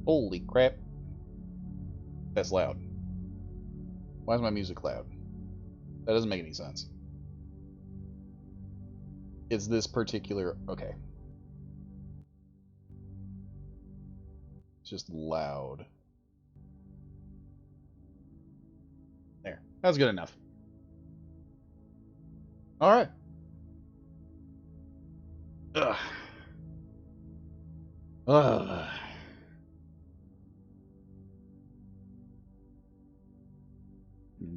Holy crap. That's loud. Why is my music loud? That doesn't make any sense. It's this particular... Okay. It's just loud. There. That's good enough. Alright. Ugh. Ugh.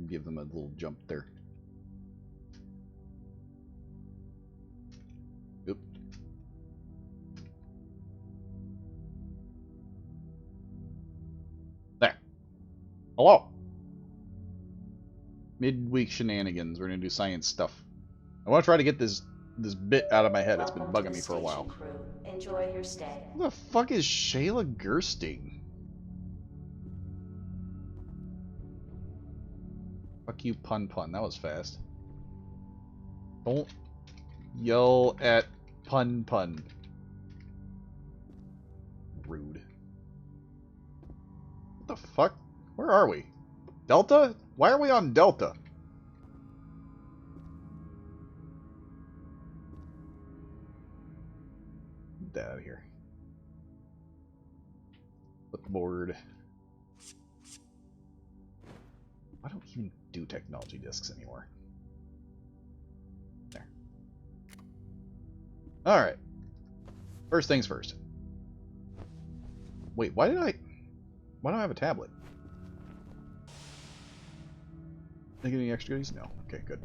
Give them a little jump there. Oop. There. Hello. Midweek shenanigans. We're gonna do science stuff. I want to try to get this bit out of my head. It's been bugging me for a while. Crew. Enjoy your stay. Who the fuck is Shayla Gersting? Fuck you, pun. That was fast. Don't yell at pun. Rude. What the fuck? Where are we? Delta? Why are we on Delta? Get that out of here. Flipboard. I don't even do technology discs anymore. There. Alright. First things first. Wait, why don't I have a tablet? Did I get any extra goodies? No. Okay, good.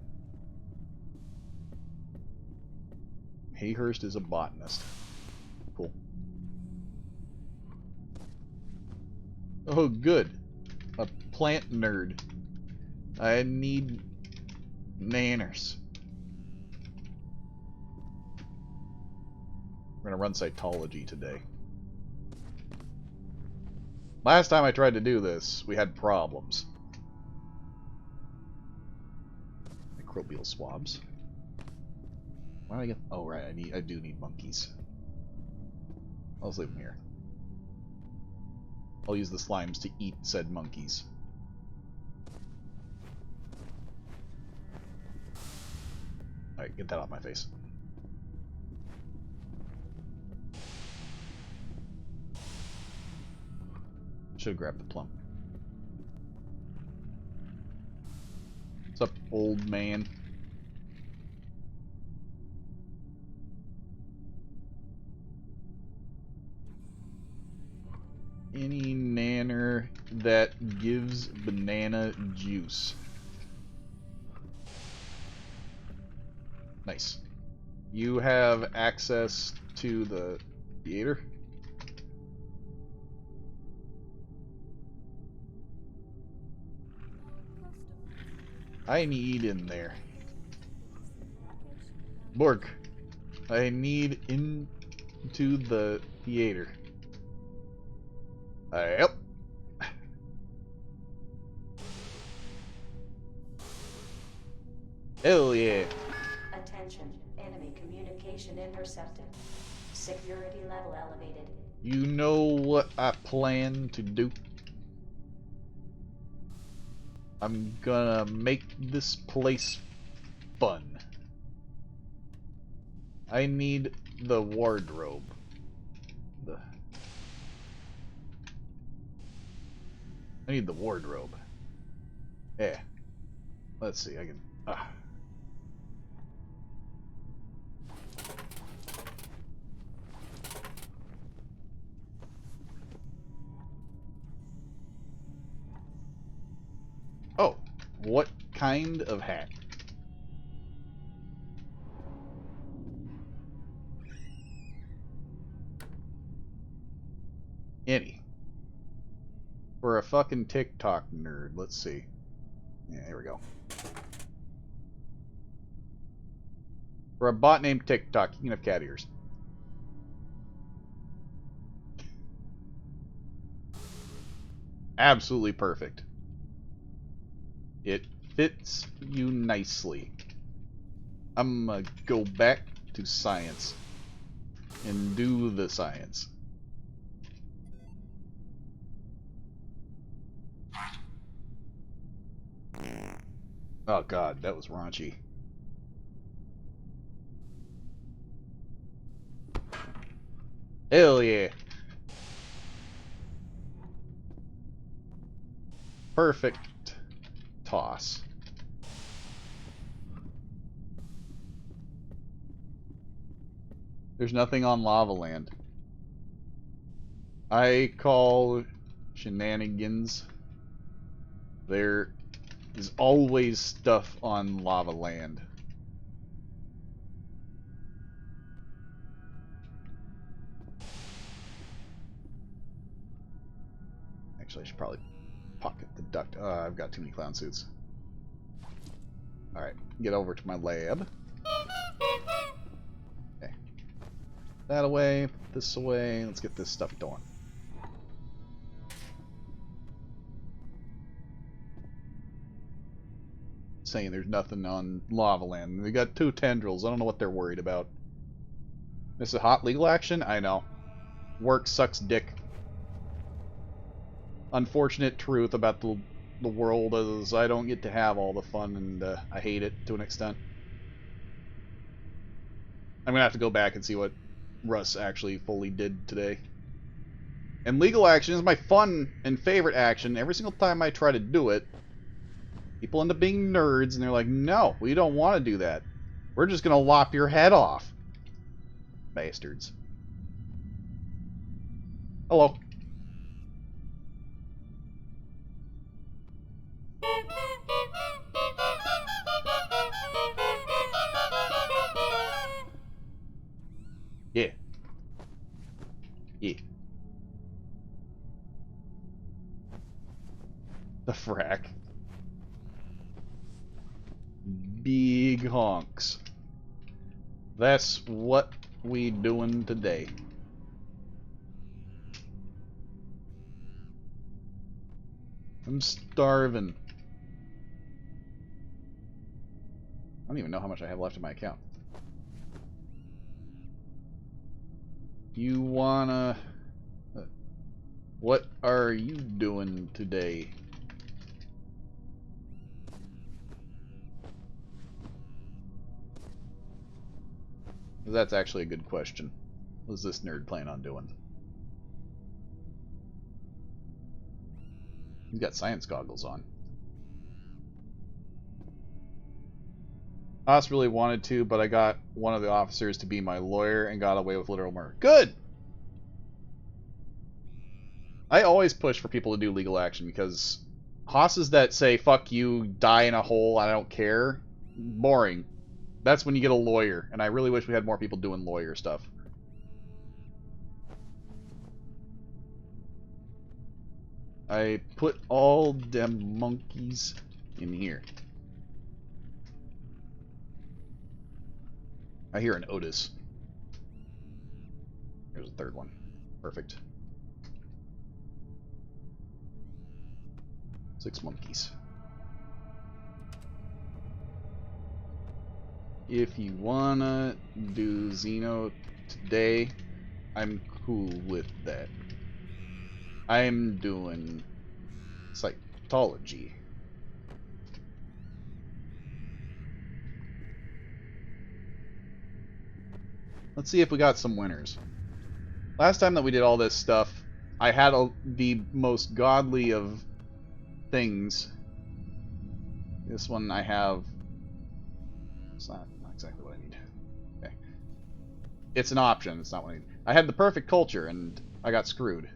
Hayhurst is a botanist. Cool. Oh, good. A plant nerd. I need nanners. We're gonna run cytology today. Last time I tried to do this, we had problems. Microbial swabs. Why did I get... Oh, right, I do need monkeys. I'll just leave them here. I'll use the slimes to eat said monkeys. Alright, get that off my face. Should have grabbed the plum. What's up, old man? Any nanner that gives banana juice. Nice. You have access to the theater? I need in there. Borg, I need into the theater. Yep. Hell yeah. Attention. Enemy communication intercepted. Security level elevated. You know what I plan to do? I'm gonna make this place fun. I need the wardrobe. I need the wardrobe. Yeah. Let's see, I can... Oh, what kind of hat? Any. For a fucking TikTok nerd. Let's see. Yeah, here we go. For a bot named TikTok, you can have cat ears. Absolutely perfect. It fits you nicely. I'm gonna go back to science and do the science. Oh god, that was raunchy. Hell yeah. Perfect toss. There's nothing on Lava Land. I call shenanigans. There is always stuff on Lava Land. Actually, I should probably pocket the duct. I've got too many clown suits. Alright, get over to my lab. Okay. That away, put this away. Let's get this stuff done. Saying there's nothing on Lava Land. They got 2 tendrils. I don't know what they're worried about. This is hot legal action? I know. Work sucks dick. Unfortunate truth about the world is I don't get to have all the fun, and I hate it to an extent. I'm gonna have to go back and see what Russ actually fully did today. And legal action is my fun and favorite action. Every single time I try to do it, people end up being nerds, and they're like, no, we don't want to do that. We're just gonna lop your head off. Bastards. Hello. Yeah. Yeah. The frack. Big honks. That's what we doing today. I'm starving. I don't even know how much I have left in my account. You wanna... What are you doing today? That's actually a good question. What does this nerd plan on doing? He's got science goggles on. Haas really wanted to, but I got one of the officers to be my lawyer and got away with literal murder. Good! I always push for people to do legal action because Haas's that say, fuck you, die in a hole, I don't care, boring. That's when you get a lawyer, and I really wish we had more people doing lawyer stuff. I put all them monkeys in here. I hear an Otis. There's a third one. Perfect. 6 monkeys. If you wanna do Xeno today, I'm cool with that. I'm doing cytology. Let's see if we got some winners. Last time that we did all this stuff, I had the most godly of things. This one I have... It's not exactly what I need. Okay. It's an option, it's not what I need. I had the perfect culture, and I got screwed.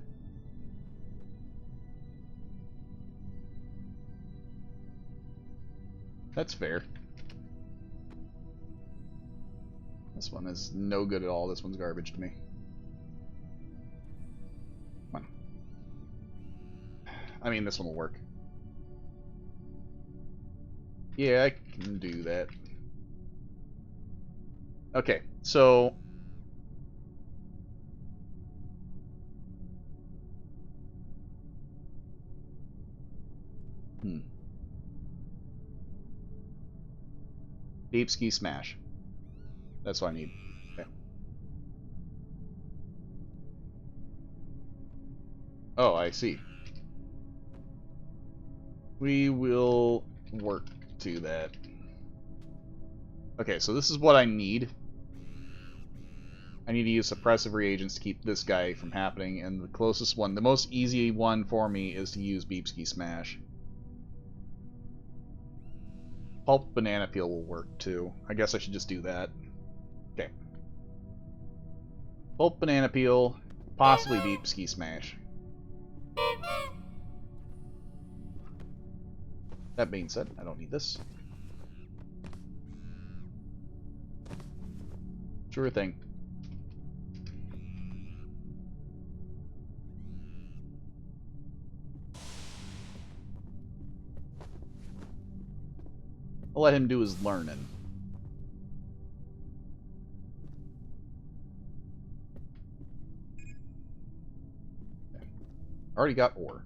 That's fair. This one is no good at all. This one's garbage to me. Come on. I mean, this one will work. Yeah, I can do that. Okay, so... Deep ski smash. That's what I need. Okay. Oh, I see. We will work do that. Okay, so this is what I need. I need to use suppressive reagents to keep this guy from happening, and the closest one, the most easy one for me, is to use Beepski Smash. Pulp Banana Peel will work too. I guess I should just do that. Okay. Pulp Banana Peel, possibly Beepski Smash. That being said, I don't need this. Sure thing. I'll let him do his learning. Okay. Already got ore.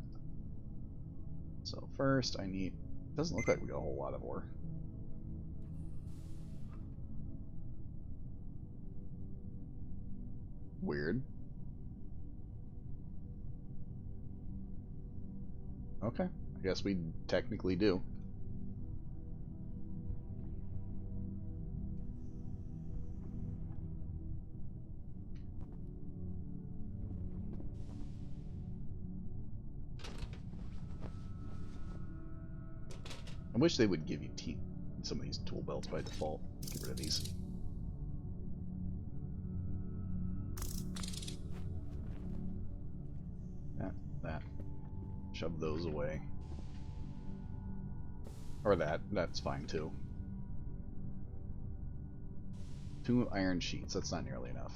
So first I need... Doesn't look like we got a whole lot of ore. Weird. Okay, I guess we technically do. I wish they would give you teeth in some of these tool belts by default. Get rid of these. That. Shove those away. Or that's fine too. 2 iron sheets, that's not nearly enough.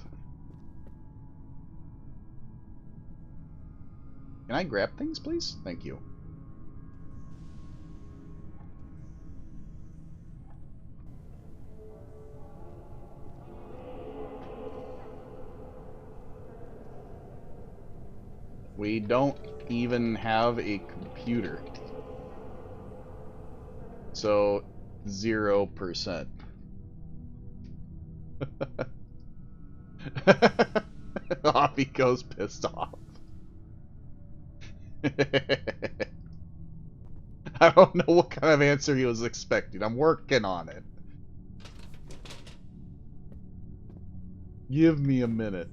Can I grab things, please? Thank you. We don't even have a computer. So, 0%. Off he goes, pissed off. I don't know what kind of answer he was expecting. I'm working on it. Give me a minute.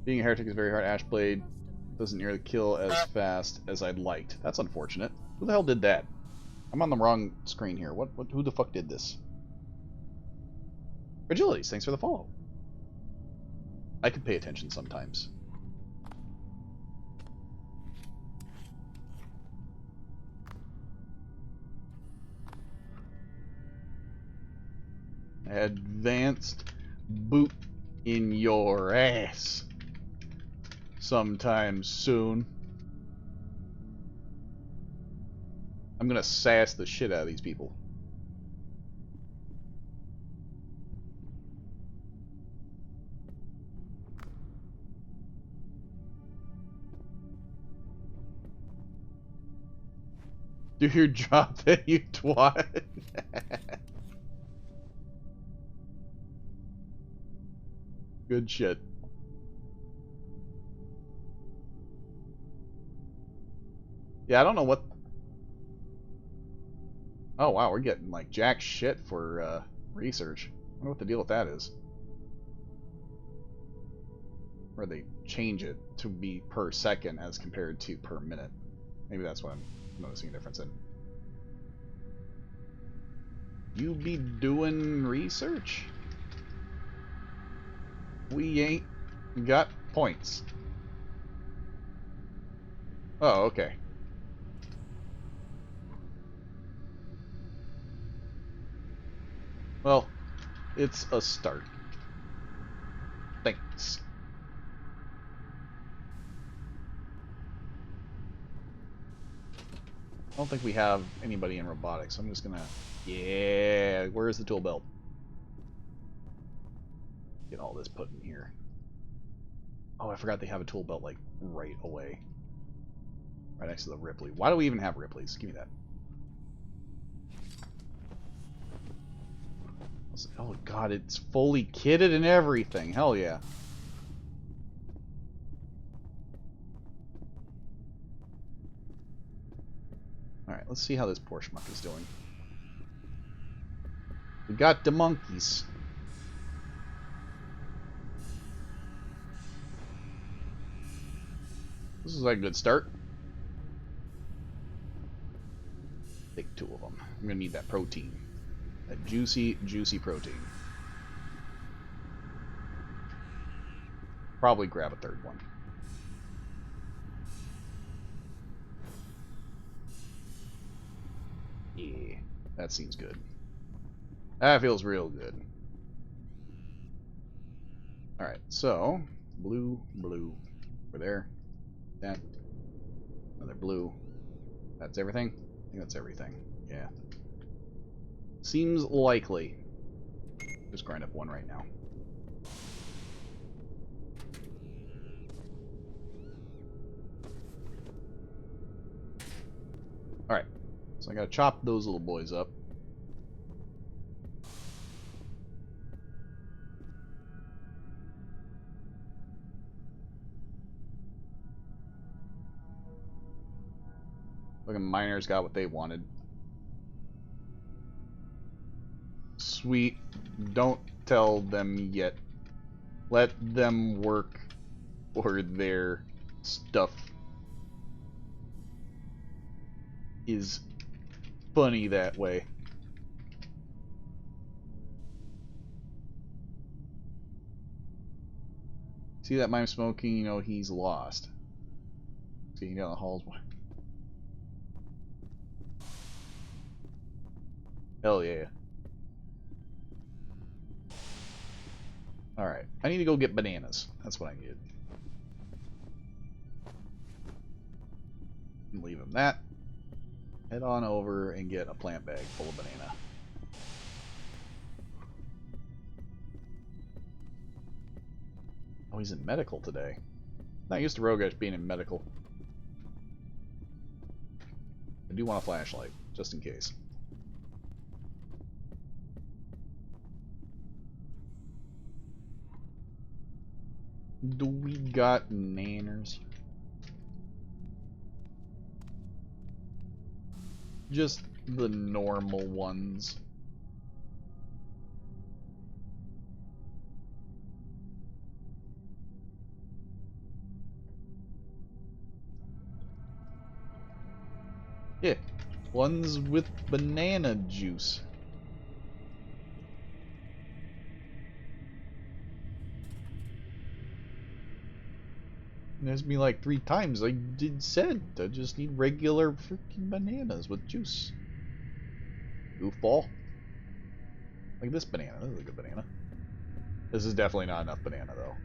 Being a heretic is very hard. Ashblade doesn't nearly kill as fast as I'd liked. That's unfortunate. Who the hell did that? I'm on the wrong screen here. Who the fuck did this? Fragilities, thanks for the follow. I could pay attention sometimes. Advanced boot in your ass. Sometime soon. I'm gonna sass the shit out of these people. Do your job then, you twat. Good shit. Yeah, I don't know what... Oh wow, we're getting like jack shit for research. I wonder what the deal with that is. Where they change it to be per second as compared to per minute. Maybe that's what I'm noticing a difference in. You be doing research? We ain't got points. Oh, okay. Well, it's a start. Thanks. I don't think we have anybody in robotics, so I'm just gonna... Yeah, where's the tool belt? Get all this put in here. Oh, I forgot they have a tool belt, like, right away. Right next to the Ripley. Why do we even have Ripleys? Give me that. Oh god, it's fully kitted and everything. Hell yeah. Alright, let's see how this poor schmuck is doing. We got the monkeys. This is like a good start. Take 2 of them. I'm gonna need that protein. That juicy, juicy protein. Probably grab a 3rd one. Yeah, that seems good. That feels real good. Alright, so, blue, blue. Over there. That. Another blue. That's everything? I think that's everything. Yeah. Seems likely. Just grind up 1 right now. Alright. So I gotta chop those little boys up. Fucking miners got what they wanted. Sweet. Don't tell them yet. Let them work for their stuff. Is funny that way. See that mime smoking? You know he's lost. See down the halls. Hell yeah. Alright, I need to go get bananas. That's what I needed. Leave him that. Head on over and get a plant bag full of banana. Oh, he's in medical today. Not used to Rogesh being in medical. I do want a flashlight, just in case. Do we got nanners? Just the normal ones. Yeah, ones with banana juice. It has me like 3 times. I did said I just need regular freaking bananas with juice. Goofball. Like this banana. This is a good banana. This is definitely not enough banana though.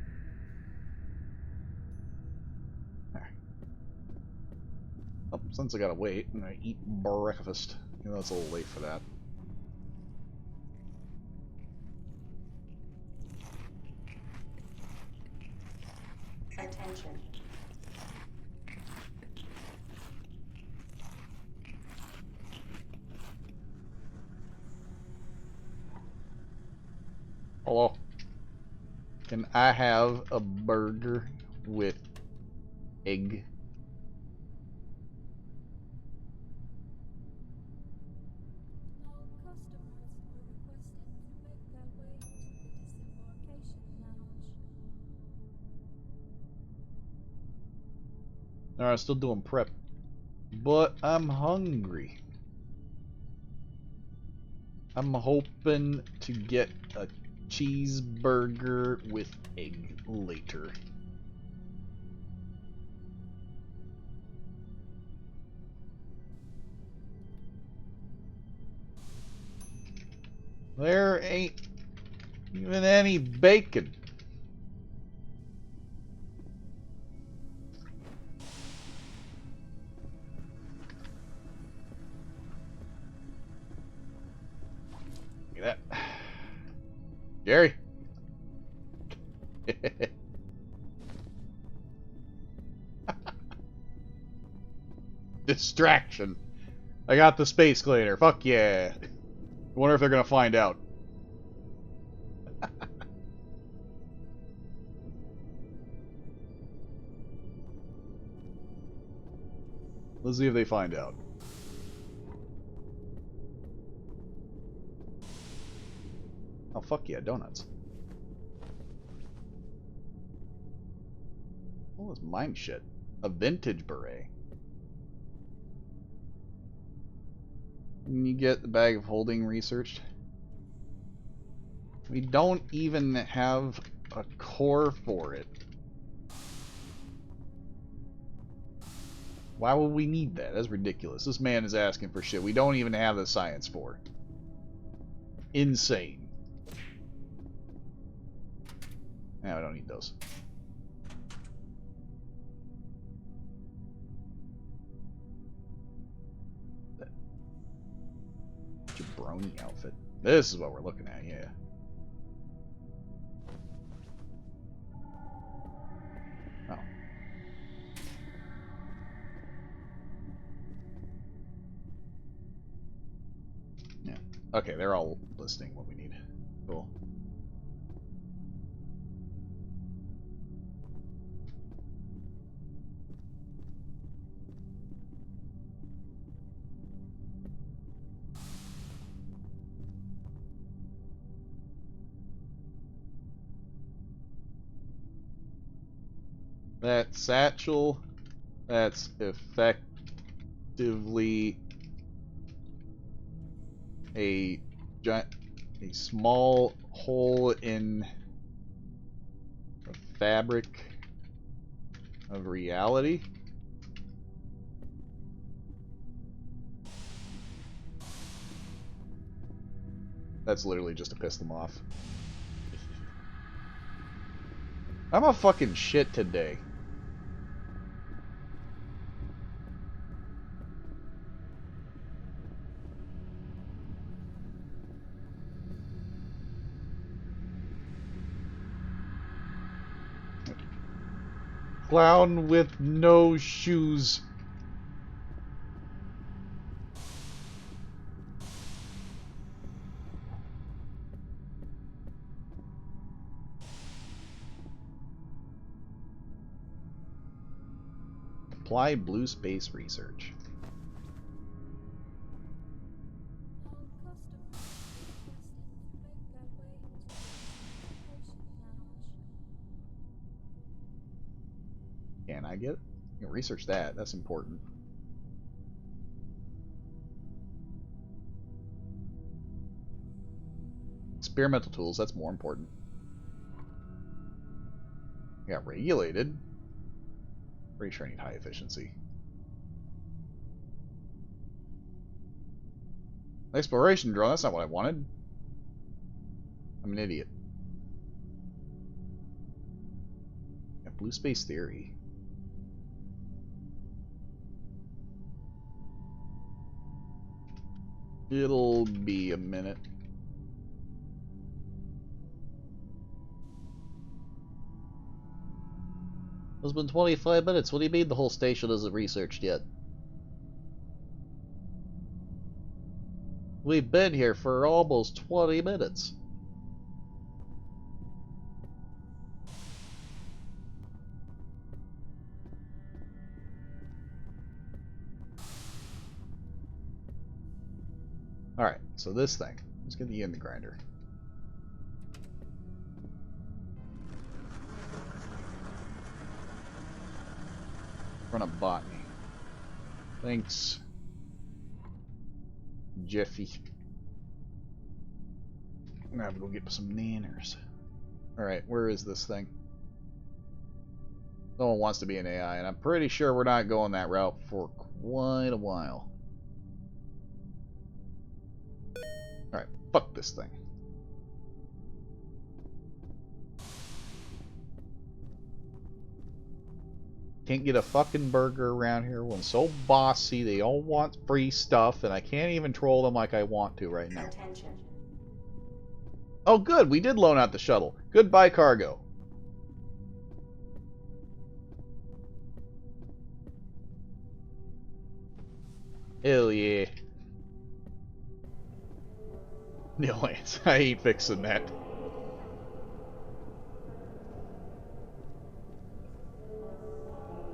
There. Oh, since I gotta wait, I'm gonna eat breakfast. You know it's a little late for that. Attention. Hello. Can I have a burger with egg? Alright, still doing prep. But I'm hungry. I'm hoping to get a cheeseburger with egg later. There ain't even any bacon. Look at that. Jerry. Distraction. I got the space cleaner. Fuck yeah. I wonder if they're gonna find out. Let's see if they find out. Oh, fuck yeah, donuts. All this mine shit. A vintage beret. And you get the bag of holding researched. We don't even have a core for it. Why would we need that? That's ridiculous. This man is asking for shit we don't even have the science for. Insane. Nah, I don't need those. That jabroni outfit. This is what we're looking at, yeah. Oh. Yeah. Okay, they're all listing what we need. Cool. That satchel, that's effectively a small hole in the fabric of reality. That's literally just to piss them off. I'm a fucking shit today. Clown with no shoes. Apply blue space research. Can I get it? You can research that. That's important. Experimental tools. That's more important. Yeah, regulated. Pretty sure I need high efficiency. Exploration drone. That's not what I wanted. I'm an idiot. Yeah, blue space theory. It'll be a minute. It's been 25 minutes. What do you mean the whole station isn't researched yet? We've been here for almost 20 minutes. Alright, so this thing. Let's get the in the grinder. Run a botany. Thanks, Jeffy. I'm gonna have to go get some nanners. Alright, where is this thing? Someone wants to be an AI, and I'm pretty sure we're not going that route for quite a while. Alright, fuck this thing. Can't get a fucking burger around here. Everyone's so bossy. They all want free stuff, and I can't even troll them like I want to right now. Attention. Oh, good. We did loan out the shuttle. Goodbye, cargo. Hell yeah. No, Lance, I ain't fixing that.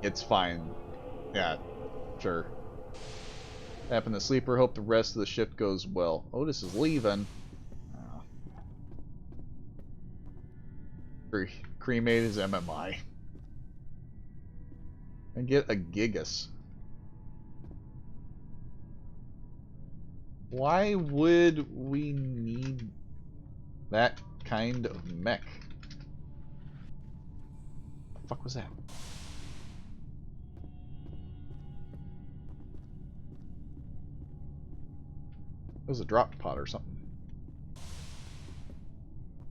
It's fine. Yeah, sure. Tap in the sleeper, hope the rest of the shift goes well. Otis is leaving. Oh. Cremate his MMI. And get a Gigas. Why would we need that kind of mech? What the fuck was that? It was a drop pod or something.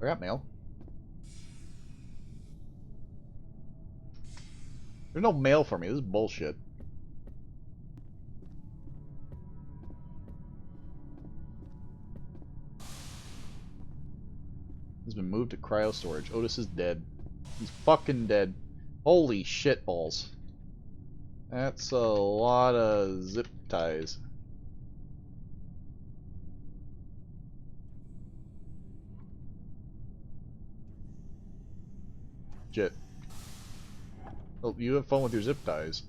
I got mail. There's no mail for me. This is bullshit. Has been moved to cryo storage. Otis is dead. He's fucking dead. Holy shit balls. That's a lot of zip ties. Shit. Oh, you have fun with your zip ties.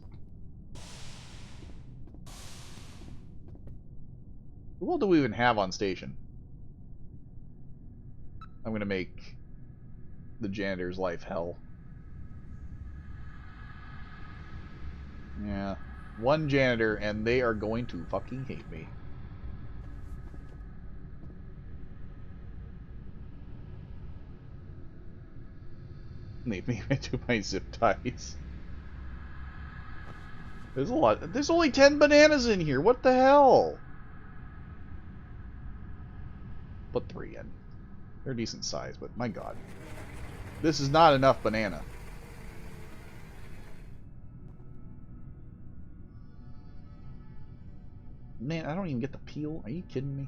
Who all do we even have on station? I'm gonna make the janitor's life hell. Yeah. One janitor, and they are going to fucking hate me. Leave me into my zip ties. There's a lot. There's only 10 bananas in here. What the hell? Put 3 in. They're decent size, but my god. This is not enough banana. Man, I don't even get the peel. Are you kidding me?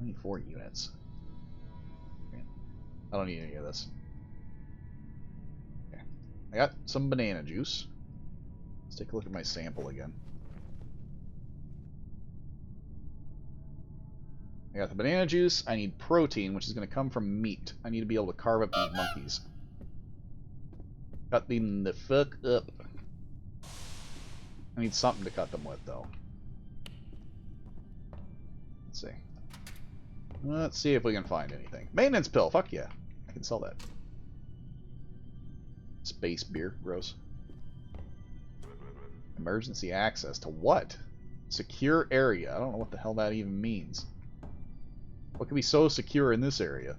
I need 4 units. I don't need any of this. Okay. I got some banana juice. Let's take a look at my sample again. I got the banana juice. I need protein, which is going to come from meat. I need to be able to carve up these monkeys. Cut them the fuck up. I need something to cut them with, though. Let's see. Let's see if we can find anything. Maintenance pill. Fuck yeah. I can sell that. Space beer. Gross. Emergency access to what? Secure area. I don't know what the hell that even means. What could be so secure in this area?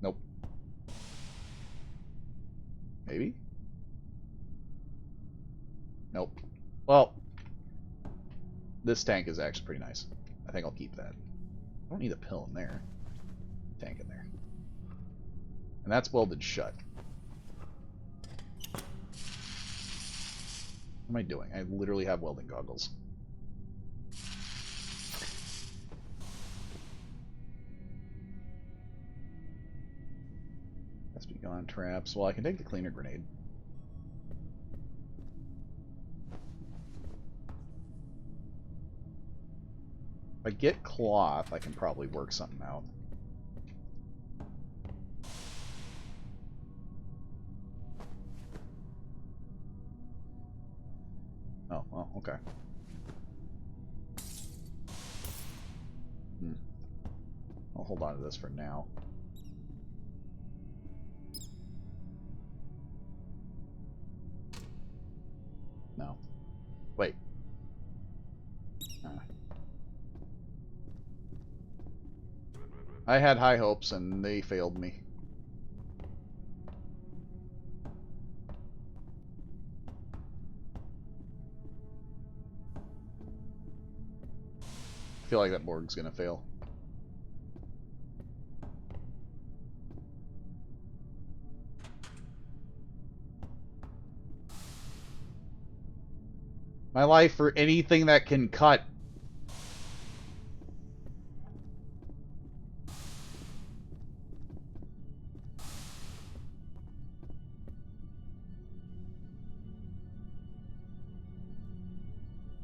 Nope. Maybe? Nope. Well, this tank is actually pretty nice. I think I'll keep that. I don't need a pill in there. Tank in there. And that's welded shut. What am I doing? I literally have welding goggles. Let's be gone traps. Well, I can take the cleaner grenade. If I get cloth, I can probably work something out. Oh, well, okay. I'll hold on to this for now. No. Wait. I had high hopes and they failed me. I feel like that board's gonna fail. My life for anything that can cut.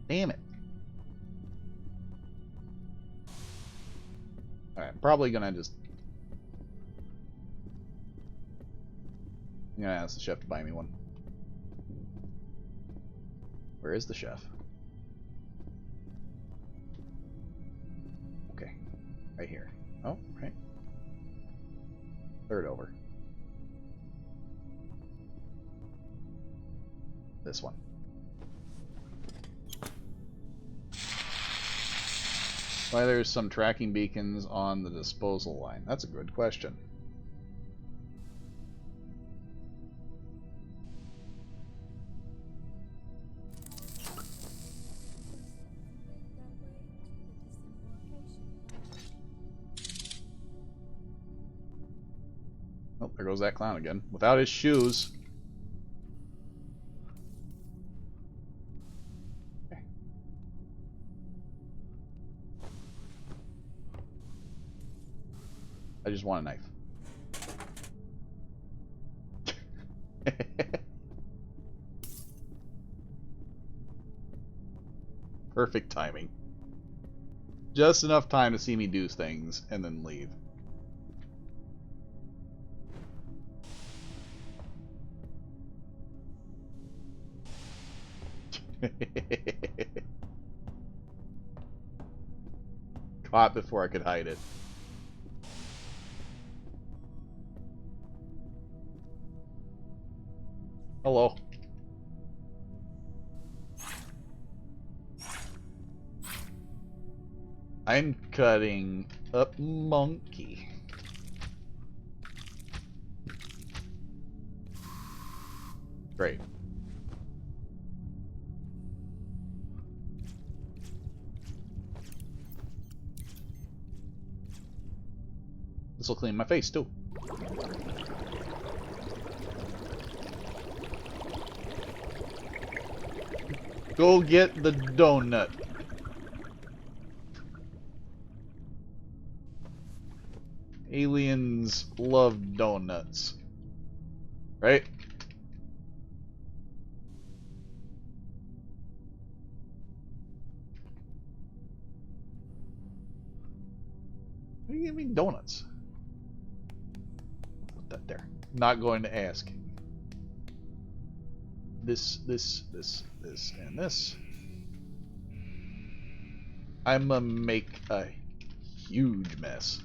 Damn it. Alright, I'm probably gonna just... I'm gonna ask the chef to buy me one. Where is the chef? Okay. Right here. Oh, right. Third over. This one. Why there's some tracking beacons on the disposal line? That's a good question. Oh, there goes that clown again. Without his shoes. Okay. I just want a knife. Perfect timing. Just enough time to see me do things and then leave. Caught before I could hide it. Hello. I'm cutting up monkey. Great. This will clean my face too. Go get the donut. Aliens love donuts. Right? What do you mean donuts? Put that there. Not going to ask. This, and this. I'ma make a huge mess.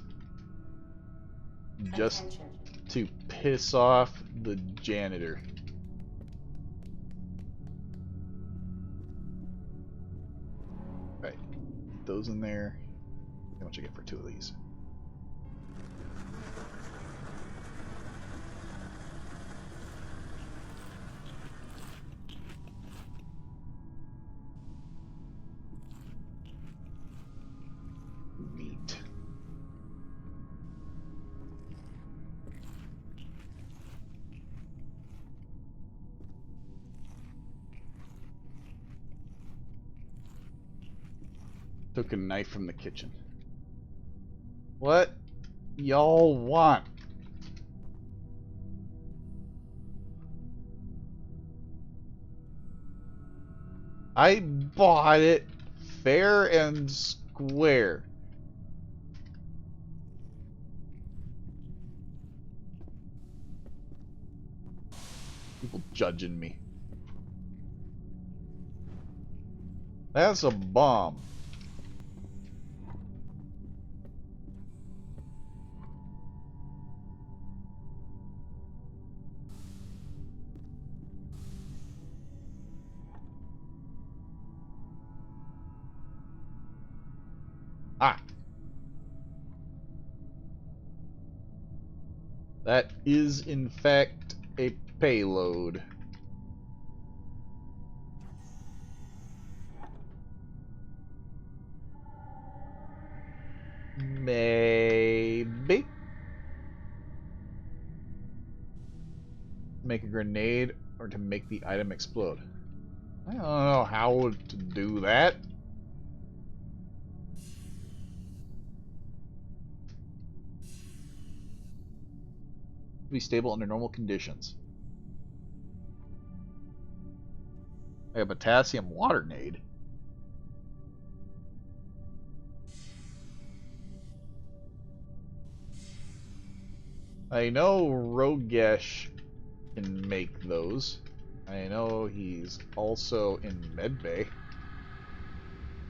Just Attention. to piss off the janitor. Right. Those in there. How much I get for 2 of these? Meat. Took a knife from the kitchen. What y'all want? I bought it fair and square. People judging me. That's a bomb. Ah. That is, in fact, a payload. Maybe. Make a grenade or to make the item explode. I don't know how to do that. Be stable under normal conditions. Like a potassium water nade. I know Rogesh can make those. I know he's also in medbay.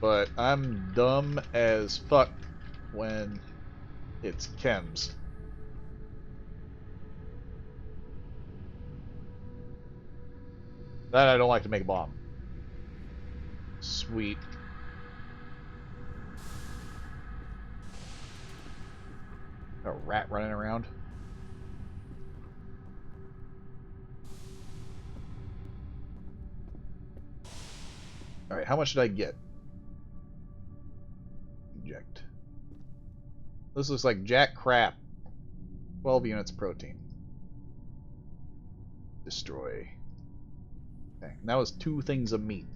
But I'm dumb as fuck when it's chems. That I don't like to make a bomb. Sweet. A rat running around. Alright, how much did I get? Inject. This looks like jack crap. 12 units of protein. Destroy. Okay, that was 2 things of meat.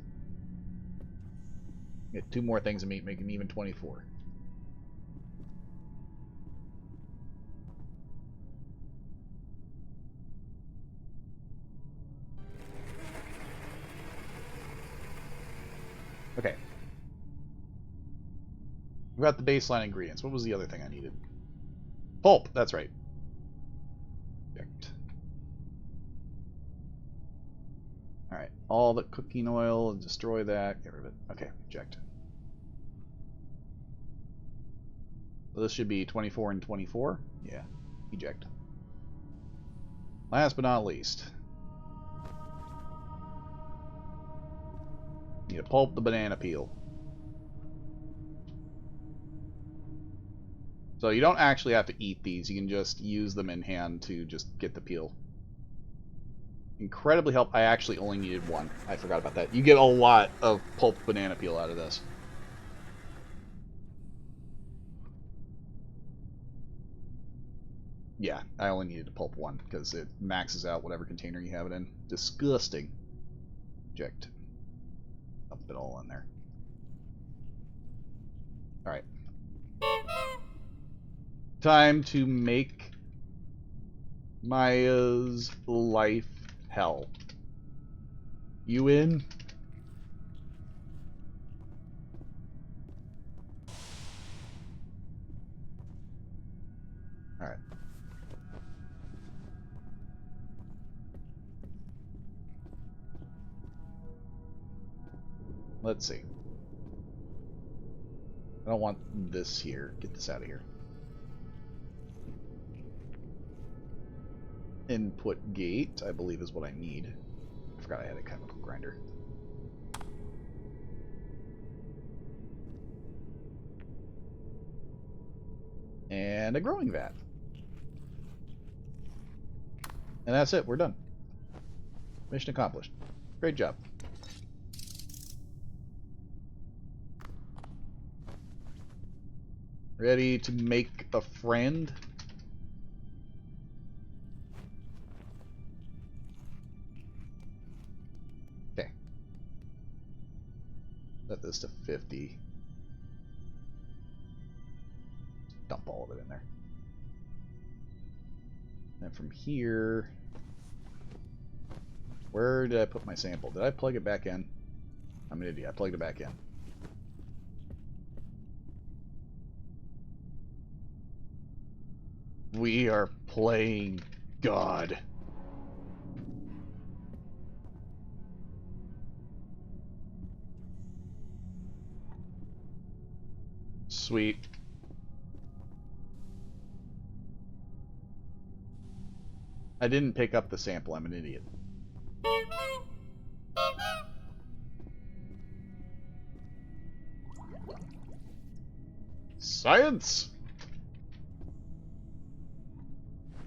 Get 2 more things of meat, making even 24. Okay. We got the baseline ingredients. What was the other thing I needed? Pulp, that's right. Alright, all the cooking oil, destroy that, get rid of it. Okay, eject. So this should be 24 and 24. Yeah, eject. Last but not least, need to pulp the banana peel. So you don't actually have to eat these, you can just use them in hand to just get the peel. Incredibly help. I actually only needed 1. I forgot about that. You get a lot of pulped banana peel out of this. Yeah, I only needed to pulp 1 because it maxes out whatever container you have it in. Disgusting. Eject. Dump it all in there. Alright. Time to make Maya's life hell. You in? Alright. Let's see. I don't want this here. Get this out of here. Input gate, I believe, is what I need. I forgot I had a chemical grinder. And a growing vat. And that's it. We're done. Mission accomplished. Great job. Ready to make a friend? Okay. Set this to 50. Dump all of it in there. And from here... Where did I put my sample? Did I plug it back in? I'm an idiot. I plugged it back in. We are playing God. Sweet. I didn't pick up the sample. I'm an idiot. Science!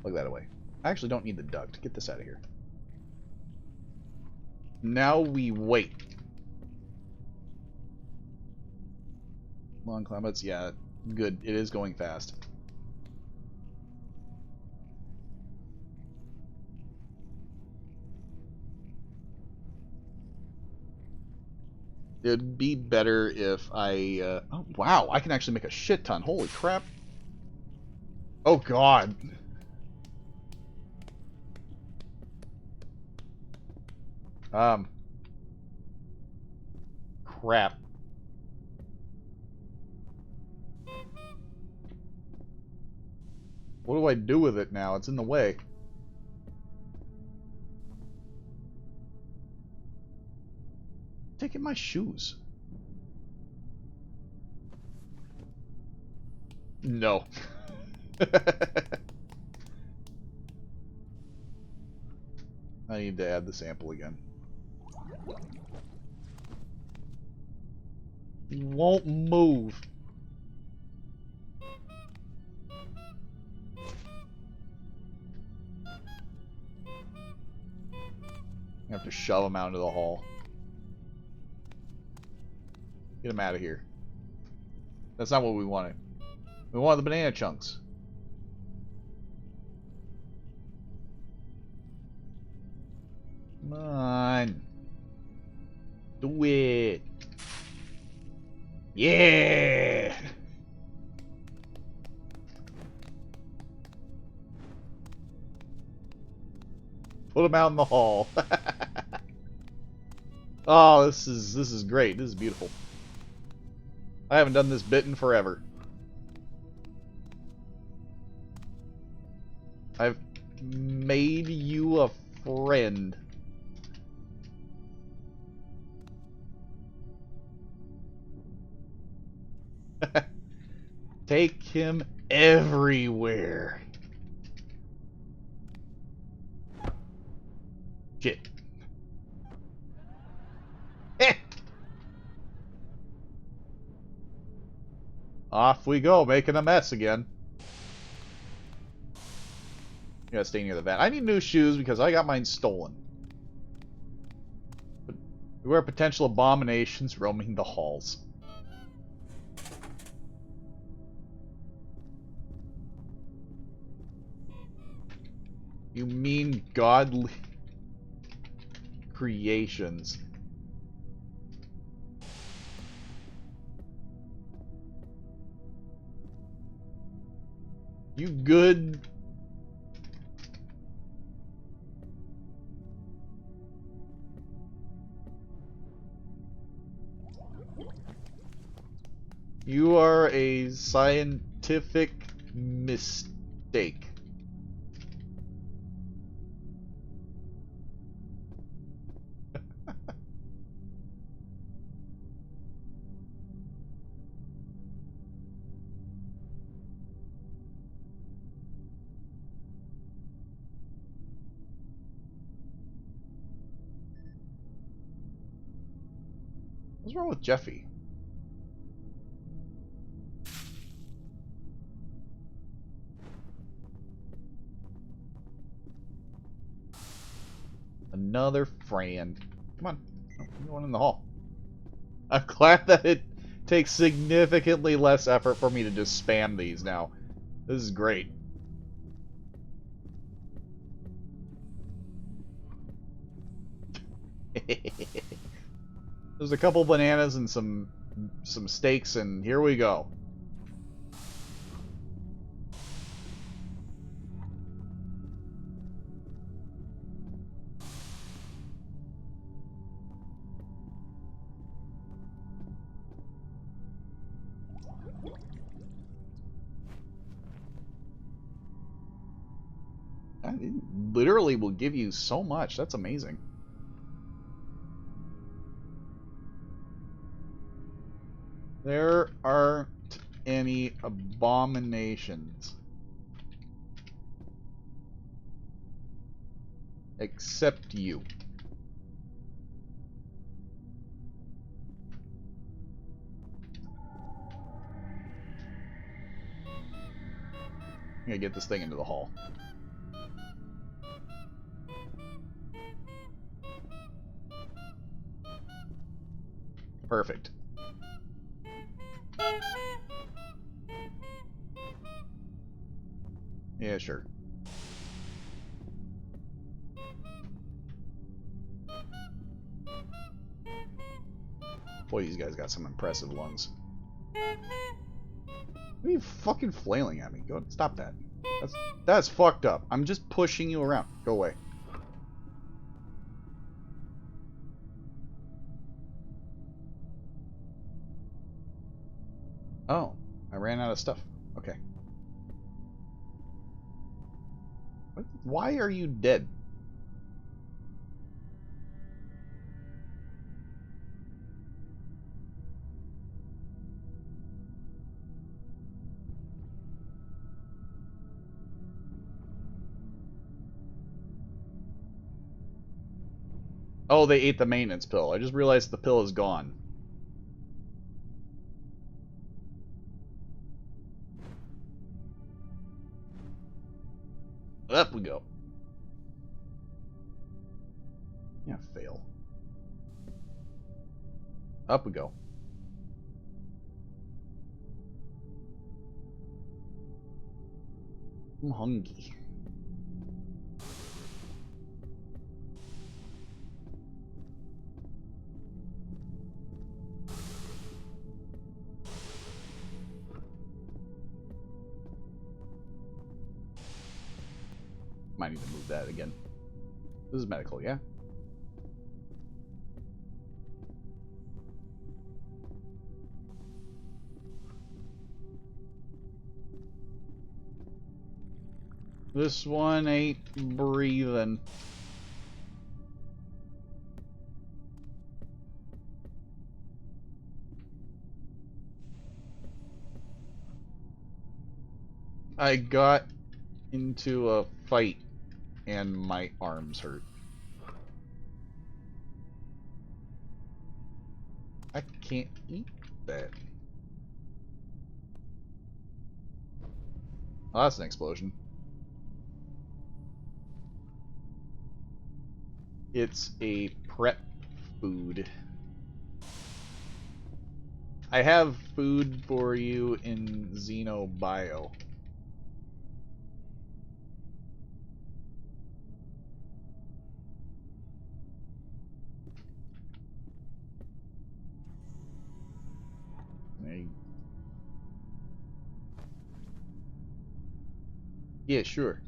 Plug that away. I actually don't need the duct. Get this out of here. Now we wait. Long climates, yeah, good. It is going fast. It'd be better if I... oh, wow, I can actually make a shit ton. Holy crap. Oh, God. Crap. What do I do with it now? It's in the way. taking my shoes? No. I need to add the sample again. He won't move. I have to shove him out into the hall. Get him out of here. That's not what we wanted. We wanted the banana chunks. Come on. Do it. Yeah. Put him out in the hall. Oh, this is great. This is beautiful. I haven't done this bit in forever. I've made you a friend. Take him everywhere. Shit. Off we go, making a mess again. You gotta stay near the vent. I need new shoes because I got mine stolen. But beware potential abominations roaming the halls. You mean godly creations. You good? You are a scientific mistake. What's wrong with Jeffy? Another friend. Come on. Oh, one in the hall. I'm glad that it takes significantly less effort for me to just spam these now. This is great. There's a couple bananas and some steaks, and here we go. It literally will give you so much. That's amazing. There aren't any abominations. Except you. I'm gonna get this thing into the hall. Perfect. Yeah, sure. Boy, these guys got some impressive lungs. What are you fucking flailing at me? Go, stop that. That's fucked up. I'm just pushing you around. Go away. Oh, I ran out of stuff. Okay. What? Why are you dead? Oh, they ate the maintenance pill. I just realized the pill is gone. Up we go. Yeah, fail. Up we go. I'm hungry. Might need to move that again. This is medical, yeah? This one ain't breathing. I got into a fight and my arms hurt. I can't eat that. Oh, that's an explosion. It's a prep food. I have food for you in Xenobio. Yeah, sure.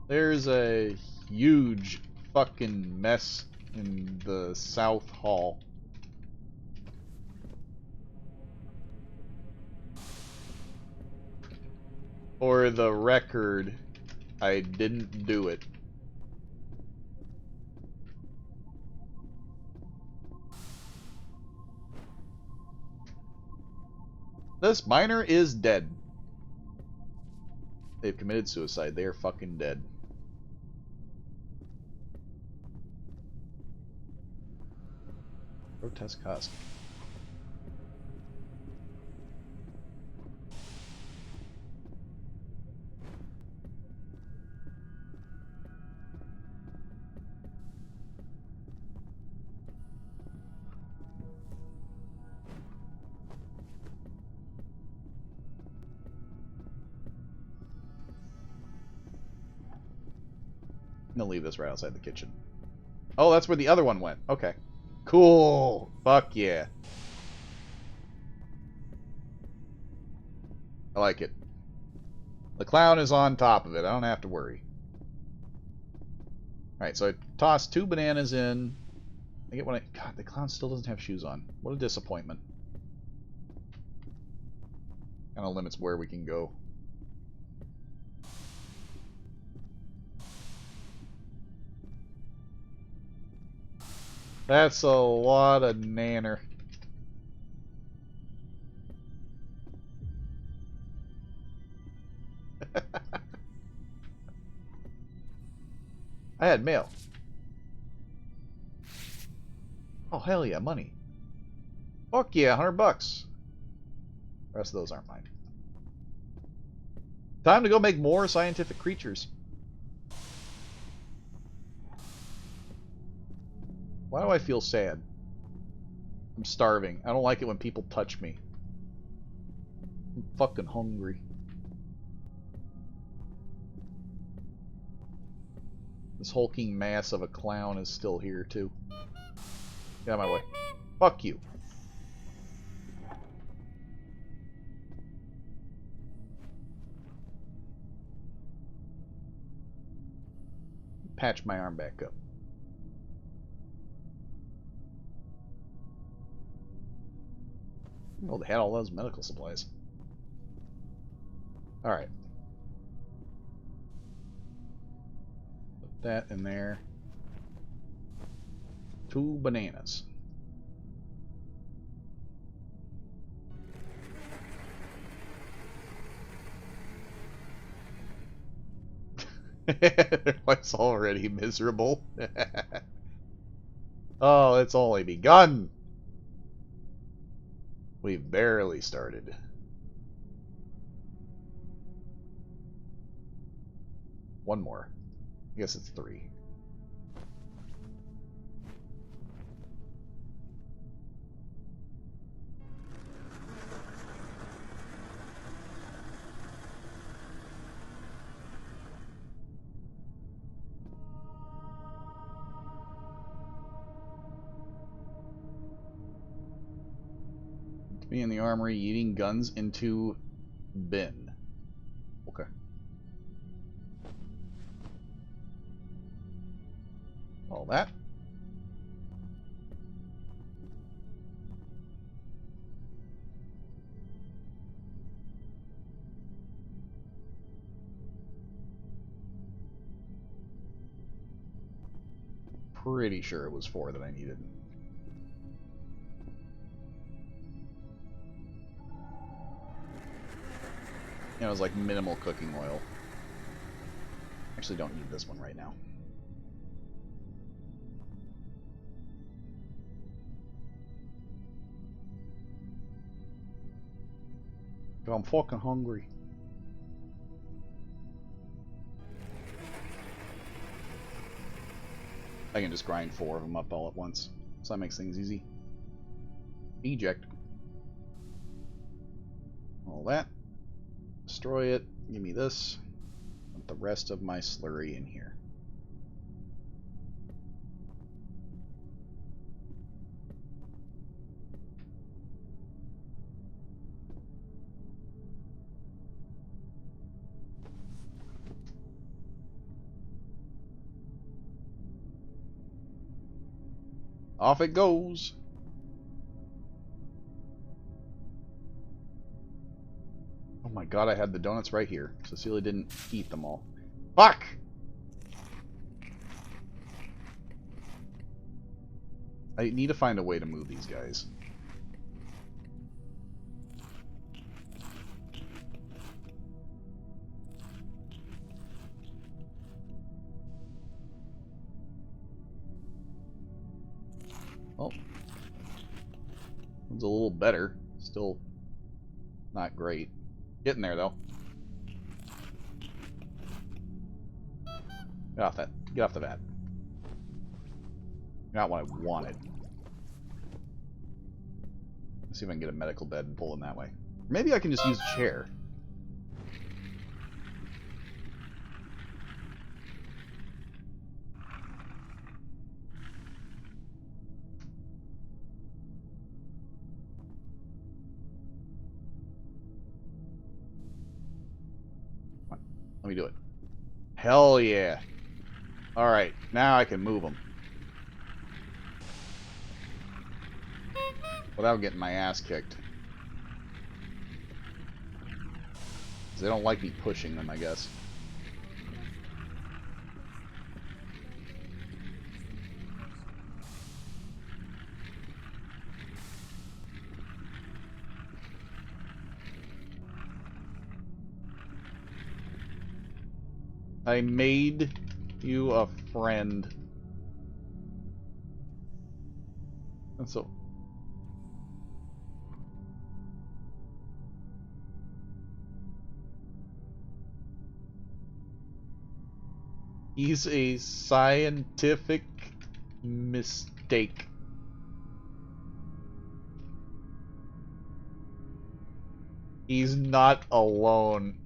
There's a huge fucking mess in the South Hall. For the record, I didn't do it. This miner is dead. They've committed suicide. They are fucking dead. Grotesque husk. I'm gonna leave this right outside the kitchen. Oh, that's where the other one went. Okay. Cool. Fuck yeah. I like it. The clown is on top of it. I don't have to worry. Alright, so I tossed 2 bananas in. I get what I... God, the clown still doesn't have shoes on. What a disappointment. Kind of limits where we can go. That's a lot of nanner. I had mail. Oh, hell yeah, money. Fuck yeah, $100. The rest of those aren't mine. Time to go make more scientific creatures. Why do I feel sad? I'm starving. I don't like it when people touch me. I'm fucking hungry. This hulking mass of a clown is still here, too. Get out of my way. Fuck you. Patch my arm back up. Oh, they had all those medical supplies. Alright. Put that in there. 2 bananas. Their life's already miserable. Oh, it's only begun. We've barely started. One more. I guess it's 3. To be in the armory, eating guns into bin. Okay. All that. Pretty sure it was 4 that I needed. It was like minimal cooking oil. Actually, don't need this one right now. But I'm fucking hungry. I can just grind 4 of them up all at once. So that makes things easy. Eject. All that. Destroy it. Give me this. Put the rest of my slurry in here. Off it goes. Oh my god, I had the donuts right here. Cecilia didn't eat them all. Fuck! I need to find a way to move these guys. Oh. One's a little better. Still not great. Getting there, though. Get off that. Get off the bat. Not what I wanted. Let's see if I can get a medical bed and pull in that way. Maybe I can just use a chair. Come on. Let me do it. Hell yeah. Alright, now I can move them. Without getting my ass kicked. They don't like me pushing them, I guess. I made you a friend. And so... He's a scientific mistake. He's not alone.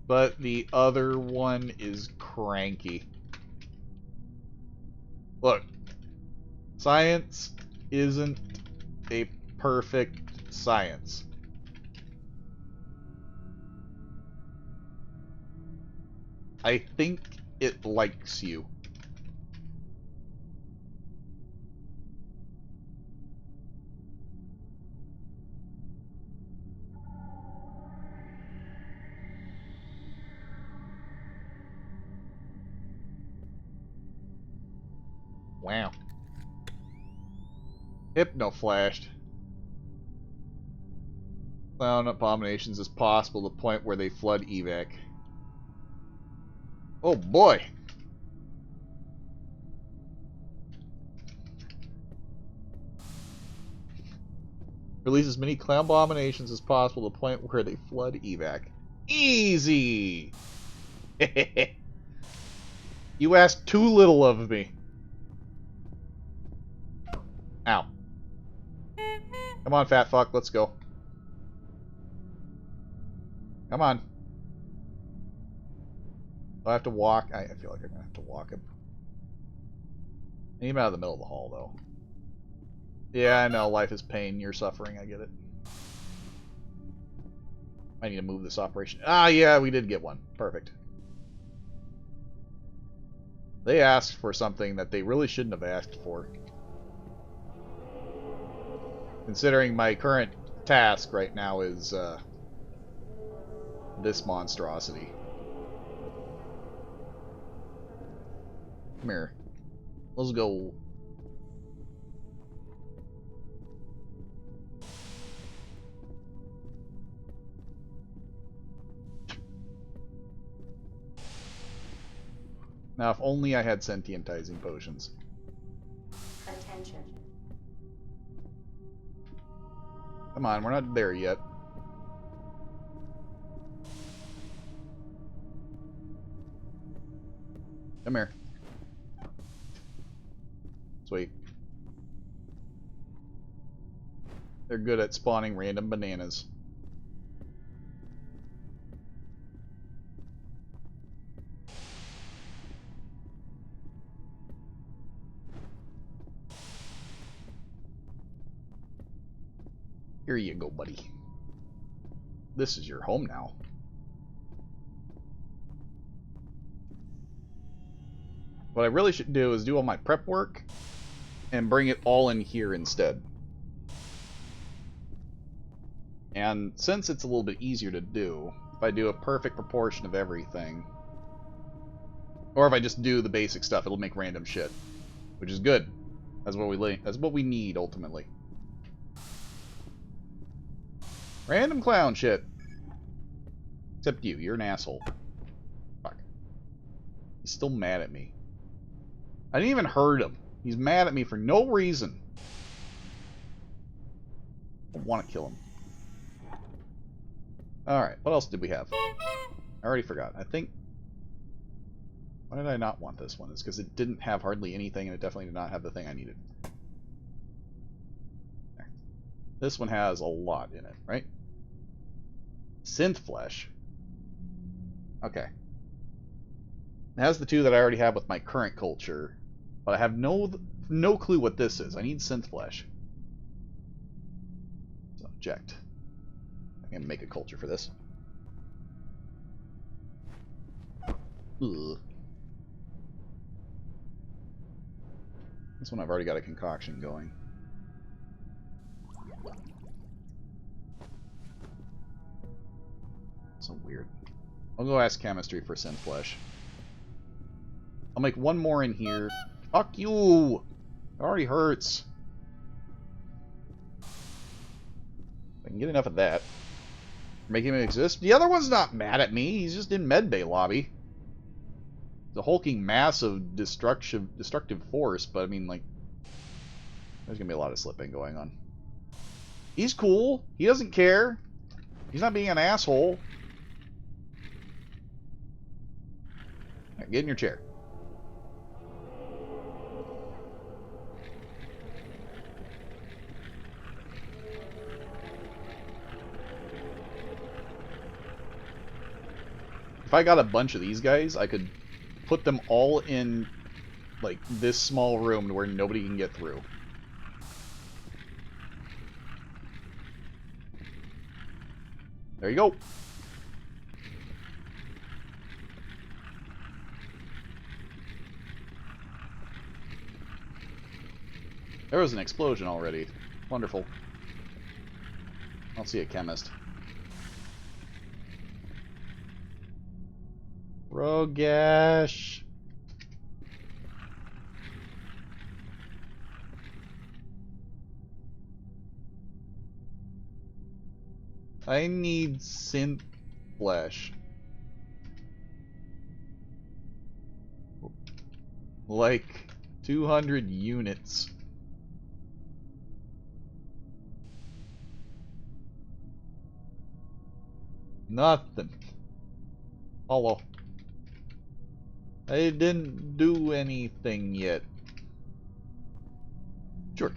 But the other one is cranky. Look, science isn't a perfect science. I think it likes you. Wow. Hypno flashed. clown abominations as possible to the point where they flood evac. Oh boy! Release as many clown abominations as possible to the point where they flood evac. Easy! You asked too little of me. Ow. Come on, fat fuck, let's go. Come on. Do I have to walk? I feel like I'm gonna have to walk him. I need him out of the middle of the hall, though. Yeah, I know, life is pain, you're suffering, I get it. I need to move this operation. Ah, yeah, we did get one. Perfect. They asked for something that they really shouldn't have asked for. Considering my current task right now is, this monstrosity. Come here. Let's go. Now, if only I had sentientizing potions. Attention. Come on, we're not there yet. Come here. Sweet. They're good at spawning random bananas. Here you go, buddy. This is your home now. What I really should do is do all my prep work and bring it all in here instead. And since it's a little bit easier to do, if I do a perfect proportion of everything, or if I just do the basic stuff, it'll make random shit, which is good. That's what we need ultimately. Random clown shit. Except you. You're an asshole. Fuck. He's still mad at me. I didn't even hurt him. He's mad at me for no reason. I want to kill him. Alright, what else did we have? I already forgot. I think... Why did I not want this one? It's because it didn't have hardly anything, and it definitely did not have the thing I needed. There. This one has a lot in it, right? Synth flesh. Okay. It has the two that I already have with my current culture, but I have no clue what this is. I need synth flesh. So, eject. I'm going to make a culture for this. Ugh. This one I've already got a concoction going. So weird. I'll go ask chemistry for synth flesh. I'll make one more in here. Fuck you! It already hurts. I can get enough of that. Make him exist. The other one's not mad at me. He's just in medbay lobby. It's a hulking mass of destructive force, but I mean, like, there's gonna be a lot of slipping going on. He's cool. He doesn't care. He's not being an asshole. Right, get in your chair. If I got a bunch of these guys, I could put them all in, like, this small room where nobody can get through. There you go. There was an explosion already. Wonderful. I don't see a chemist. Rogash. I need synth flesh. Like 200 units. Nothing. Hello. I didn't do anything yet. Sure.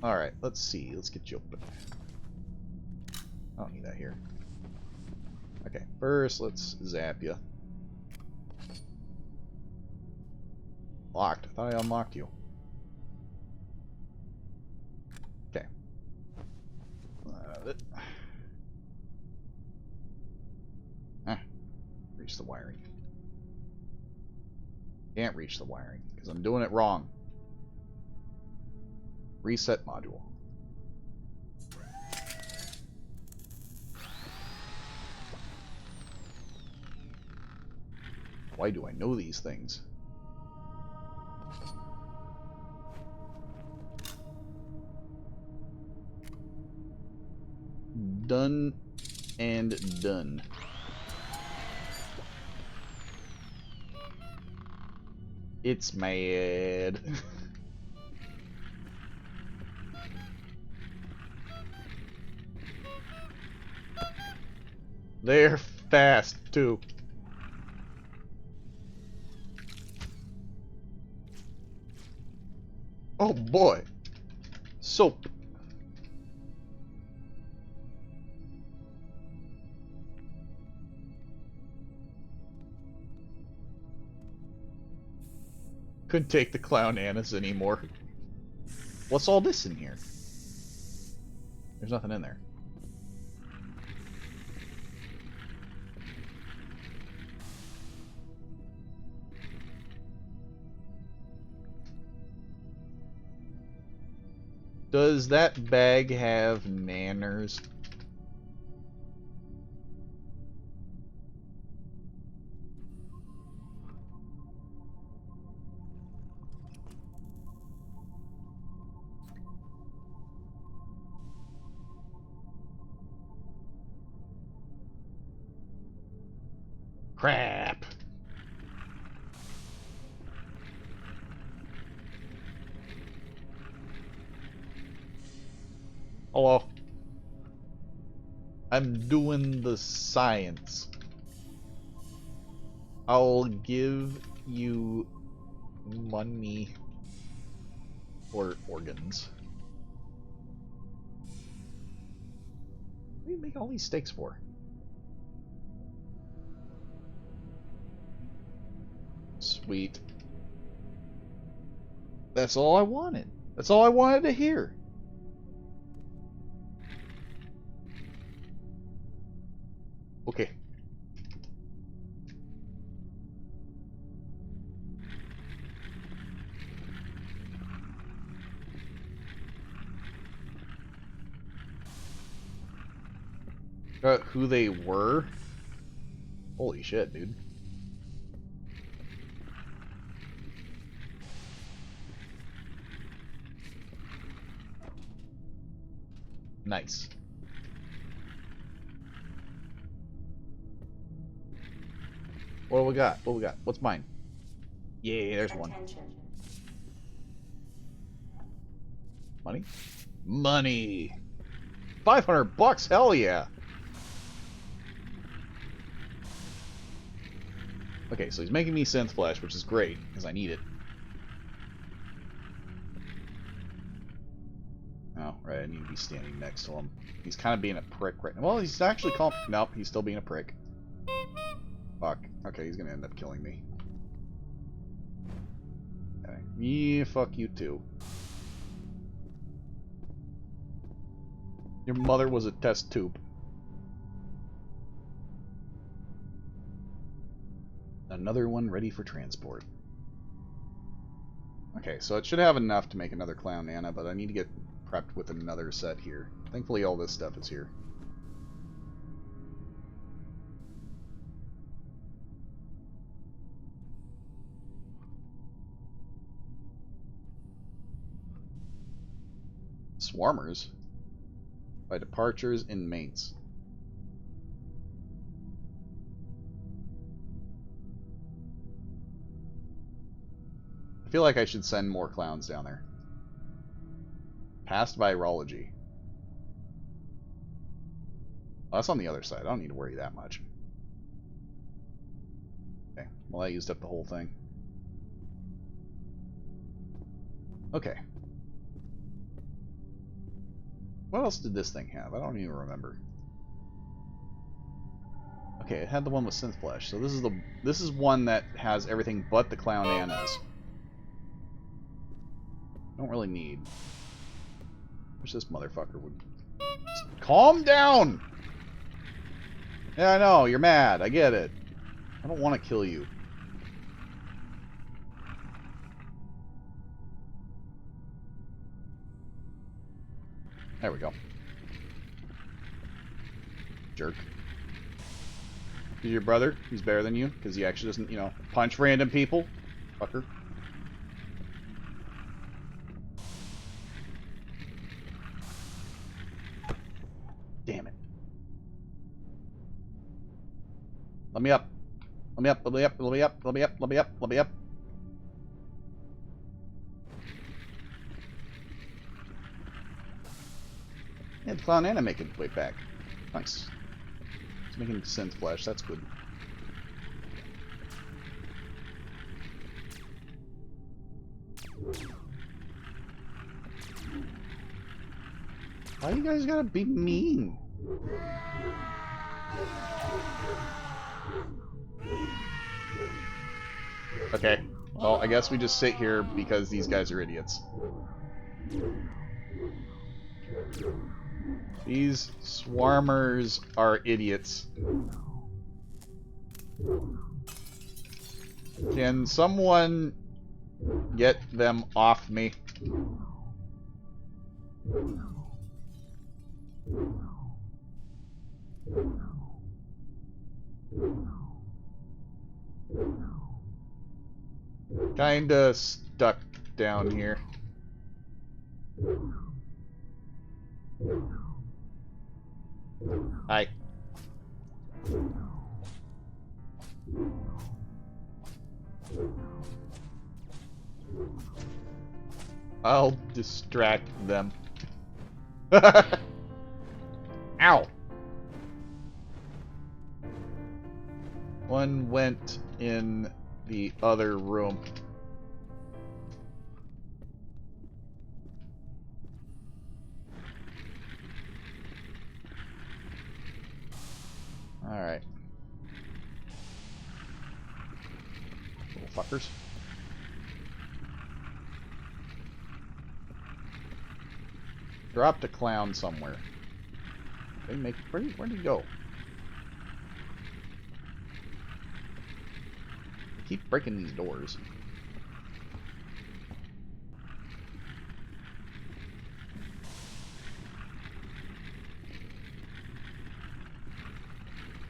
Alright, let's see. Let's get you open. I don't need that here. Okay, first let's zap you. Locked. I thought I unlocked you. Okay. Reach the wiring. Can't reach the wiring because I'm doing it wrong. Reset module. Why do I know these things? Done and done. It's mad. They're fast too. Oh boy. Soap. Couldn't take the clown Annas anymore. What's all this in here? There's nothing in there. Does that bag have nanners? Crap. Hello. I'm doing the science. I'll give you money or organs. What do you make all these stakes for? Sweet. That's all I wanted. That's all I wanted to hear. Okay. Who they were? Holy shit, dude. Nice. What do we got? What do we got? What's mine? Yeah, there's one. Attention. Money? Money! 500 bucks? Hell yeah! Okay, so he's making me synth flesh, which is great, because I need it. Oh, right, I need to be standing next to him. He's kind of being a prick right now. Well, he's actually calm. Nope, he's still being a prick. Fuck. Okay, he's gonna end up killing me. Okay. Yeah, fuck you too. Your mother was a test tube. Another one ready for transport. Okay, so it should have enough to make another Clown Nana, but I need to get prepped with another set here. Thankfully all this stuff is here. Swarmers? By departures in mates. I feel like I should send more clowns down there. Past virology. Oh, that's on the other side. I don't need to worry that much. Okay. Well, I used up the whole thing. Okay. What else did this thing have? I don't even remember. Okay, it had the one with synth flesh. So this is one that has everything but the clown annas. Don't really need. Wish this motherfucker would calm down. Yeah, I know you're mad. I get it. I don't want to kill you. There we go. Jerk. He's your brother. He's better than you because he actually doesn't, you know, punch random people. Fucker. Damn it. Let me up. Let me up. Let me up. Let me up. Let me up. Let me up. Let me up. Yeah, the clown Anna making its way back. Nice. It's making synth flesh. That's good. Why you guys gotta be mean? Okay. Well, I guess we just sit here because these guys are idiots. These swarmers are idiots. Can someone get them off me? Kinda stuck down here. Hi. I'll distract them. Ow! One went in the other room. Alright. Little fuckers. Dropped a clown somewhere. They make where'd he go? They keep breaking these doors.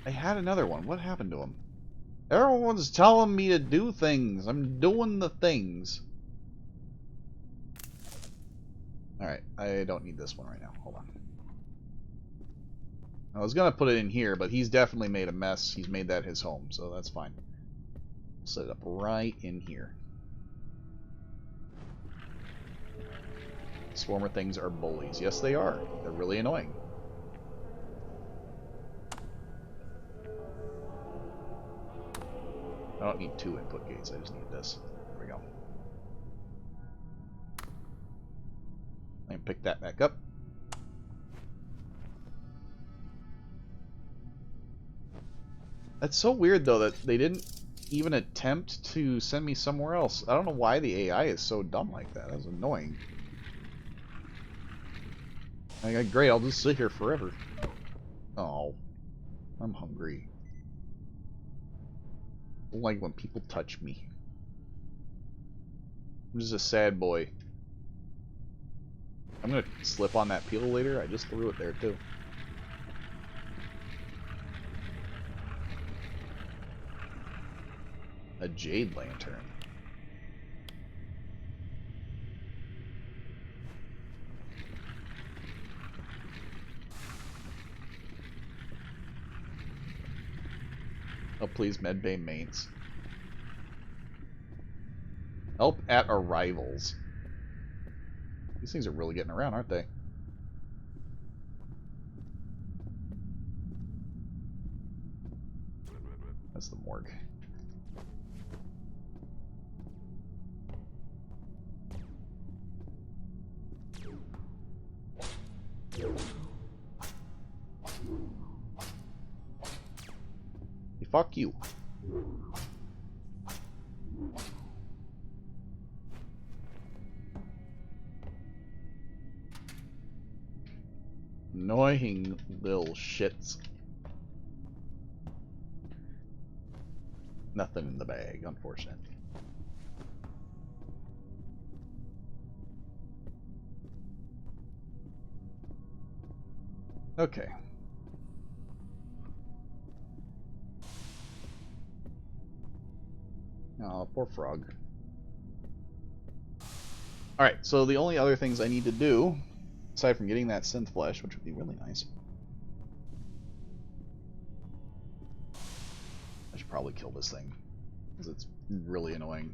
I had another one. What happened to him? Everyone's telling me to do things. I'm doing the things. Alright, I don't need this one right now. Hold on. I was gonna put it in here, but he's definitely made a mess. He's made that his home, so that's fine. Set it up right in here. Swarmer things are bullies. Yes, they are. They're really annoying. I don't need 2 input gates, I just need this. There we go. I can pick that back up. That's so weird, though, that they didn't even attempt to send me somewhere else. I don't know why the AI is so dumb like that. That's annoying. Great, I'll just sit here forever. Oh, I'm hungry. I don't like when people touch me. I'm just a sad boy. I'm gonna slip on that peel later. I just threw it there too. A jade lantern. Oh, please, medbay mates. Help at arrivals. These things are really getting around, aren't they? That's the morgue. Hey, fuck you. Annoying little shits. Nothing in the bag, unfortunate. Okay. Oh, poor frog. Alright, so the only other things I need to do, aside from getting that synth flesh, which would be really nice. I should probably kill this thing, because it's really annoying.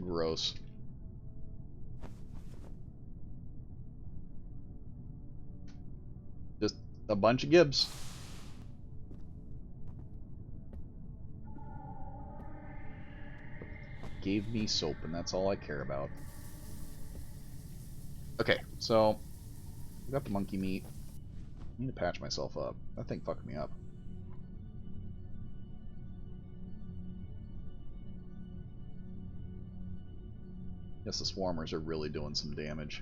Gross. Just a bunch of gibs. Gave me soap, and that's all I care about. Okay, so I got the monkey meat. I need to patch myself up. That thing fucked me up. Guess the swarmers are really doing some damage.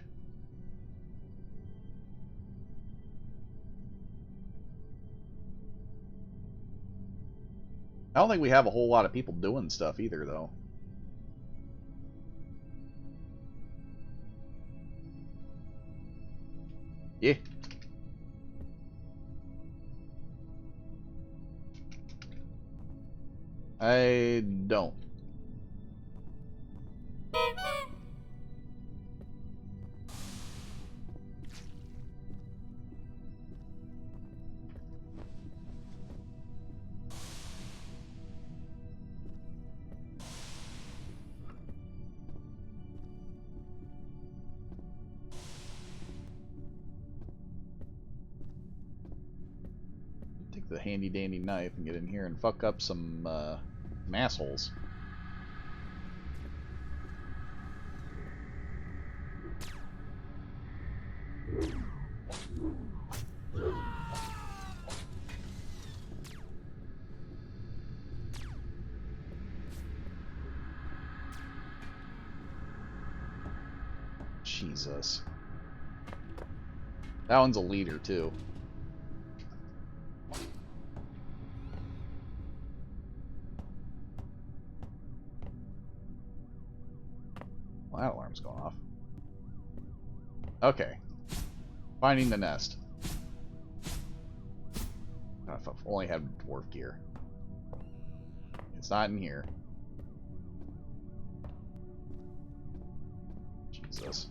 I don't think we have a whole lot of people doing stuff either, though. Yeah. I don't. Take the handy dandy knife and get in here and fuck up some assholes. Jesus. That one's a leader, too. Well, that alarm's going off. Okay. Finding the nest. God, if I've only had dwarf gear. It's not in here. Jesus.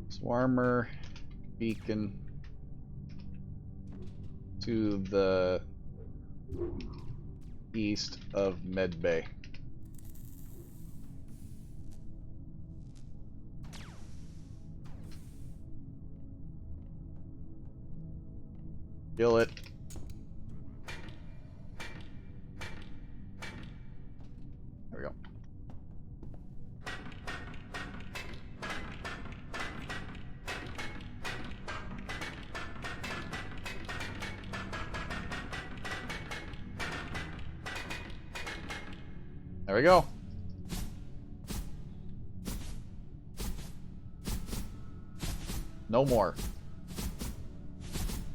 Swarmer beacon to the east of Medbay. Kill it. There we go. There we go. No more.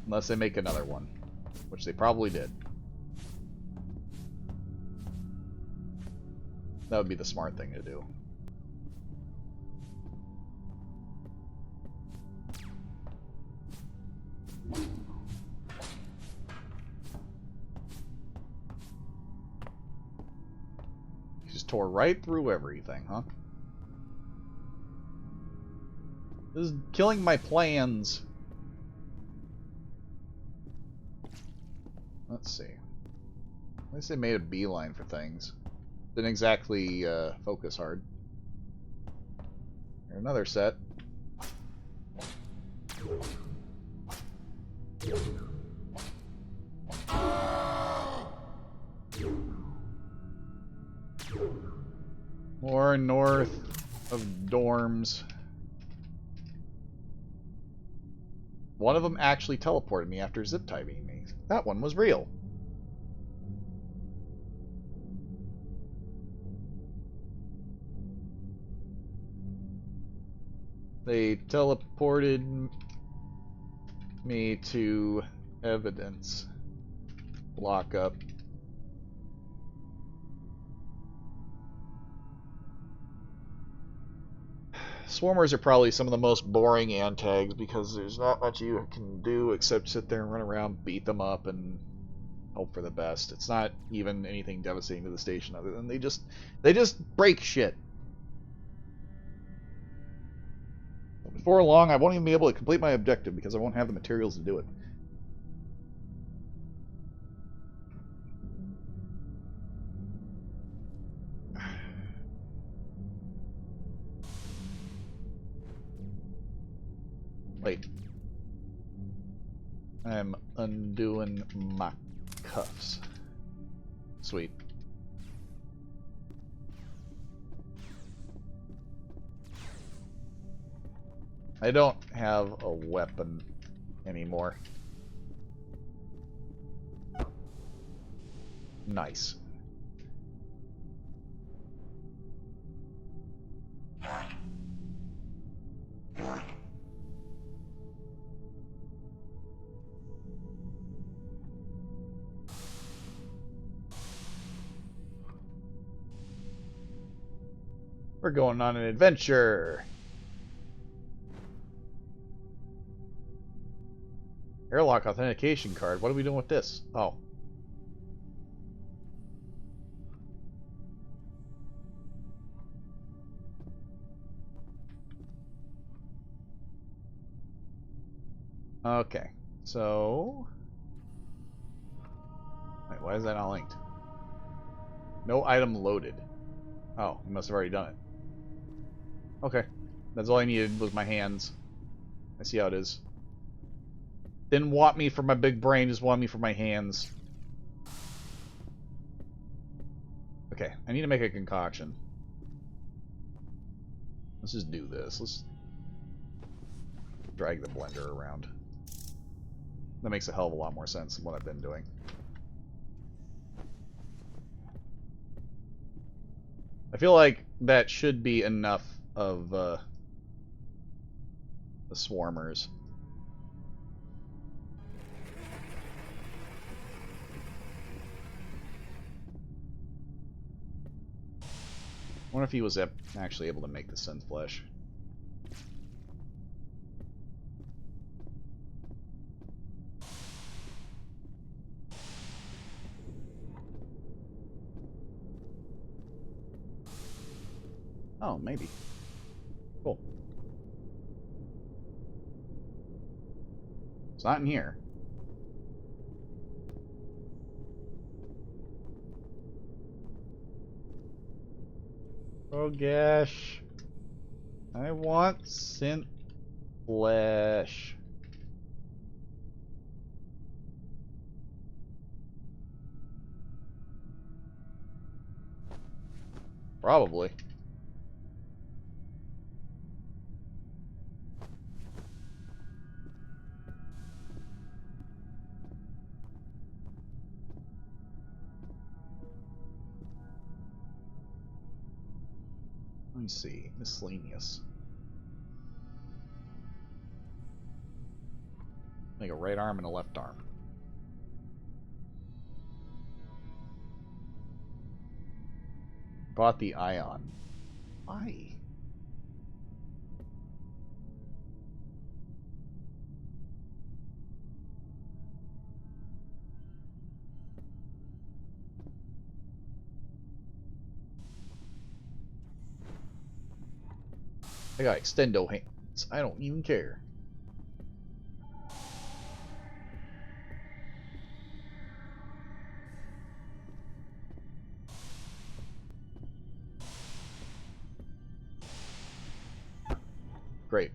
Unless they make another one. Which they probably did. That would be the smart thing to do. Just tore right through everything, huh? This is killing my plans. Let's see. At least they made a beeline for things. Didn't exactly focus hard. Here, another set. More north of dorms. One of them actually teleported me after zip tying me. That one was real. They teleported me to evidence lockup. Swarmers are probably some of the most boring antags because there's not much you can do except sit there and run around, beat them up, and hope for the best. It's not even anything devastating to the station other than they just break shit. Before long, I won't even be able to complete my objective because I won't have the materials to do it. Wait. I'm undoing my cuffs. Sweet. I don't have a weapon anymore. Nice. We're going on an adventure. Airlock authentication card. What are we doing with this? Oh. Okay. So... Wait, why is that not linked? No item loaded. Oh, you must have already done it. Okay. That's all I needed was my hands. I see how it is. Didn't want me for my big brain, just wanted me for my hands. Okay, I need to make a concoction. Let's just do this. Let's drag the blender around. That makes a hell of a lot more sense than what I've been doing. I feel like that should be enough of the swarmers. I wonder if he was actually able to make the synth flesh. Oh, maybe. Cool. It's not in here. Oh gosh. I want synth flesh. Probably. Let me see. Miscellaneous. Like a right arm and a left arm. . Bought the ion. Why? I got extendo hands. I don't even care. Great.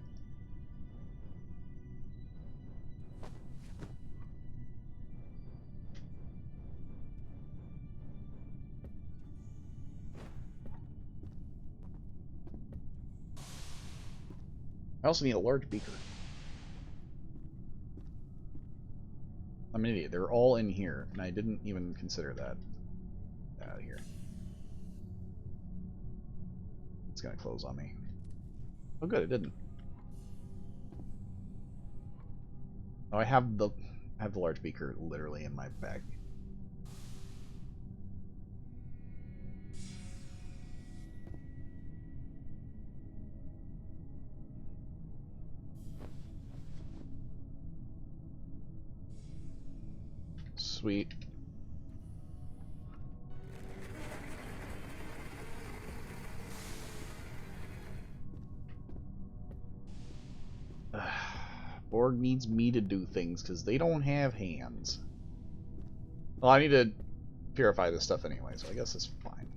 I also need a large beaker. I'm an idiot. They're all in here, and I didn't even consider that. Out of here. It's gonna close on me. Oh, good, it didn't. Oh, I have the large beaker literally in my bag. Sweet. Borg needs me to do things because they don't have hands. Well, I need to purify this stuff anyway, so I guess it's fine.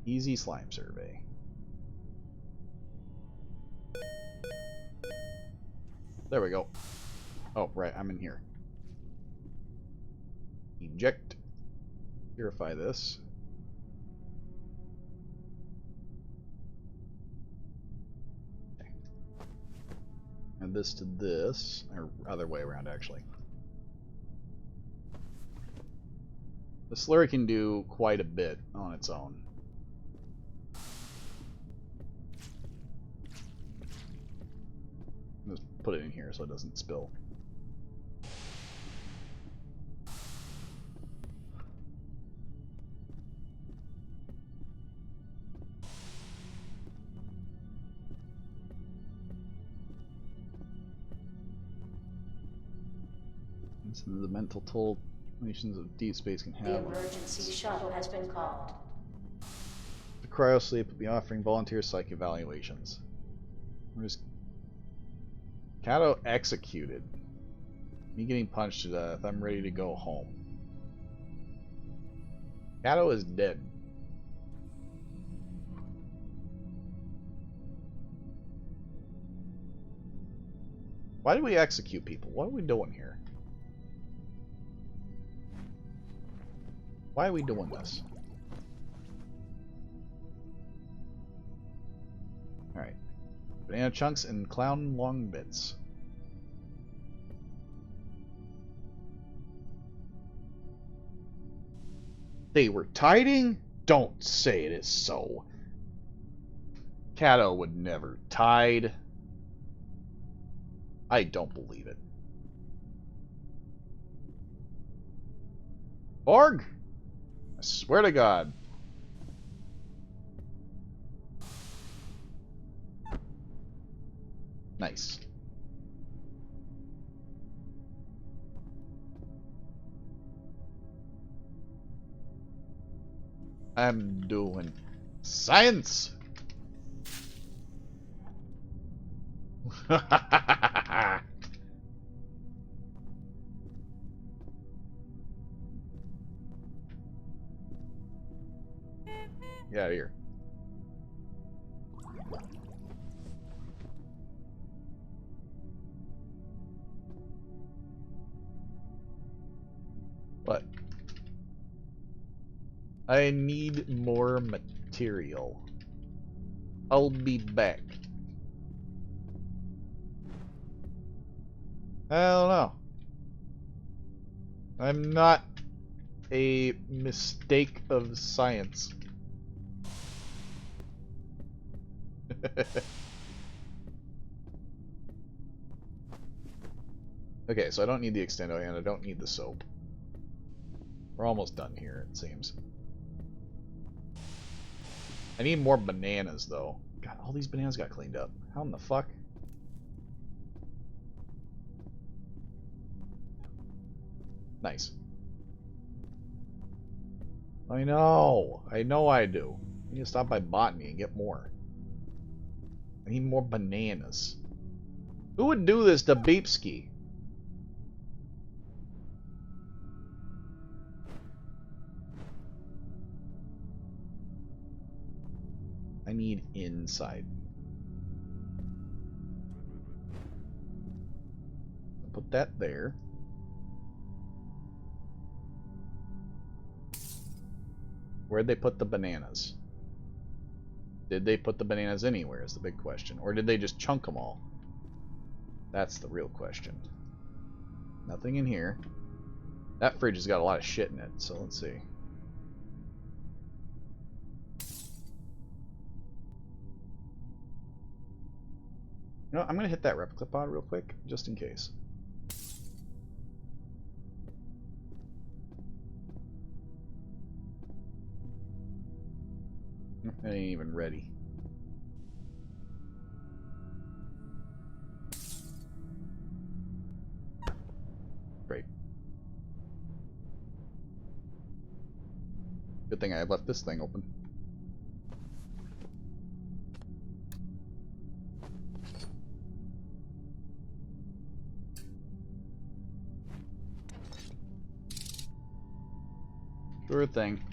Easy slime survey. There we go. Oh, right, I'm in here. Eject. Purify this. Okay. Add this to this, or other way around, actually. The slurry can do quite a bit on its own. Just put it in here so it doesn't spill. The mental toll nations of deep space can have. The emergency shuttle has been called. The cryosleep will be offering volunteer psych evaluations. Where's Cato executed? Me getting punched to death. I'm ready to go home. Cato is dead. Why do we execute people? What are we doing here? Why are we doing this? Alright. Banana chunks and clown long bits. They were tiding? Don't say it is so. Cato would never tide. I don't believe it. Borg? I swear to God. Nice. I'm doing science. Get out of here. What? I need more material. I'll be back. I don't know. I'm not a mistake of science. Okay, so I don't need the extendo and I don't need the soap. We're almost done here, it seems. I need more bananas, though. God, all these bananas got cleaned up. How in the fuck? Nice. I know. I know I do. I need to stop by botany and get more. I need more bananas. Who would do this to Beepski? I need inside. Put that there. Where'd they put the bananas? Did they put the bananas anywhere is the big question. Or did they just chunk them all? That's the real question. Nothing in here. That fridge has got a lot of shit in it, so let's see. You know, I'm going to hit that replica pod real quick, just in case. It ain't even ready. Great. Good thing I left this thing open. Sure thing.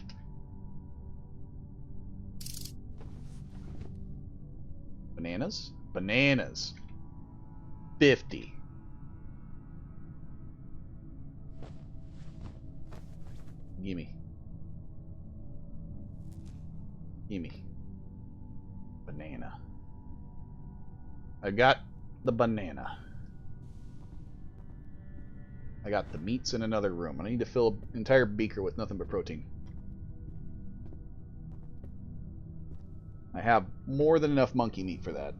Bananas? Bananas. 50. Gimme. Gimme. Banana. I got the banana. I got the meats in another room. I need to fill an entire beaker with nothing but protein. I have more than enough monkey meat for that.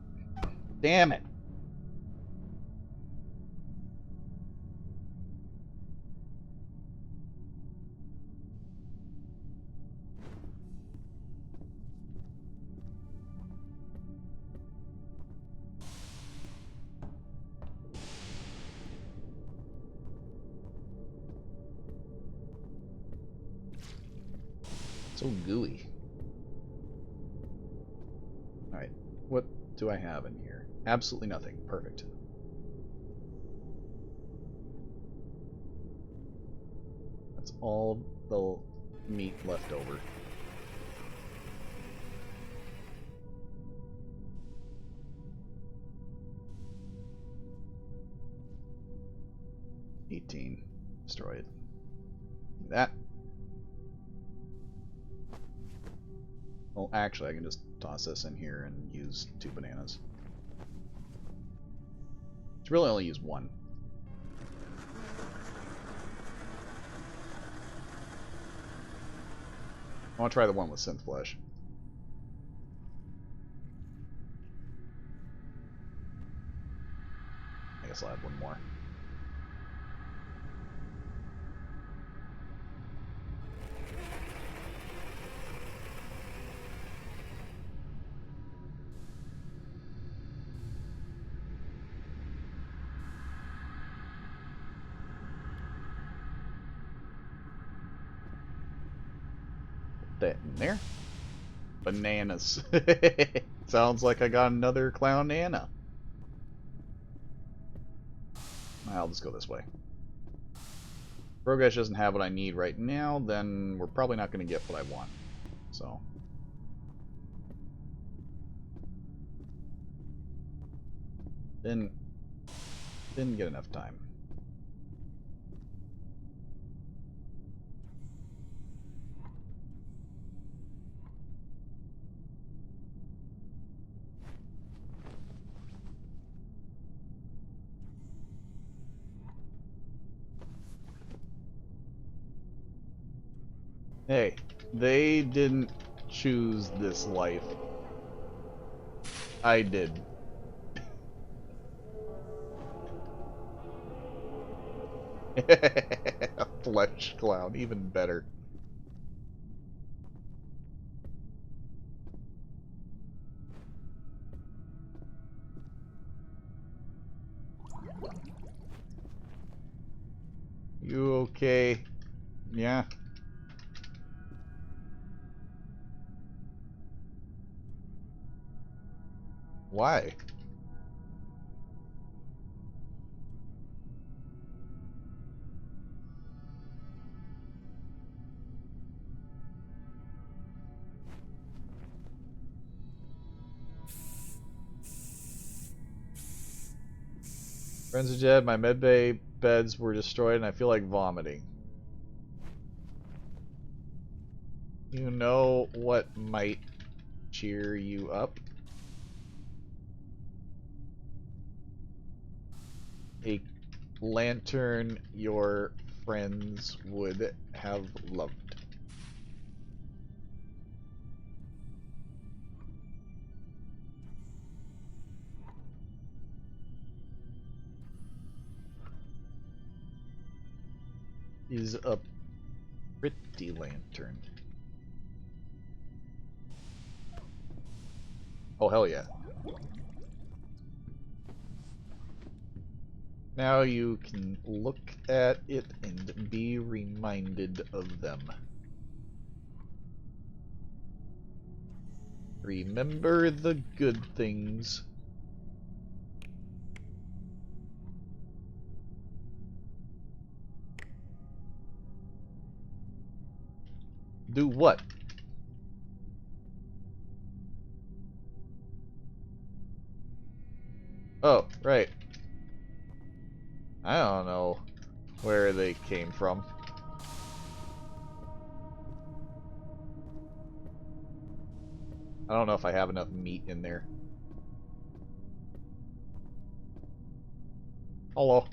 Damn it! So gooey. Alright, what do I have in here? Absolutely nothing. Perfect. That's all the meat left over. Destroy it. That. Well, actually, I can just toss this in here and use 2 bananas. It's really only use 1. I want to try the one with synth flesh. I guess I'll add 1 more. That in there. Bananas. Sounds like I got another clown Nana. I'll just go this way. If Rogash doesn't have what I need right now, then we're probably not going to get what I want. So. Didn't get enough time. Hey, they didn't choose this life. I did. Flesh clown, even better. You okay? Yeah. Why? Friends are dead, my medbay beds were destroyed, and I feel like vomiting. You know what might cheer you up? A lantern your friends would have loved. Is a pretty lantern. Oh, hell yeah. Now you can look at it and be reminded of them. Remember the good things. Do what? Oh, right. I don't know where they came from. I don't know if I have enough meat in there. Hello.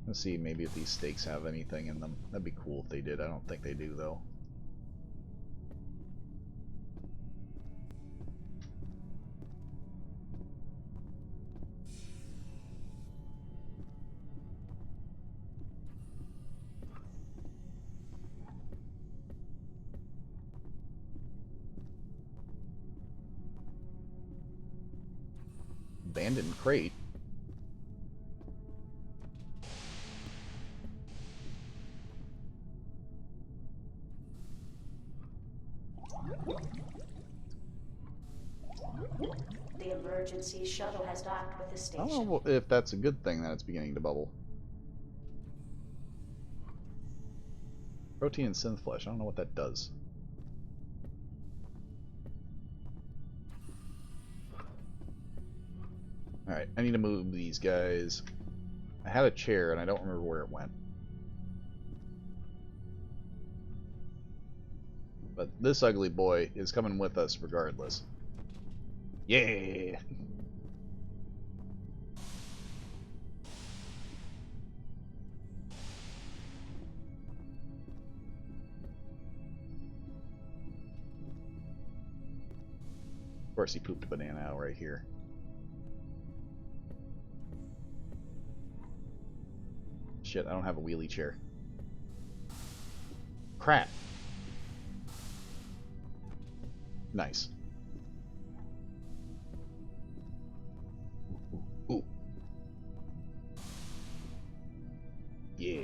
Let's see, maybe if these steaks have anything in them. That'd be cool if they did. I don't think they do, though. Abandoned crate? The emergency shuttle has docked with the I station. don't know if that's a good thing that it's beginning to bubble. Protein and synth flesh. I don't know what that does. Alright, I need to move these guys. I had a chair and I don't remember where it went. But this ugly boy is coming with us regardless. Yeah! Of course he pooped a banana out right here. Shit, I don't have a wheelie chair. Crap! Nice. Ooh. Yeah.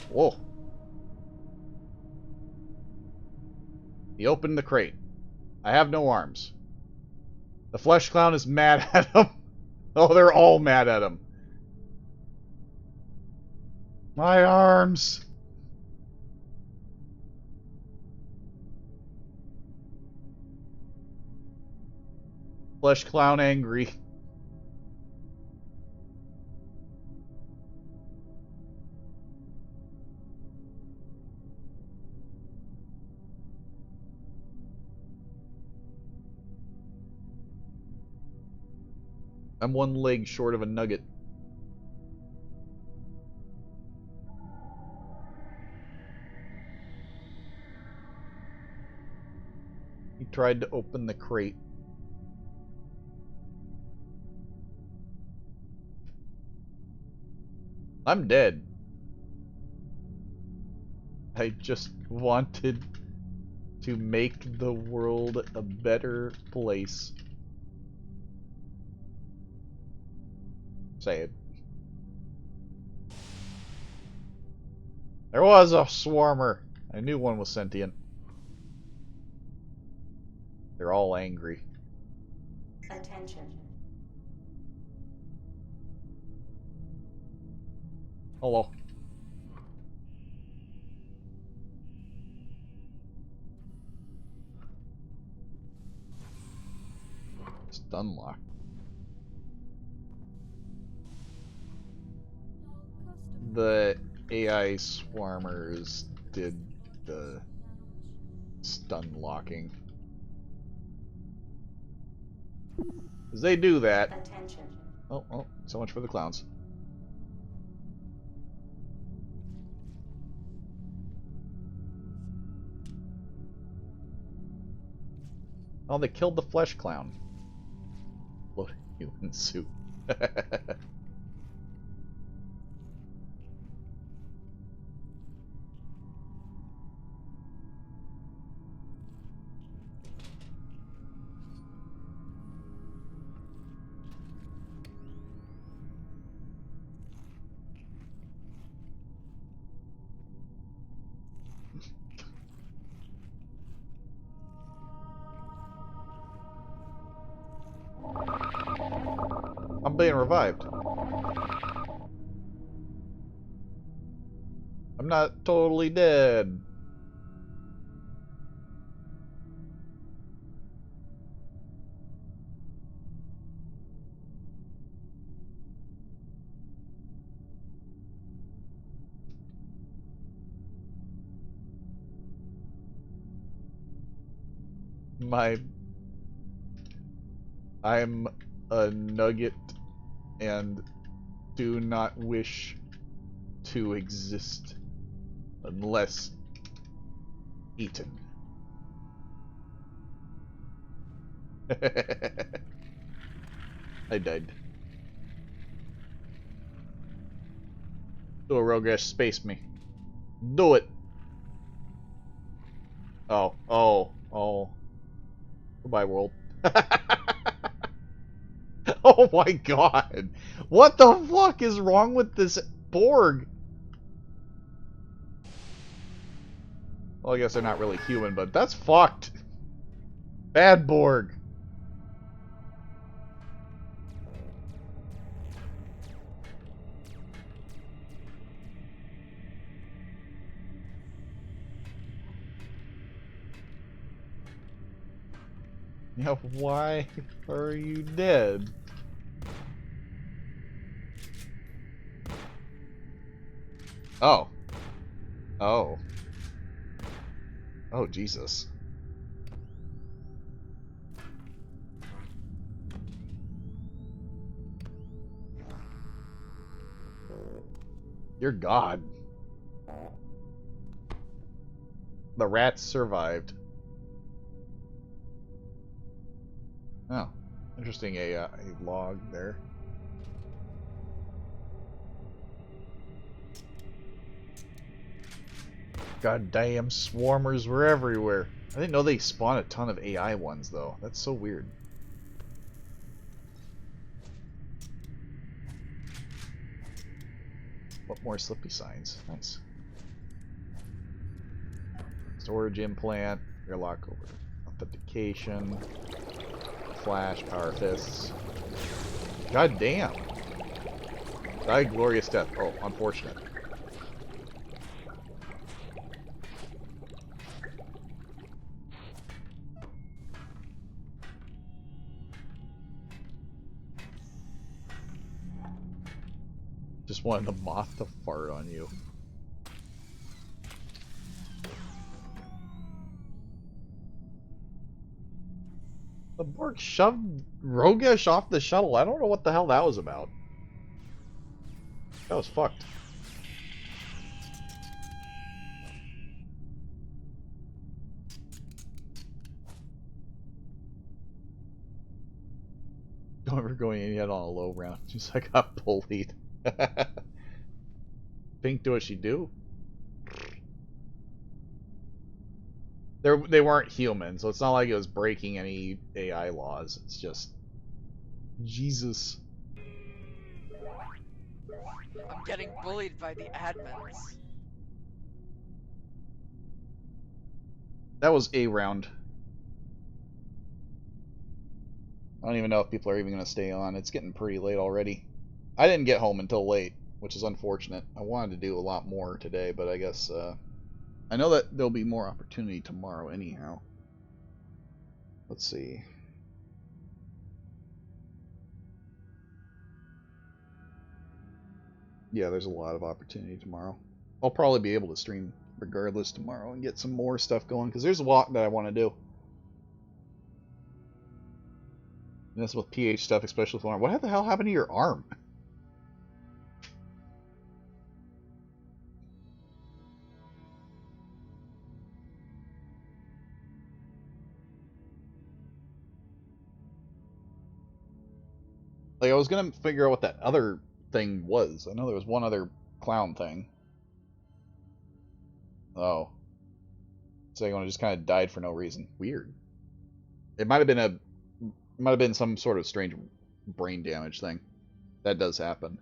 Whoa. He opened the crate. I have no arms. The flesh clown is mad at him. Oh, they're all mad at him. My arms. Flesh clown angry. I'm one leg short of a nugget. He tried to open the crate. I'm dead. I just wanted to make the world a better place. Say it. There was a swarmer. I knew one was sentient. They're all angry. Attention. Hello. Stun lock. The AI swarmers did the stun locking. 'Cause they do that. Attention. Oh, so much for the clowns. Oh, they killed the flesh clown. Loaded human suit. I'm being revived. I'm not totally dead. I'm a nugget and do not wish to exist unless eaten. I died. Do a Rogesh space me. Do it. Oh. Goodbye, world. Oh my god. What the fuck is wrong with this Borg? Well, I guess they're not really human, but that's fucked. Bad Borg. Yeah, why are you dead? Oh. Oh. Oh, Jesus. You're God. The rats survived. Oh. Interesting, a log there. Goddamn swarmers were everywhere. I didn't know they spawn a ton of AI ones, though. That's so weird. What more slippy signs? Nice. Storage implant, airlock over authentication, flash, power fists. God damn. Die glorious death. Oh, unfortunate. Just wanted the moth to fart on you. The Borg shoved Rogesh off the shuttle. I don't know what the hell that was about. That was fucked. We're going in yet on a low round. Just I got bullied. Pink, do what she do? They weren't human, so it's not like it was breaking any AI laws. It's just... Jesus. I'm getting bullied by the admins. That was a round. I don't even know if people are even going to stay on. It's getting pretty late already. I didn't get home until late, which is unfortunate. I wanted to do a lot more today, but I guess... I know that there'll be more opportunity tomorrow anyhow. Let's see. Yeah, there's a lot of opportunity tomorrow. I'll probably be able to stream regardless tomorrow and get some more stuff going, because there's a lot that I want to do. And that's with PH stuff, especially with arm. What the hell happened to your arm? Like, I was gonna figure out what that other thing was. I know there was one other clown thing. Oh. Second one just kind of died for no reason. Weird. It might have been some sort of strange brain damage thing. That does happen.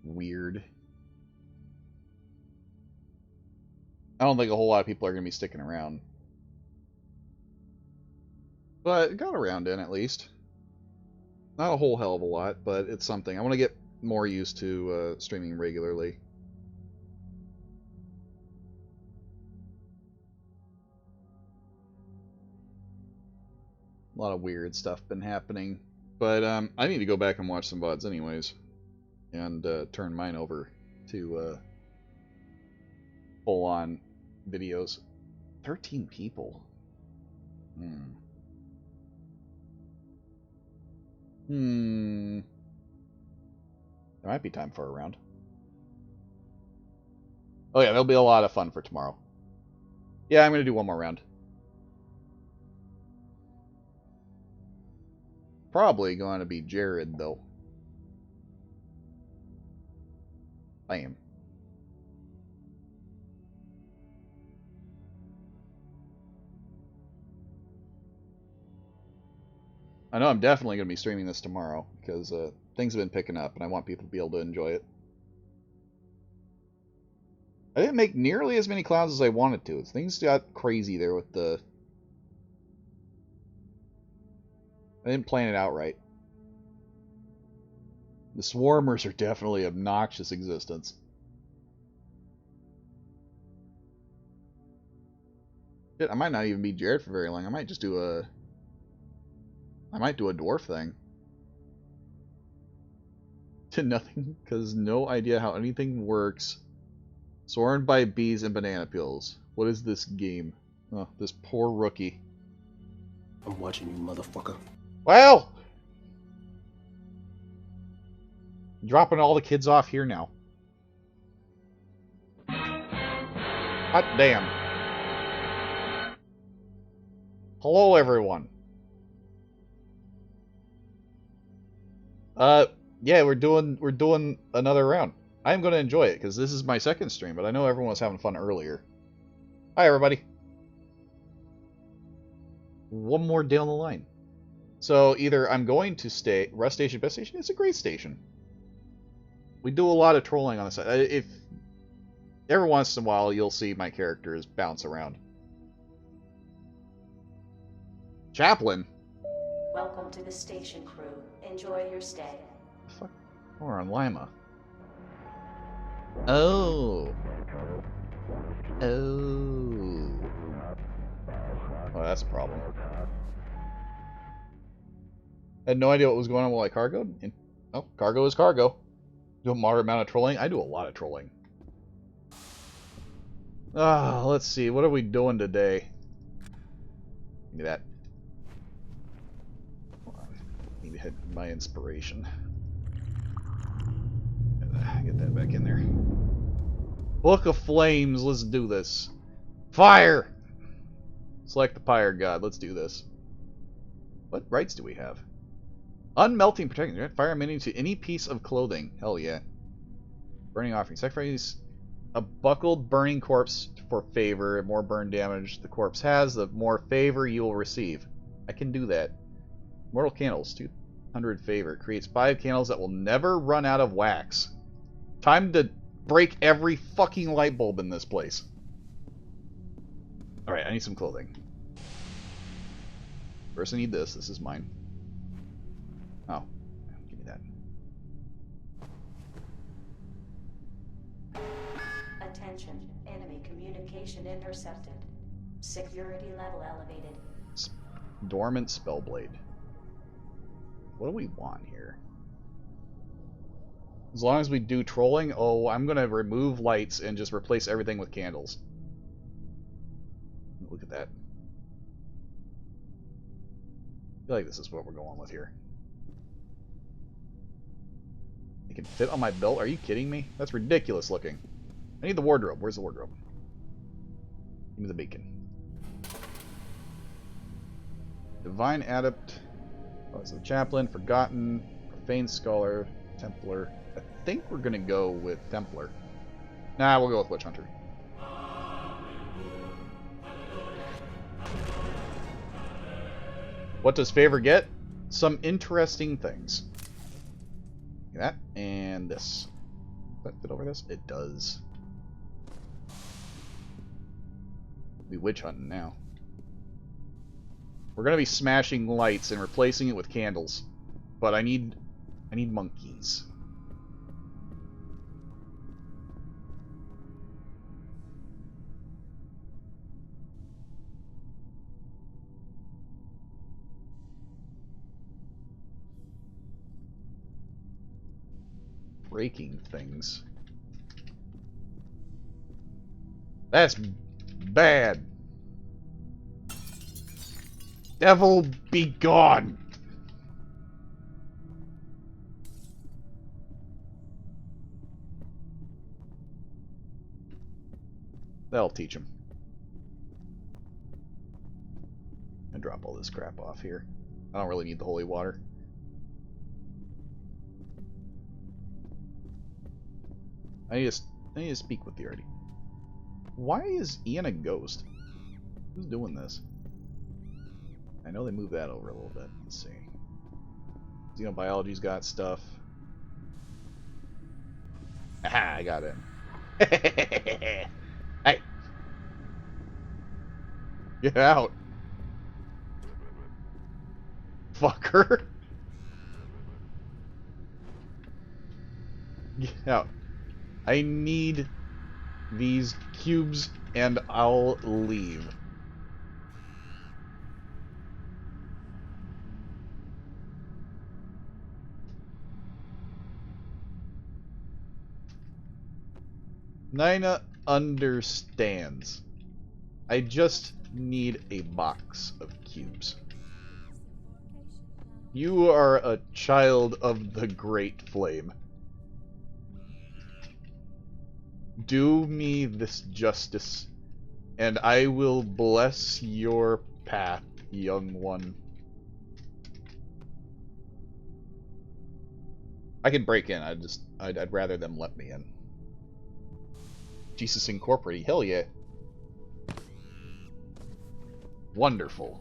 Weird. I don't think a whole lot of people are going to be sticking around. But it got a round in, at least. Not a whole hell of a lot, but it's something. I want to get more used to streaming regularly. A lot of weird stuff been happening. But I need to go back and watch some VODs anyways. And turn mine over to full-on videos. 13 people. There might be time for a round. Oh yeah, there'll be a lot of fun for tomorrow. Yeah, I'm going to do one more round. Probably going to be Jared, though. Lame. I know I'm definitely going to be streaming this tomorrow, because things have been picking up, and I want people to be able to enjoy it. I didn't make nearly as many clowns as I wanted to. Things got crazy there with the... I didn't plan it out right. The swarmers are definitely obnoxious existence. Shit, I might not even be Jared for very long. I might just do a... I might do a dwarf thing. To nothing, because no idea how anything works. Swarmed by bees and banana peels. What is this game? Oh, this poor rookie. I'm watching you, motherfucker. Well! Dropping all the kids off here now. Hot damn. Hello, everyone. Yeah, we're doing another round. I'm going to enjoy it, because this is my second stream, but I know everyone was having fun earlier. Hi, everybody. One more down the line. So, either I'm going to stay... Rest Station, Best Station? It's a great station. We do a lot of trolling on the side. If every once in a while, you'll see my characters bounce around. Chaplain? Welcome to the station, crew. Enjoy your stay. Fuck? We're on Lima. Oh. Oh. Oh, that's a problem. I had no idea what was going on while I cargoed. Oh, cargo is cargo. Do a moderate amount of trolling. I do a lot of trolling. Let's see. What are we doing today? Give me that. Hold on. Need to hit my inspiration. Get that back in there. Book of Flames, let's do this. Fire! Select the Pyre God, let's do this. What rights do we have? Unmelting protection. Fire immunity to any piece of clothing. Hell yeah. Burning offering. Sacrifice a buckled burning corpse for favor. The more burn damage the corpse has, the more favor you will receive. I can do that. Mortal candles. 200 favor. Creates 5 candles that will never run out of wax. Time to break every fucking light bulb in this place. Alright, I need some clothing. First I need this. This is mine. Oh. Give me that. Attention. Enemy communication intercepted. Security level elevated. Dormant Spellblade. What do we want here? As long as we do trolling, oh, I'm going to remove lights and just replace everything with candles. Look at that. I feel like this is what we're going with here. It can fit on my belt? Are you kidding me? That's ridiculous looking. I need the wardrobe. Where's the wardrobe? Give me the beacon. Divine Adept. Oh, it's the Chaplain, Forgotten, Profane Scholar, Templar. I think we're going to go with Templar. Nah, we'll go with Witch Hunter. What does favor get? Some interesting things. That and this. Does that fit over this? It does. We'll be witch hunting now. We're gonna be smashing lights and replacing it with candles. But I need monkeys. Breaking things. That's bad. Devil be gone. That'll teach him. And drop all this crap off here. I don't really need the holy water. I need to speak with you already. Why is Ian a ghost? Who's doing this? I know they moved that over a little bit. Let's see. Xenobiology's got stuff. Aha, I got it. Hey! Get out! Fucker! Get out. I need these cubes and I'll leave. Nina understands. I just need a box of cubes. You are a child of the Great Flame. Do me this justice, and I will bless your path, young one. I can break in. I'd rather them let me in. Jesus Incorporated. Hell yeah. Wonderful.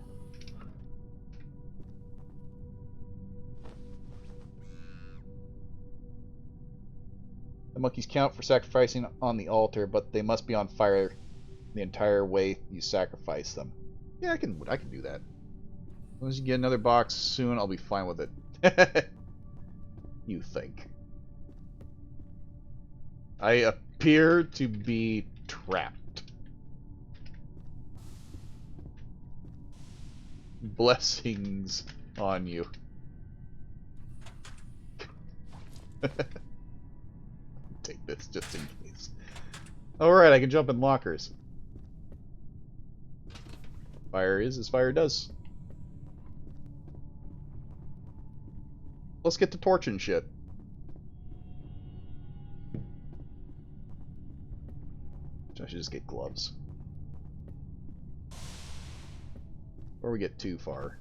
The monkeys count for sacrificing on the altar, but they must be on fire the entire way you sacrifice them. Yeah, I can do that. As long as you get another box soon, I'll be fine with it. You think. I appear to be trapped. Blessings on you. Take this just in case. Alright, I can jump in lockers. Fire is as fire does. Let's get to torching shit. I should just get gloves. Before we get too far.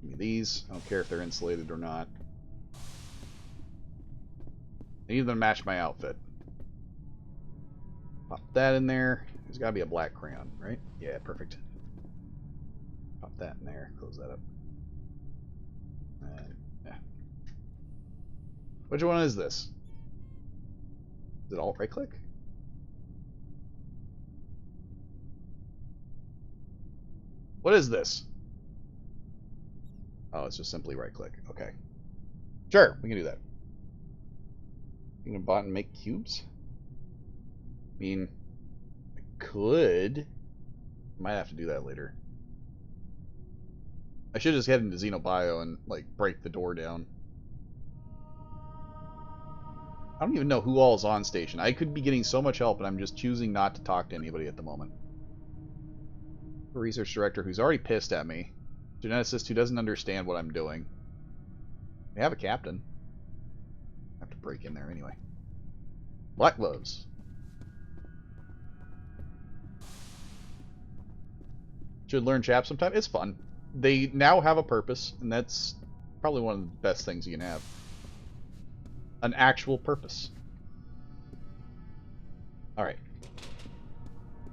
Give me these. I don't care if they're insulated or not. I need them to match my outfit. Pop that in there. There's gotta be a black crayon, right? Yeah, perfect. Pop that in there. Close that up. Yeah. Which one is this? Is it alt right click? What is this? Oh, it's just simply right click. Okay. Sure, we can do that. You gonna bot and make cubes? I mean, I could. Might have to do that later. I should just head into Xenobio and, like, break the door down. I don't even know who all is on station. I could be getting so much help, and I'm just choosing not to talk to anybody at the moment. A research director who's already pissed at me. Geneticist who doesn't understand what I'm doing. We have a captain. I have to break in there anyway. Black gloves. Should learn chap sometime. It's fun. They now have a purpose, and that's probably one of the best things you can have. An actual purpose. Alright.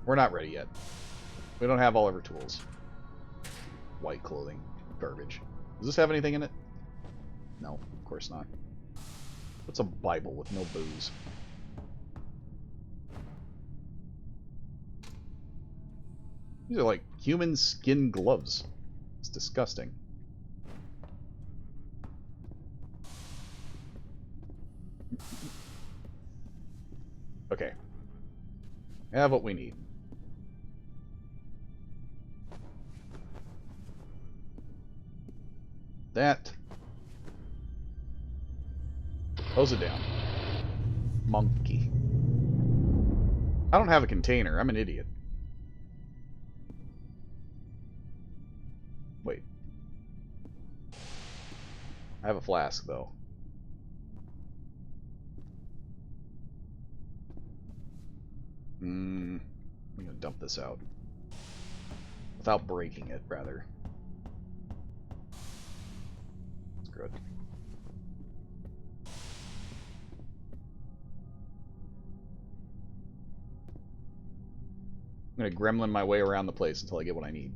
We're not ready yet. We don't have all of our tools. White clothing. Garbage. Does this have anything in it? No, of course not. What's a Bible with no booze? These are like human skin gloves. It's disgusting. Okay. I have what we need. That. Close it down. Monkey. I don't have a container. I'm an idiot. Wait. I have a flask, though. I'm gonna dump this out. Without breaking it, rather. That's good. I'm gonna gremlin my way around the place until I get what I need.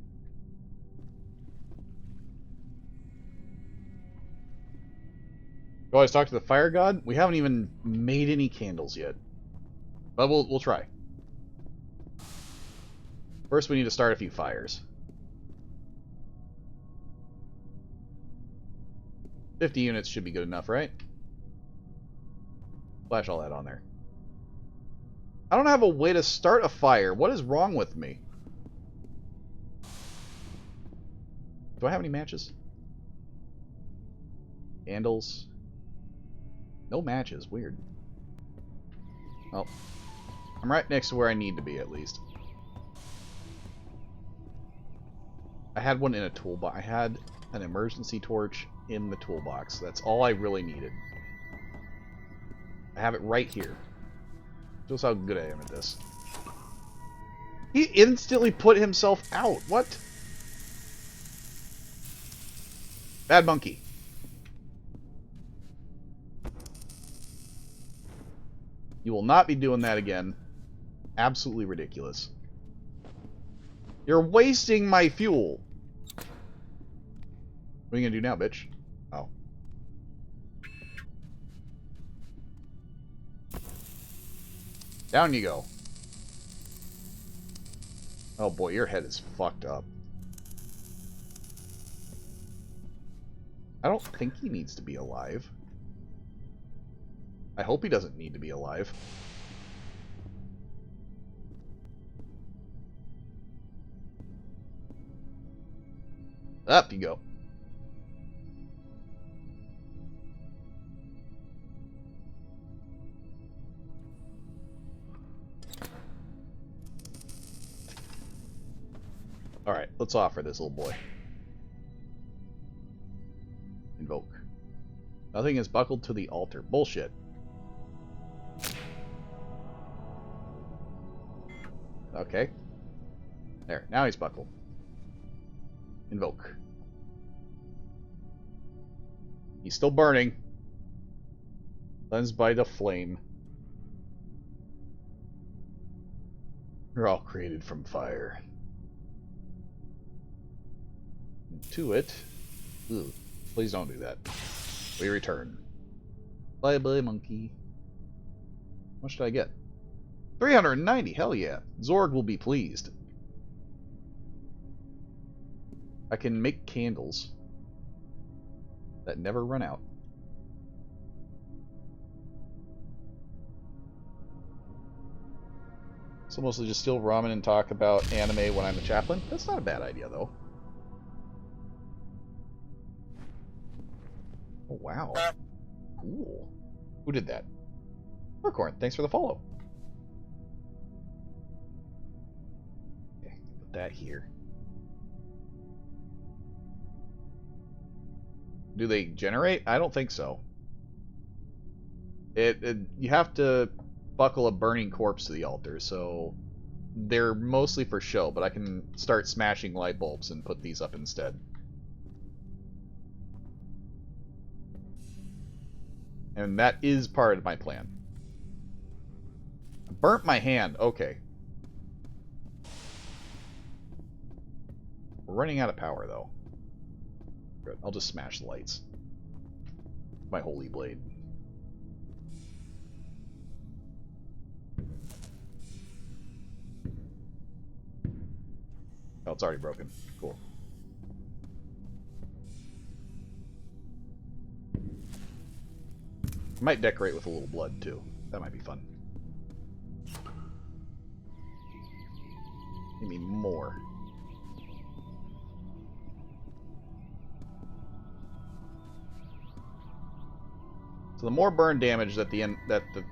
You always talk to the fire god? We haven't even made any candles yet. But we'll try. First we need to start a few fires. 50 units should be good enough, right? Flash all that on there. I don't have a way to start a fire. What is wrong with me? Do I have any matches? Candles. No matches. Weird. Well, I'm right next to where I need to be, at least. I had one in a toolbox. I had an emergency torch in the toolbox. That's all I really needed. I have it right here. Shows how good I am at this. He instantly put himself out. What? Bad monkey. You will not be doing that again. Absolutely ridiculous. You're wasting my fuel. What are you gonna do now, bitch? Oh. Down you go. Oh boy, your head is fucked up. I don't think he needs to be alive. I hope he doesn't need to be alive. Up you go. Alright. Let's offer this little boy. Invoke. Nothing is buckled to the altar. Bullshit. Okay. There. Now he's buckled. Invoke. He's still burning. Cleansed by the flame. We're all created from fire. To it. Ugh. Please don't do that. We return. Bye bye, monkey. How much did I get? 390. Hell yeah. Zorg will be pleased. I can make candles that never run out. So mostly just steal ramen and talk about anime when I'm the chaplain? That's not a bad idea, though. Oh, wow. Cool. Who did that? Mercorn, thanks for the follow. Okay, put that here. Do they generate? I don't think so. You have to buckle a burning corpse to the altar, so they're mostly for show, but I can start smashing light bulbs and put these up instead. And that is part of my plan. I burnt my hand. Okay. We're running out of power, though. Good. I'll just smash the lights. My holy blade. Oh, it's already broken. Cool. I might decorate with a little blood, too. That might be fun. Give me more. So the more burn damage that the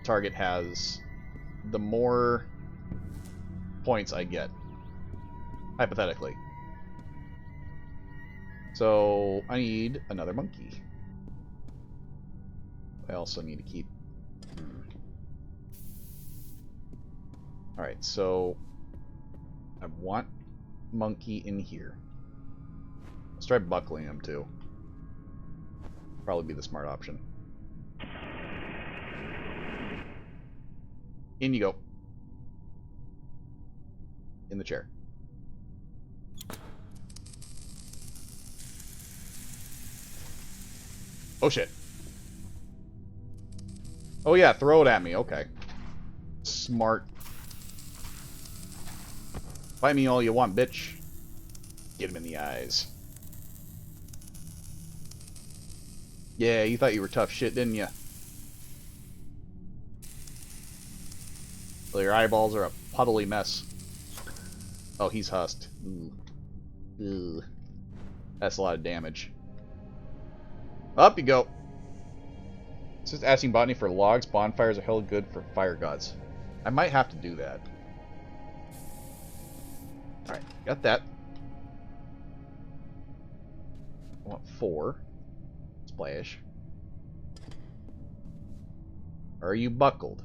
target has, the more points I get. Hypothetically. So I need another monkey. I also need to keep... Alright, so I want monkey in here. Let's try buckling him too. Probably be the smart option. In you go. In the chair. Oh shit. Oh yeah, throw it at me. Okay. Smart. Fight me all you want, bitch. Get him in the eyes. Yeah, you thought you were tough shit, didn't you? Well, your eyeballs are a puddly mess. Oh, he's husked. Ooh. Ooh. That's a lot of damage. Up you go. It's just asking botany for logs. Bonfires are held good for fire gods. I might have to do that. Alright, got that. I want 4. Splash. Are you buckled?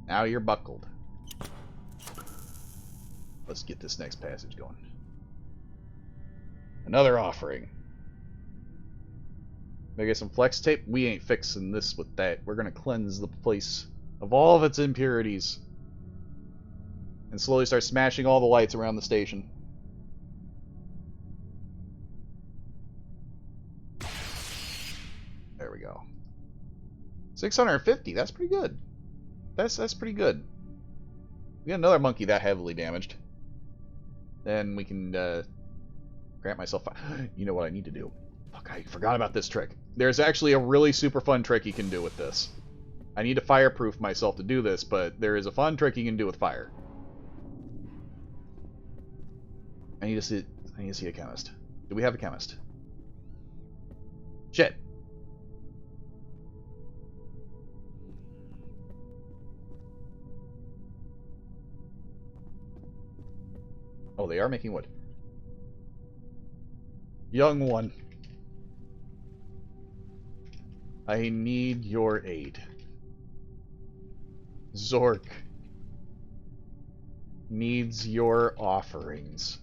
Now you're buckled. Let's get this next passage going. Another offering. Maybe get some flex tape? We ain't fixing this with that. We're gonna cleanse the place of all of its impurities. And slowly start smashing all the lights around the station. There we go. 650, that's pretty good. That's pretty good. We got another monkey that heavily damaged. Then we can grant myself... You know what I need to do? Fuck, I forgot about this trick. There's actually a really super fun trick you can do with this. I need to fireproof myself to do this, but there is a fun trick you can do with fire. I need to see a chemist. Do we have a chemist? Shit. Oh, they are making wood. Young one. I need your aid. Zork needs your offerings.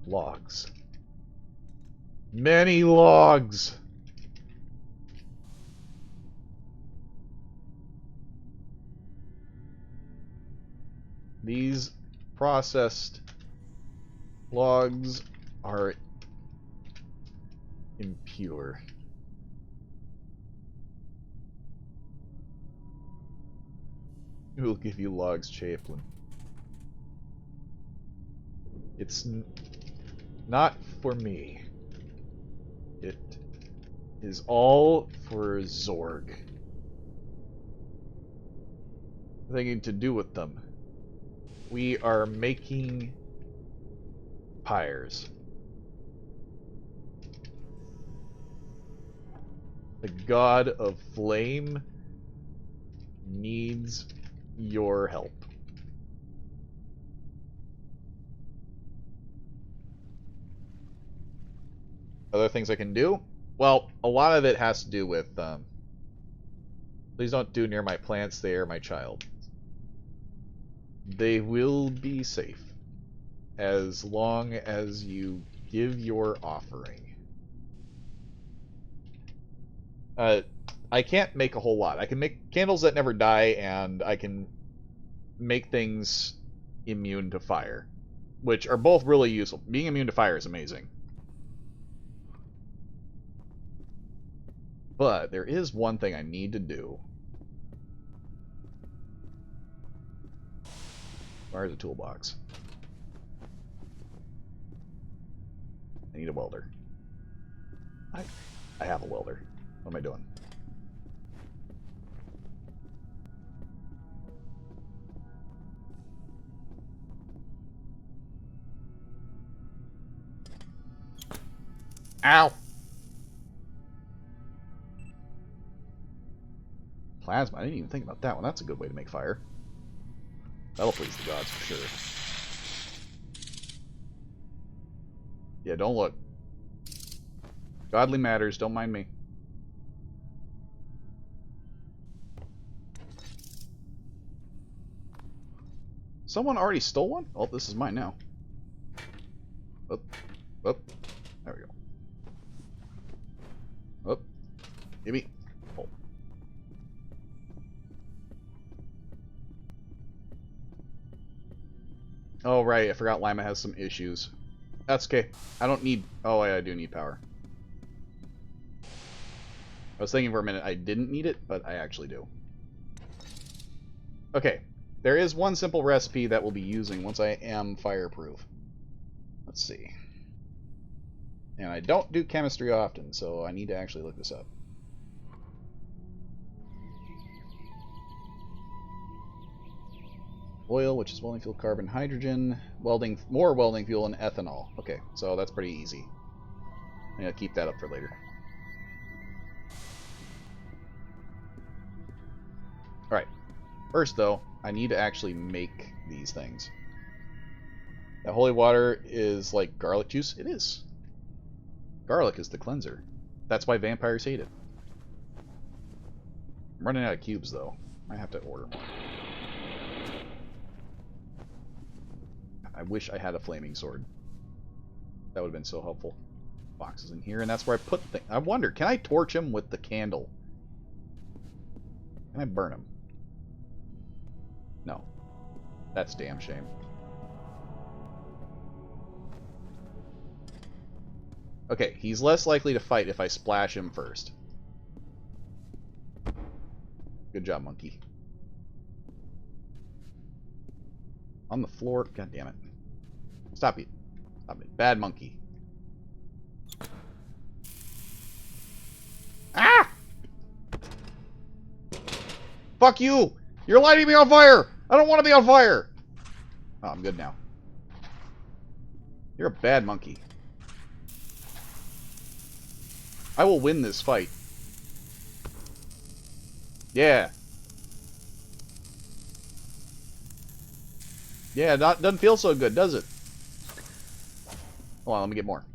Logs. Many logs! These processed logs are impure. Who will give you logs, Chaplin? It's not for me. It is all for Zorg. Nothing to do with them. We are making pyres. The god of flame needs your help. Other things I can do? Well, a lot of it has to do with, please don't do near my plants, they are my child. They will be safe as long as you give your offering. I can't make a whole lot. I can make candles that never die, and I can make things immune to fire, which are both really useful. Being immune to fire is amazing. But there is one thing I need to do. Where's the toolbox? I need a welder. I have a welder. What am I doing? Ow! Plasma. I didn't even think about that one. That's a good way to make fire. That'll please the gods for sure. Yeah, don't look. Godly matters. Don't mind me. Someone already stole one? Oh, this is mine now. Oh, oh, there we go. Oh, give me. Oh. Oh, right. I forgot Lima has some issues. That's okay. I don't need... Oh, I do need power. I was thinking for a minute I didn't need it, but I actually do. Okay. There is one simple recipe that we'll be using once I am fireproof. Let's see. And I don't do chemistry often, so I need to actually look this up. Oil, which is welding fuel, carbon, hydrogen, welding, more welding fuel, and ethanol. Okay, so that's pretty easy. I'm gonna keep that up for later. Alright. First, though, I need to actually make these things. That holy water is like garlic juice? It is. Garlic is the cleanser. That's why vampires hate it. I'm running out of cubes, though. I have to order more. I wish I had a flaming sword. That would have been so helpful. Boxes in here, and that's where I put things. I wonder, can I torch him with the candle? Can I burn him? No. That's a damn shame. Okay, he's less likely to fight if I splash him first. Good job, monkey. On the floor. God damn it. Stop it. Stop it. Bad monkey. Ah! Fuck you! You're lighting me on fire! I don't want to be on fire! Oh, I'm good now. You're a bad monkey. I will win this fight. Yeah. Yeah, doesn't feel so good, does it? Hold on, let me get more.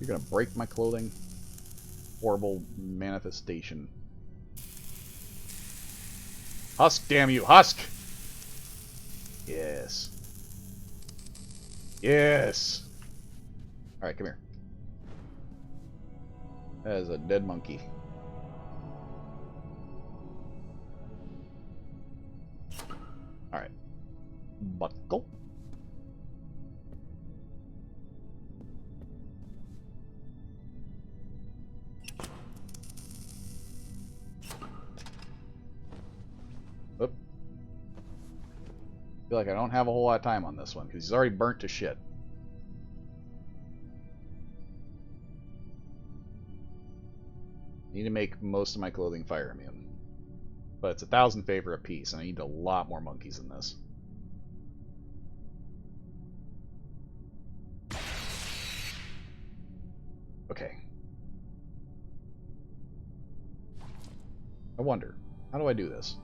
You're gonna break my clothing? Horrible manifestation. Husk, damn you, Husk! Yes. Yes! Alright, come here. That is a dead monkey. Alright. Buckle. Oop. I feel like I don't have a whole lot of time on this one, because he's already burnt to shit. I need to make most of my clothing fire immune. But it's 1,000 favor apiece, and I need a lot more monkeys in this. Okay. I wonder, how do I do this?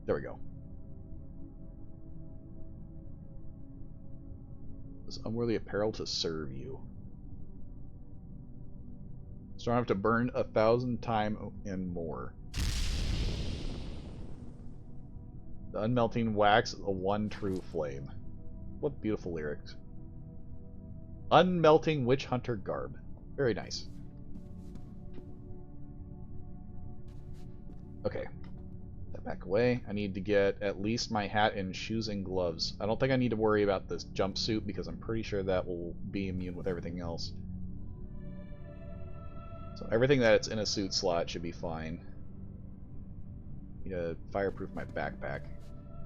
There we go. This unworthy apparel to serve you. Strong enough to burn 1,000 times and more. The unmelting wax, the one true flame. What beautiful lyrics. Unmelting witch hunter garb. Very nice. Okay. Step back away. I need to get at least my hat and shoes and gloves. I don't think I need to worry about this jumpsuit because I'm pretty sure that will be immune with everything else. So everything that's in a suit slot should be fine. Need to fireproof my backpack.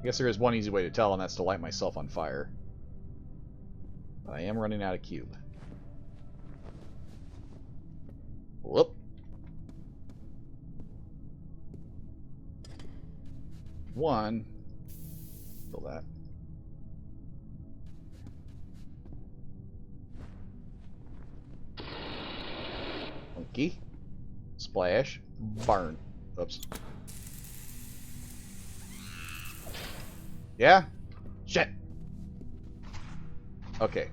I guess there is one easy way to tell, and that's to light myself on fire. But I am running out of cube. Whoop. One. Fill that. Monkey. Splash. Burn. Oops. Yeah? Shit. Okay.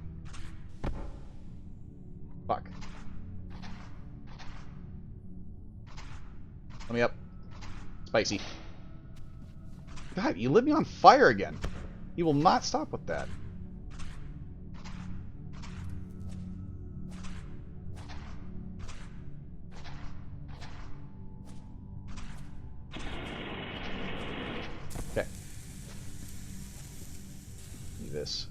Fuck. Let me up. Spicy. God, you lit me on fire again. You will not stop with that. Okay. Need this.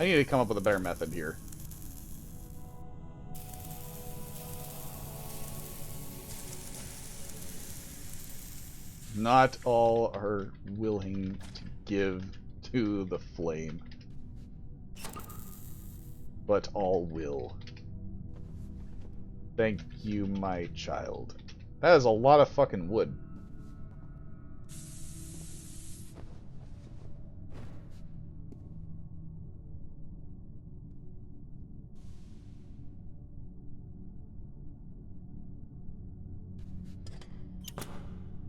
I need to come up with a better method here. Not all are willing to give to the flame, but all will. Thank you, my child. That is a lot of fucking wood.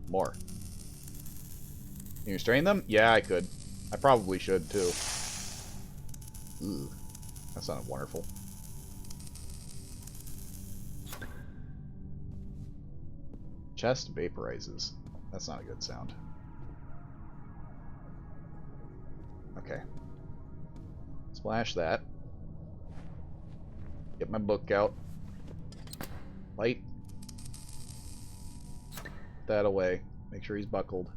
More. Can you restrain them? Yeah, I could. I probably should, too. Ooh, that sounded wonderful. Chest vaporizes. That's not a good sound. Okay. Splash that. Get my book out. Light. Put that away. Make sure he's buckled.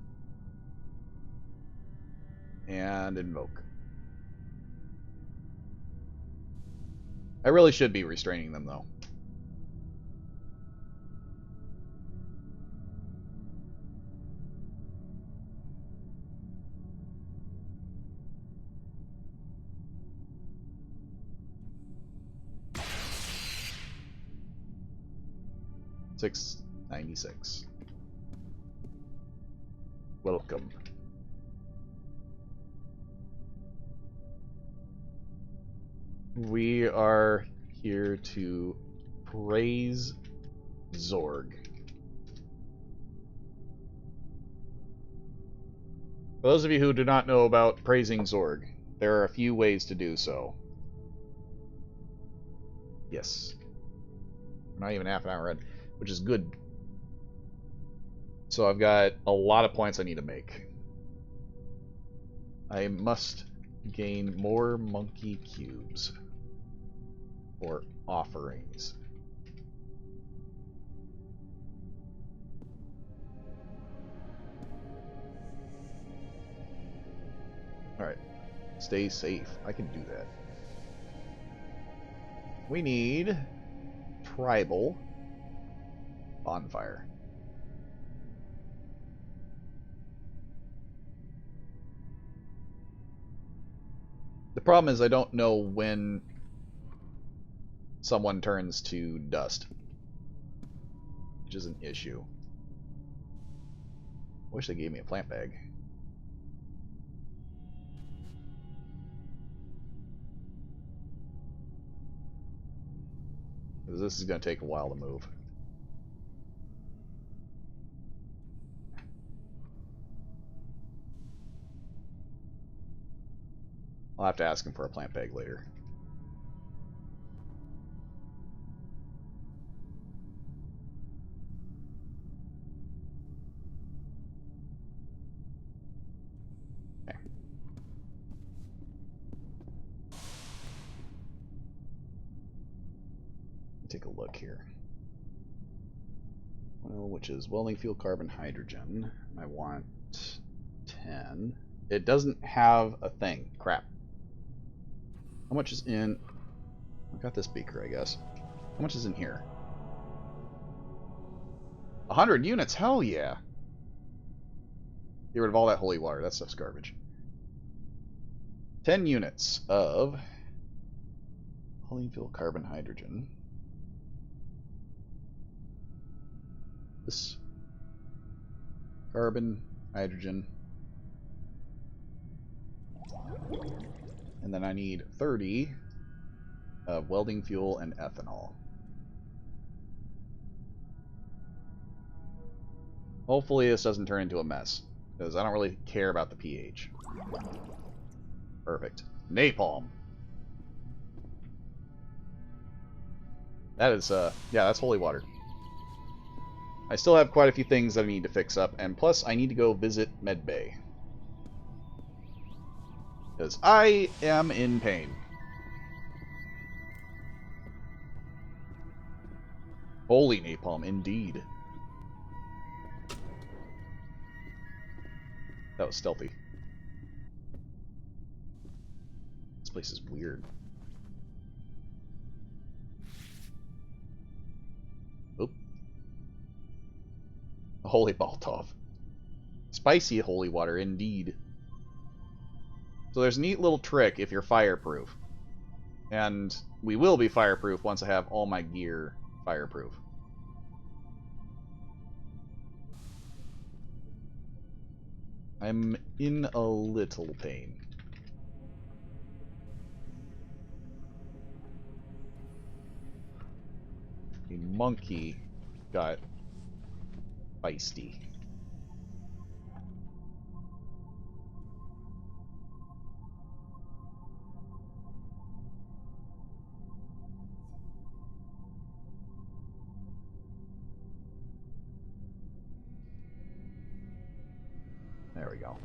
And invoke. I really should be restraining them, though. 696. Welcome. We are here to praise Zorg. For those of you who do not know about praising Zorg, there are a few ways to do so. Yes. Not even half an hour in, which is good. So I've got a lot of points I need to make. I must gain more monkey cubes for offerings. Alright. Stay safe. I can do that. We need tribal bonfire. The problem is I don't know when someone turns to dust, which is an issue. I wish they gave me a plant bag. Because this is going to take a while to move. I'll have to ask him for a plant bag later. Okay. Take a look here. Well, which is welding fuel, carbon, hydrogen. I want 10. It doesn't have a thing. Crap. How much is in... I've got this beaker, I guess. How much is in here? 100 units? Hell yeah! Get rid of all that holy water. That stuff's garbage. 10 units of... Polyfuel, carbon, hydrogen. This... Carbon, hydrogen... And then I need 30 of welding fuel and ethanol. Hopefully this doesn't turn into a mess, because I don't really care about the pH. Perfect. Napalm. That is, yeah, that's holy water. I still have quite a few things that I need to fix up, and plus I need to go visit Medbay. Because I am in pain. Holy napalm, indeed. That was stealthy. This place is weird. Oop. A holy Baltov. Spicy holy water, indeed. So there's a neat little trick if you're fireproof. And we will be fireproof once I have all my gear fireproof. I'm in a little pain. The monkey got feisty. There we go.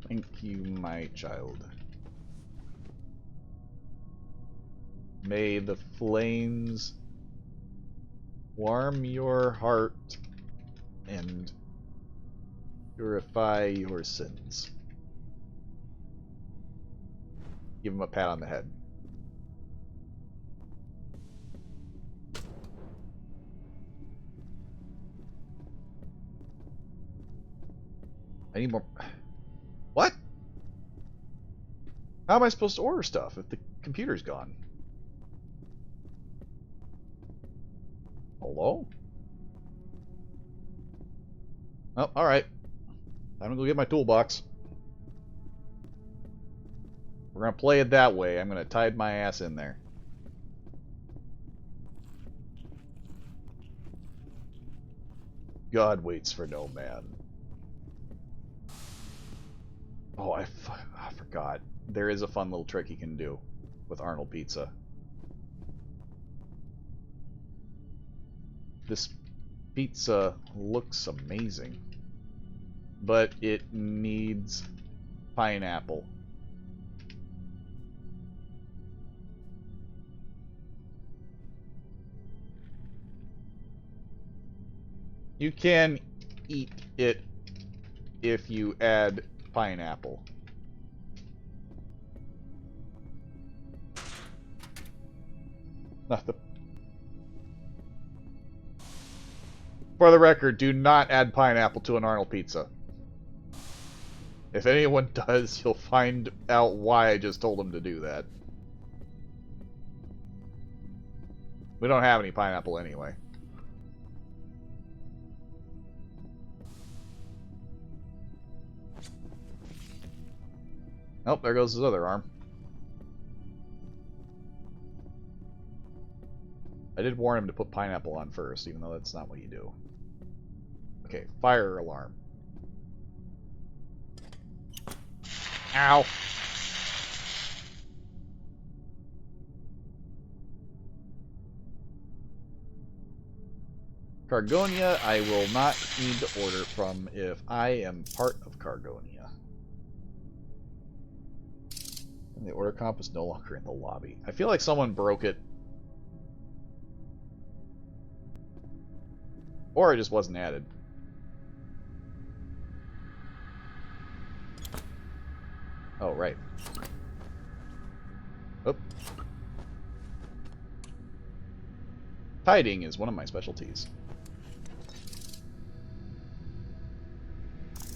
Thank you, my child. May the flames warm your heart and purify your sins. Give him a pat on the head. I need more... What? How am I supposed to order stuff if the computer's gone? Hello? Oh, alright. Time to go get my toolbox. We're gonna play it that way. I'm gonna tide my ass in there. God waits for no man. Oh, I forgot. There is a fun little trick you can do with Arnold Pizza. This pizza looks amazing, but it needs pineapple. You can eat it if you add pineapple. Not the... For the record, do not add pineapple to an Arnold pizza. If anyone does, you'll find out why I just told them to do that. We don't have any pineapple anyway. Oh, there goes his other arm. I did warn him to put pineapple on first, even though that's not what you do. Okay, fire alarm. Ow! Cargonia, I will not need to order from if I am part of Cargonia. And the order comp is no longer in the lobby. I feel like someone broke it. Or it just wasn't added. Oh, right. Oop. Tiding is one of my specialties.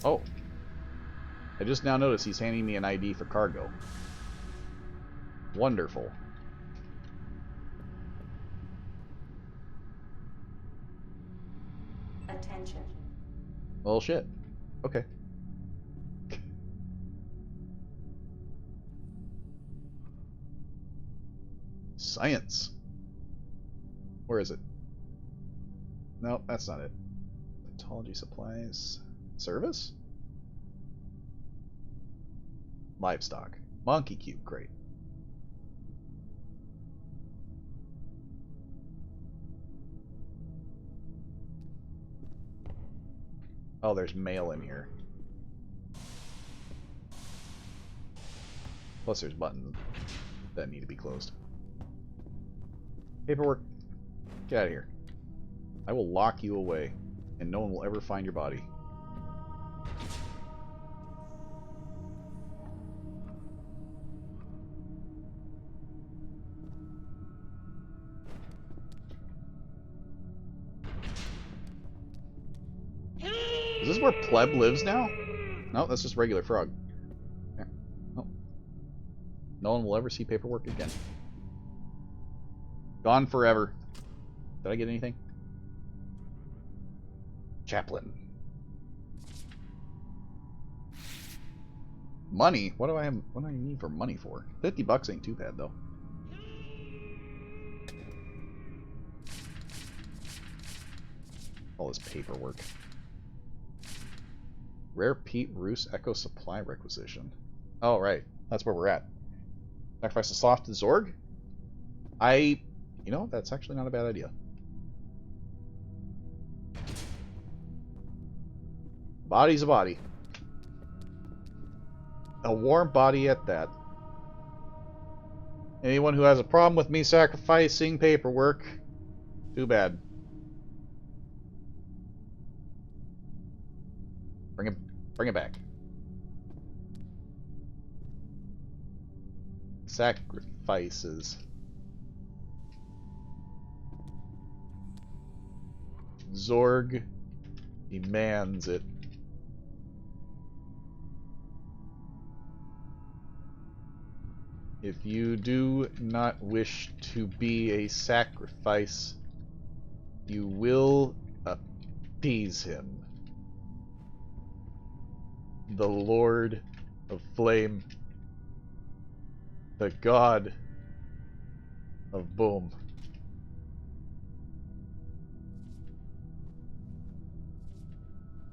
Oh. I just now noticed he's handing me an ID for cargo. Wonderful. Attention. Well, shit. Okay. Science. Where is it? No, that's not it. Pathology supplies. Service? Livestock. Monkey cube crate. Oh, there's mail in here. Plus there's buttons that need to be closed. Paperwork. Get out of here. I will lock you away, and no one will ever find your body. Is this where Pleb lives now? No, that's just regular frog. Yeah. Oh. No one will ever see paperwork again. Gone forever. Did I get anything? Chaplain. Money? What do I have? What do I need for money for? $50 ain't too bad though. All this paperwork. Rare Pete Roos Echo Supply Requisition. Oh, right. That's where we're at. Sacrifice the sloth to Zorg? You know, that's actually not a bad idea. Body's a body. A warm body at that. Anyone who has a problem with me sacrificing paperwork, too bad. Bring it back. Sacrifices. Zorg demands it. If you do not wish to be a sacrifice, you will appease him. The Lord of Flame. The God of Boom.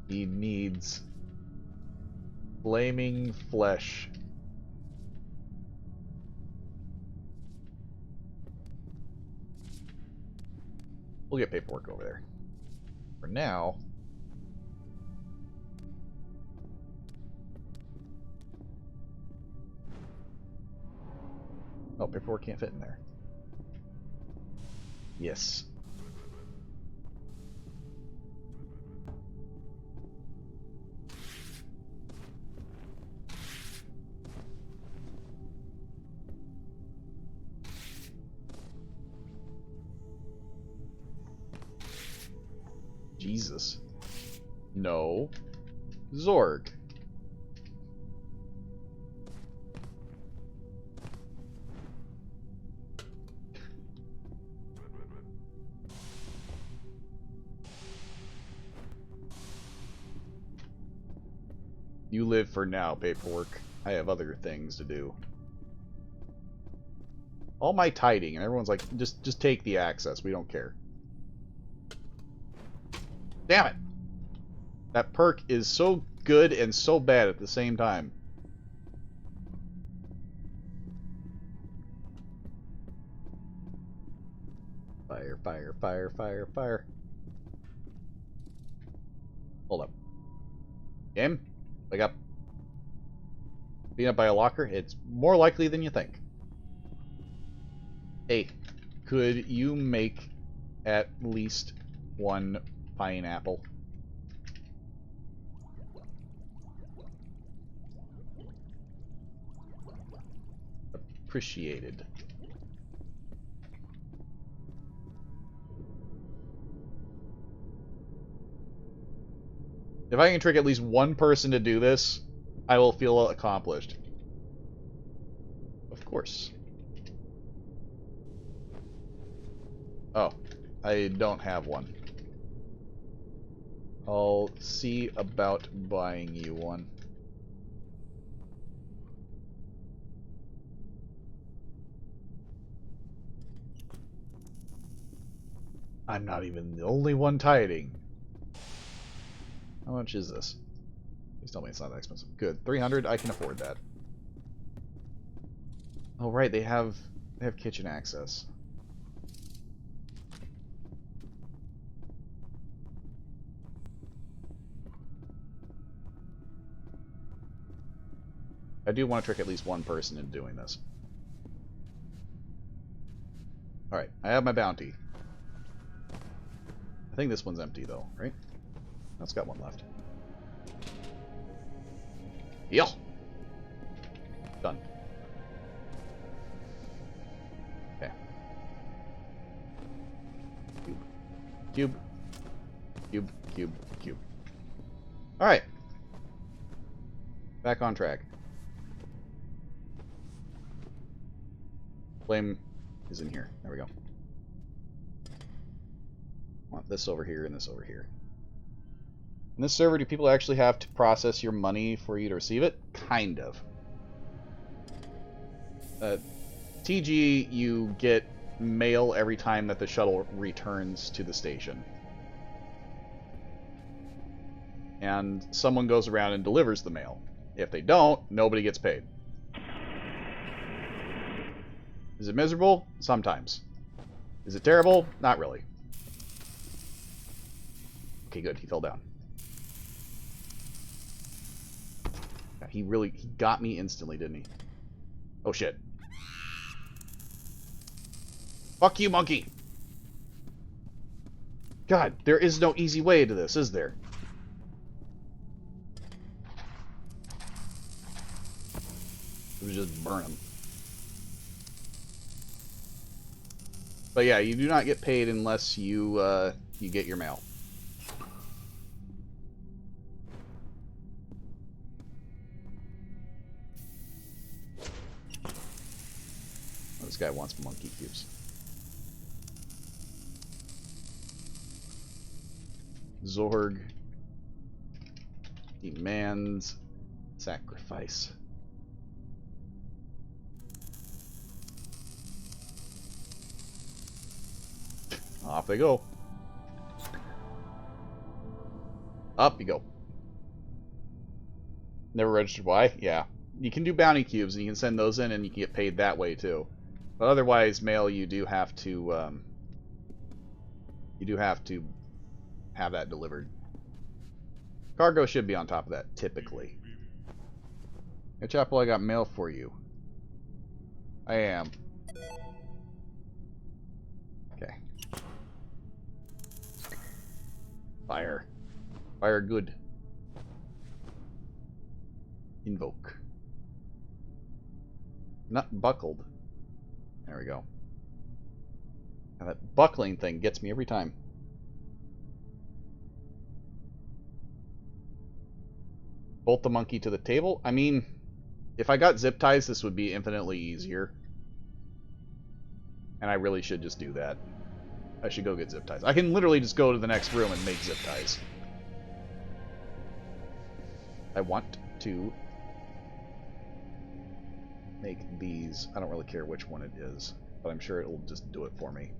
He needs flaming flesh. We'll get paperwork over there. For now... Oh, paperwork can't fit in there. Yes. Jesus. No. Zorg. You live for now, paperwork. I have other things to do. All my tiding, and everyone's like, just take the access. We don't care. Damn it! That perk is so good and so bad at the same time. Fire, fire, fire, fire, fire. Hold up. Game? Wake up. Being up by a locker? It's more likely than you think. Hey, could you make at least one pineapple? Appreciated. If I can trick at least one person to do this, I will feel accomplished. Of course. Oh, I don't have one. I'll see about buying you one. I'm not even the only one tiding. How much is this? Please tell me it's not that expensive. Good. 300, I can afford that. Oh right, they have kitchen access. I do want to trick at least one person into doing this. Alright, I have my bounty. I think this one's empty though, right? That's got one left. Yeah. Done. Okay. Cube. Cube. Cube. Cube. Alright. Back on track. Flame is in here. There we go. Want this over here and this over here. In this server, do people actually have to process your money for you to receive it? Kind of. TG, you get mail every time that the shuttle returns to the station. And someone goes around and delivers the mail. If they don't, nobody gets paid. Is it miserable? Sometimes. Is it terrible? Not really. Okay, good. He fell down. Yeah, he got me instantly, didn't he? Oh, shit. Fuck you, monkey! God, there is no easy way to this, is there? It was just burn him. But yeah, you do not get paid unless you you get your mail. This guy wants monkey cubes. Zorg demands sacrifice. Off they go. Up you go. Never registered why? Yeah. You can do bounty cubes, and you can send those in, and you can get paid that way too. But otherwise, mail, you do have to have that delivered. Cargo should be on top of that, typically. Hey, Chapel, I got mail for you. I am. Okay. Fire. Fire good. Invoke. Not buckled. There we go. Now that buckling thing gets me every time. Bolt the monkey to the table? I mean, if I got zip ties, this would be infinitely easier. And I really should just do that. I should go get zip ties. I can literally just go to the next room and make zip ties. I want to make these. I don't really care which one it is, but I'm sure it'll just do it for me.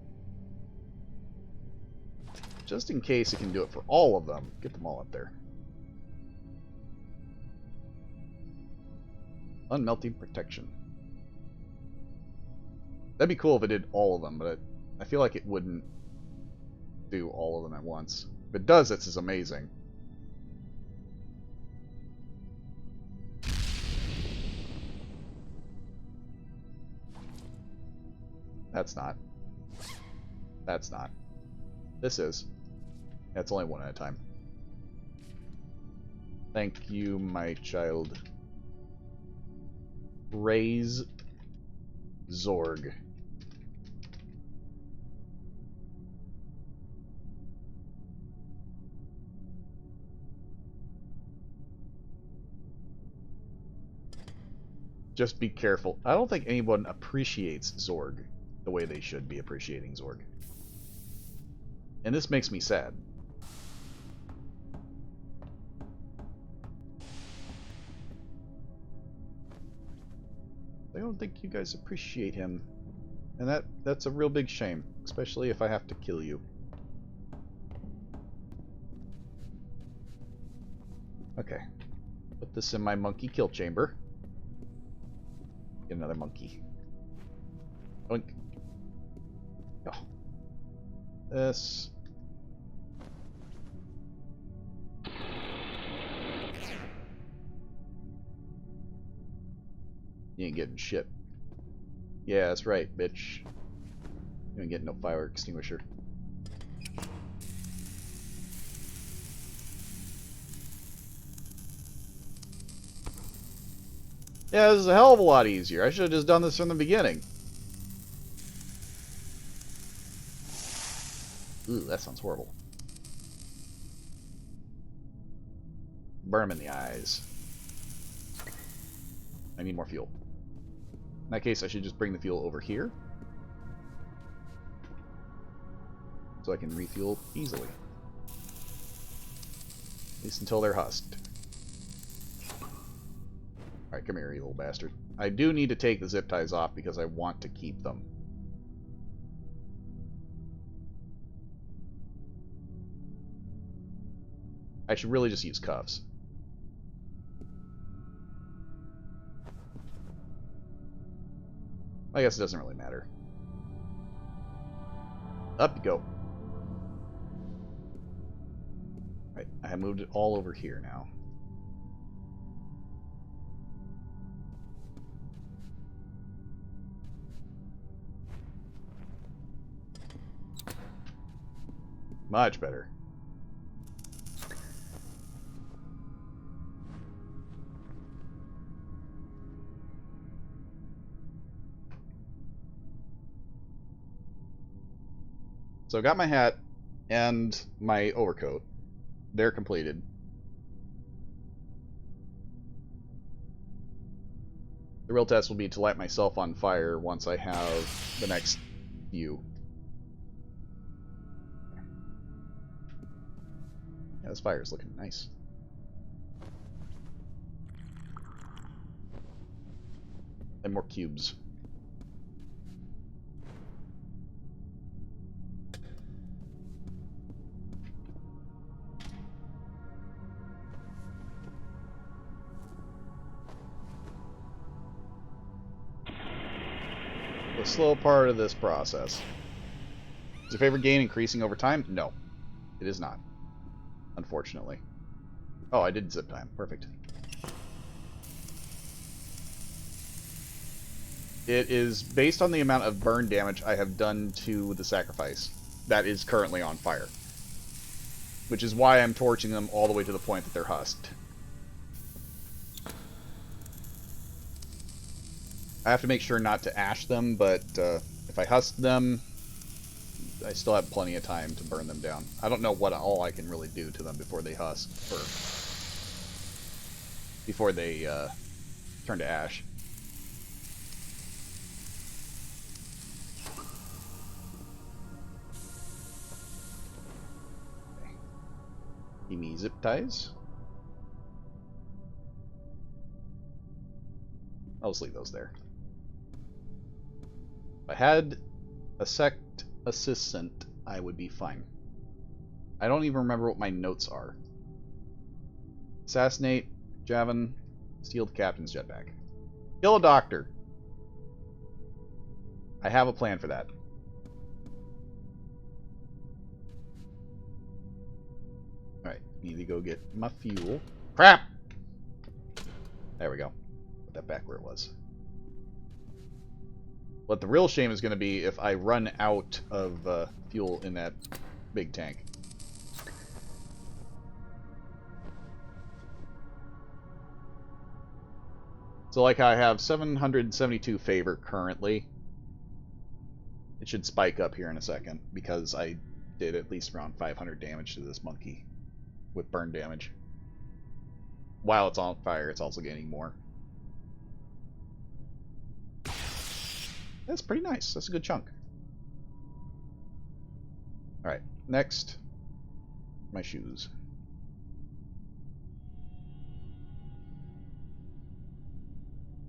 Just in case it can do it for all of them, get them all up there. Unmelting protection. That'd be cool if it did all of them, but I feel like it wouldn't do all of them at once. If it does, this is amazing. That's not. That's not. This is. That's only one at a time. Thank you, my child. Raise Zorg. Just be careful. I don't think anyone appreciates Zorg the way they should be appreciating Zorg. And this makes me sad. I don't think you guys appreciate him. And that's a real big shame, especially if I have to kill you. Okay. Put this in my monkey kill chamber. Get another monkey. Oink. Oh. This. You ain't getting shit. Yeah, that's right, bitch. You ain't getting no fire extinguisher. Yeah, this is a hell of a lot easier. I should have just done this from the beginning. Ooh, that sounds horrible. Burn him in the eyes. I need more fuel. In that case, I should just bring the fuel over here. So I can refuel easily. At least until they're husked. Alright, come here, you little bastard. I do need to take the zip ties off because I want to keep them. I should really just use cuffs. I guess it doesn't really matter. Up you go. Right, I have moved it all over here now. Much better. So I got my hat and my overcoat. They're completed. The The real test will be to light myself on fire once I have the next few. Yeah, this fire is looking nice. And more cubes. The slow part of this process. Is your favorite gain increasing over time? No, it is not. Unfortunately. Oh, I did zip time. Perfect. It is based on the amount of burn damage I have done to the sacrifice that is currently on fire. Which is why I'm torching them all the way to the point that they're husked. I have to make sure not to ash them, but if I husk them, I still have plenty of time to burn them down. I don't know what all I can really do to them before they husk, or before they turn to ash. Give me zip ties. I'll just leave those there. If I had a sect assistant, I would be fine. I don't even remember what my notes are. Assassinate, Javin, steal the captain's jetpack. Kill a doctor. I have a plan for that. Alright, need to go get my fuel. Crap! There we go. Put that back where it was. But the real shame is going to be if I run out of fuel in that big tank. So like I have 772 favor currently. It should spike up here in a second because I did at least around 500 damage to this monkey with burn damage. While it's on fire, it's also gaining more. That's pretty nice. That's a good chunk. Alright, next, my shoes.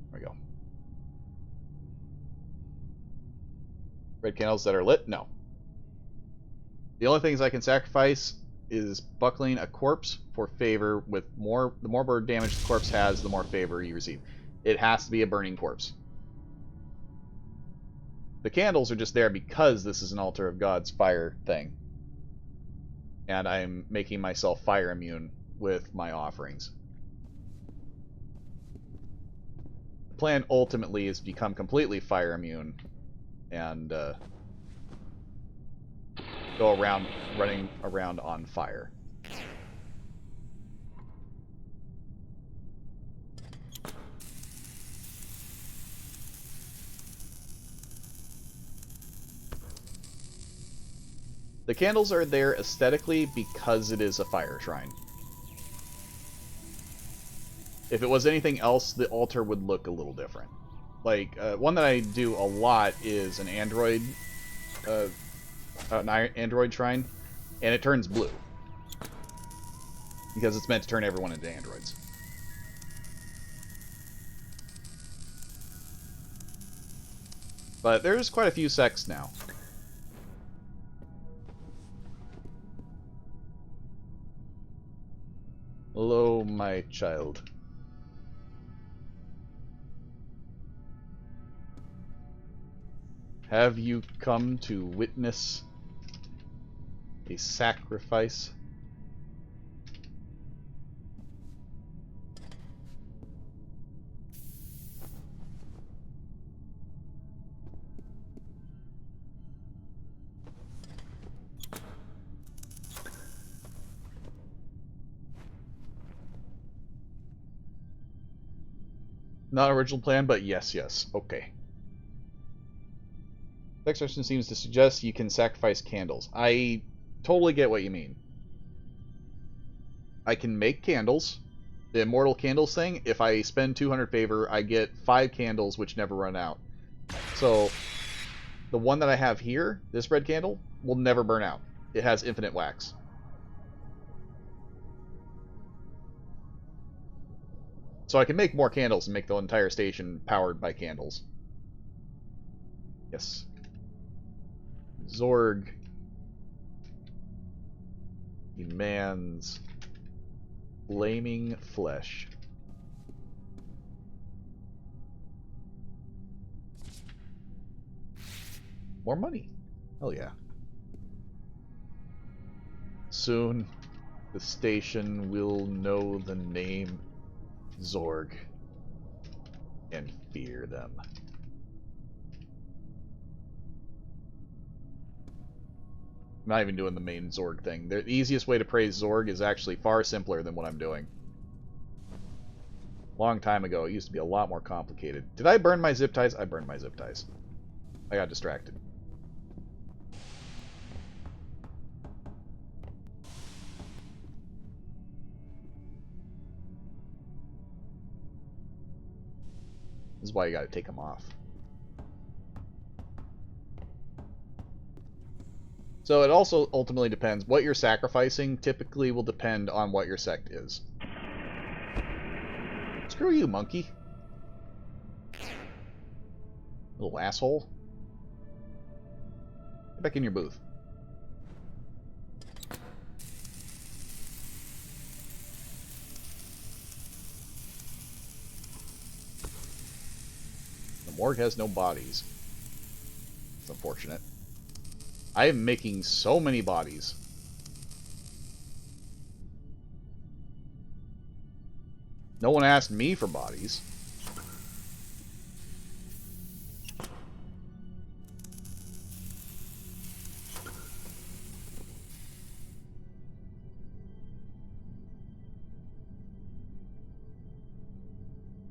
There we go. Red candles that are lit? No. The only things I can sacrifice is buckling a corpse for favor with more. The more burn damage the corpse has, the more favor you receive. It has to be a burning corpse. The candles are just there because this is an altar of God's fire thing. And I'm making myself fire immune with my offerings. The plan ultimately is to become completely fire immune and go around running around on fire. The candles are there aesthetically because it is a fire shrine. If it was anything else, the altar would look a little different. Like, one that I do a lot is an android shrine, and it turns blue. Because it's meant to turn everyone into androids. But there's quite a few sects now. Hello, my child. Have you come to witness a sacrifice? Not original plan, but yes, yes. Okay. Next question seems to suggest you can sacrifice candles. I totally get what you mean. I can make candles. the Immortal Candles thing, if I spend 200 favor, I get 5 candles which never run out. So, the one that I have here, this red candle, will never burn out. It has infinite wax. So I can make more candles and make the entire station powered by candles. Yes. Zorg demands flaming flesh. More money. Hell yeah. Soon, the station will know the name Zorg and fear them. I'm not even doing the main Zorg thing. The easiest way to praise Zorg is actually far simpler than what I'm doing. Long time ago, it used to be a lot more complicated. Did I burn my zip ties? I burned my zip ties. I got distracted. This is why you gotta take them off. So it also ultimately depends. What you're sacrificing typically will depend on what your sect is. Screw you, monkey. Little asshole. Get back in your booth. The morgue has no bodies. It's unfortunate. I am making so many bodies. No one asked me for bodies.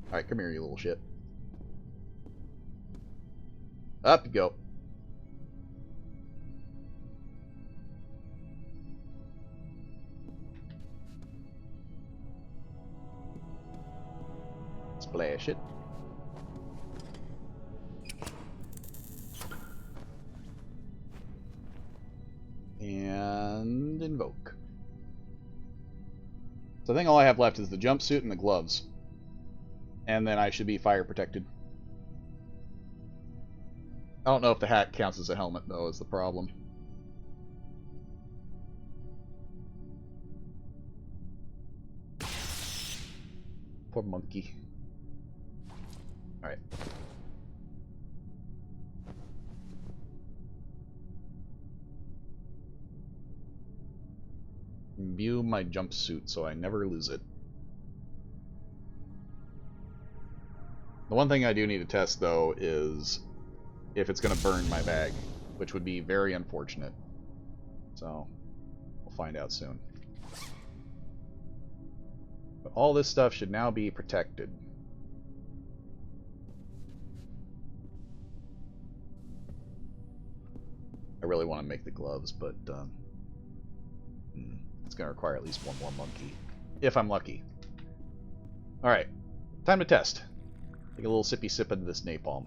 Alright, come here, you little shit. Up you go. Splash it. And invoke. So I think all I have left is the jumpsuit and the gloves. And then I should be fire protected. I don't know if the hat counts as a helmet, though, is the problem. Poor monkey. Alright. Imbue my jumpsuit so I never lose it. The one thing I do need to test, though, is if it's going to burn my bag, which would be very unfortunate. So, we'll find out soon. But all this stuff should now be protected. I really want to make the gloves, but it's going to require at least one more monkey. If I'm lucky. Alright, time to test. Take a little sippy sip into this napalm.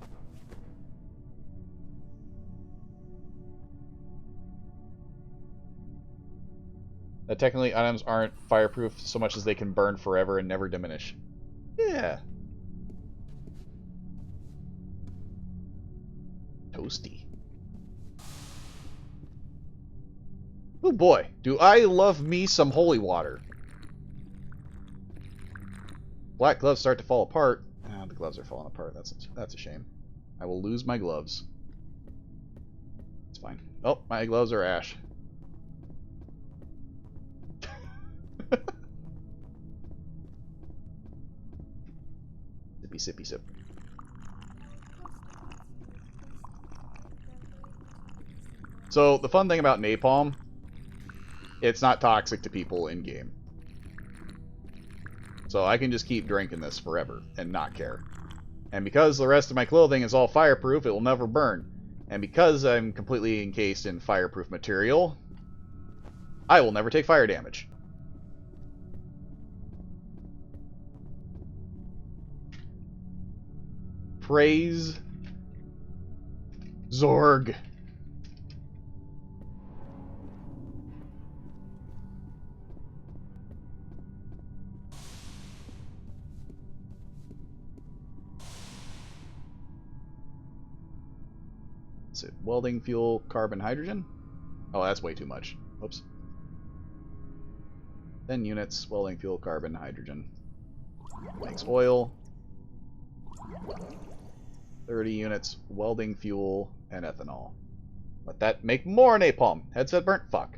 Technically, items aren't fireproof so much as they can burn forever and never diminish. Yeah. Toasty. Oh boy, do I love me some holy water. Black gloves start to fall apart. Ah, the gloves are falling apart. That's a shame. I will lose my gloves. It's fine. Oh, my gloves are ash. Sippy, sippy, sip. So, the fun thing about napalm, it's not toxic to people in-game. So I can just keep drinking this forever and not care. And because the rest of my clothing is all fireproof, it will never burn. And because I'm completely encased in fireproof material, I will never take fire damage. Praise Zorg. Is it welding fuel, carbon, hydrogen? Oh, that's way too much. Oops. 10 units, welding fuel, carbon, hydrogen. Makes oil. 30 units, welding fuel, and ethanol. Let that make more napalm. Headset burnt? Fuck.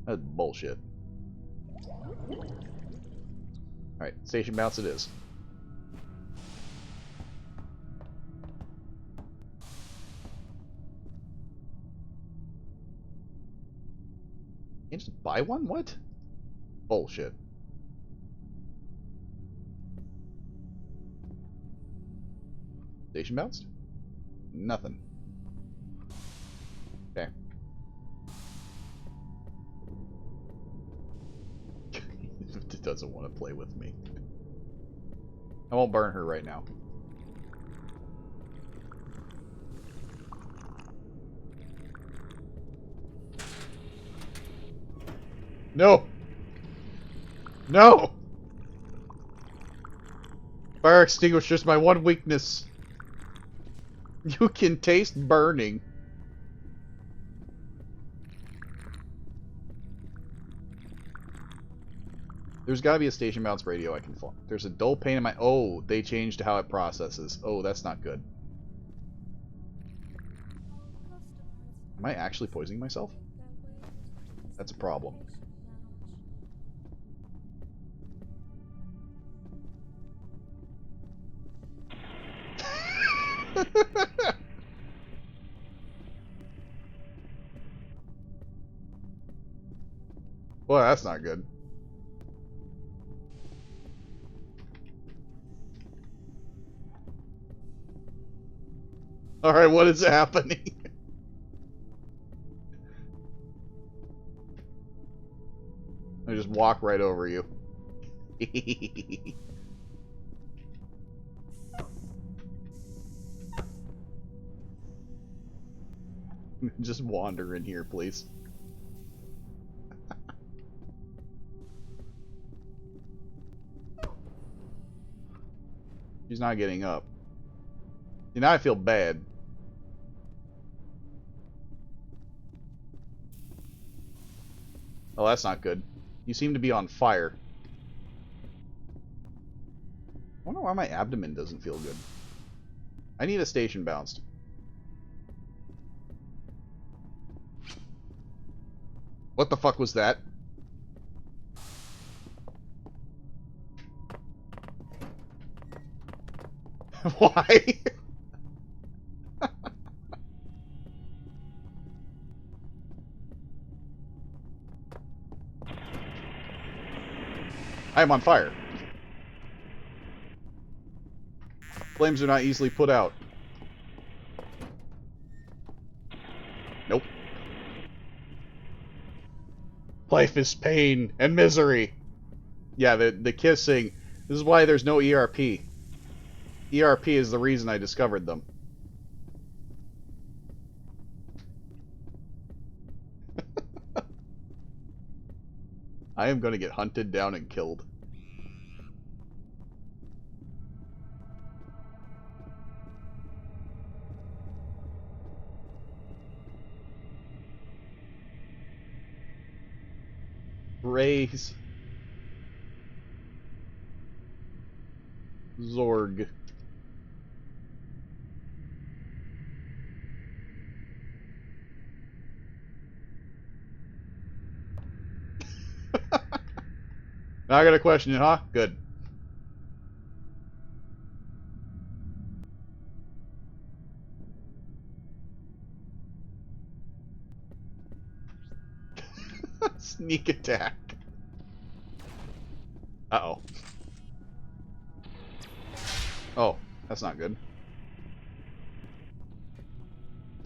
That's bullshit. Alright, station bounce it is. You just buy one? What? Bullshit. Station bounced? Nothing. Okay. It doesn't want to play with me. I won't burn her right now. No! No! Fire extinguisher's my one weakness. You can taste burning. There's gotta be a station bounce radio I can fly. There's a dull pain in my... Oh, they changed how it processes. Oh, that's not good. Am I actually poisoning myself? That's a problem. Well, that's not good. Alright, what is happening? I just walk right over you. Just wander in here, please. She's not getting up. See, now I feel bad. Oh, that's not good. You seem to be on fire. I wonder why my abdomen doesn't feel good. I need a station bounced. What the fuck was that? Why? I am on fire. Flames are not easily put out. Nope. Life is pain and misery. Yeah, the kissing. This is why there's no ERP. ERP is the reason I discovered them. I am going to get hunted down and killed. Raise Zorg. Now I got a question, huh? Good. Sneak attack. Uh-oh. Oh, that's not good.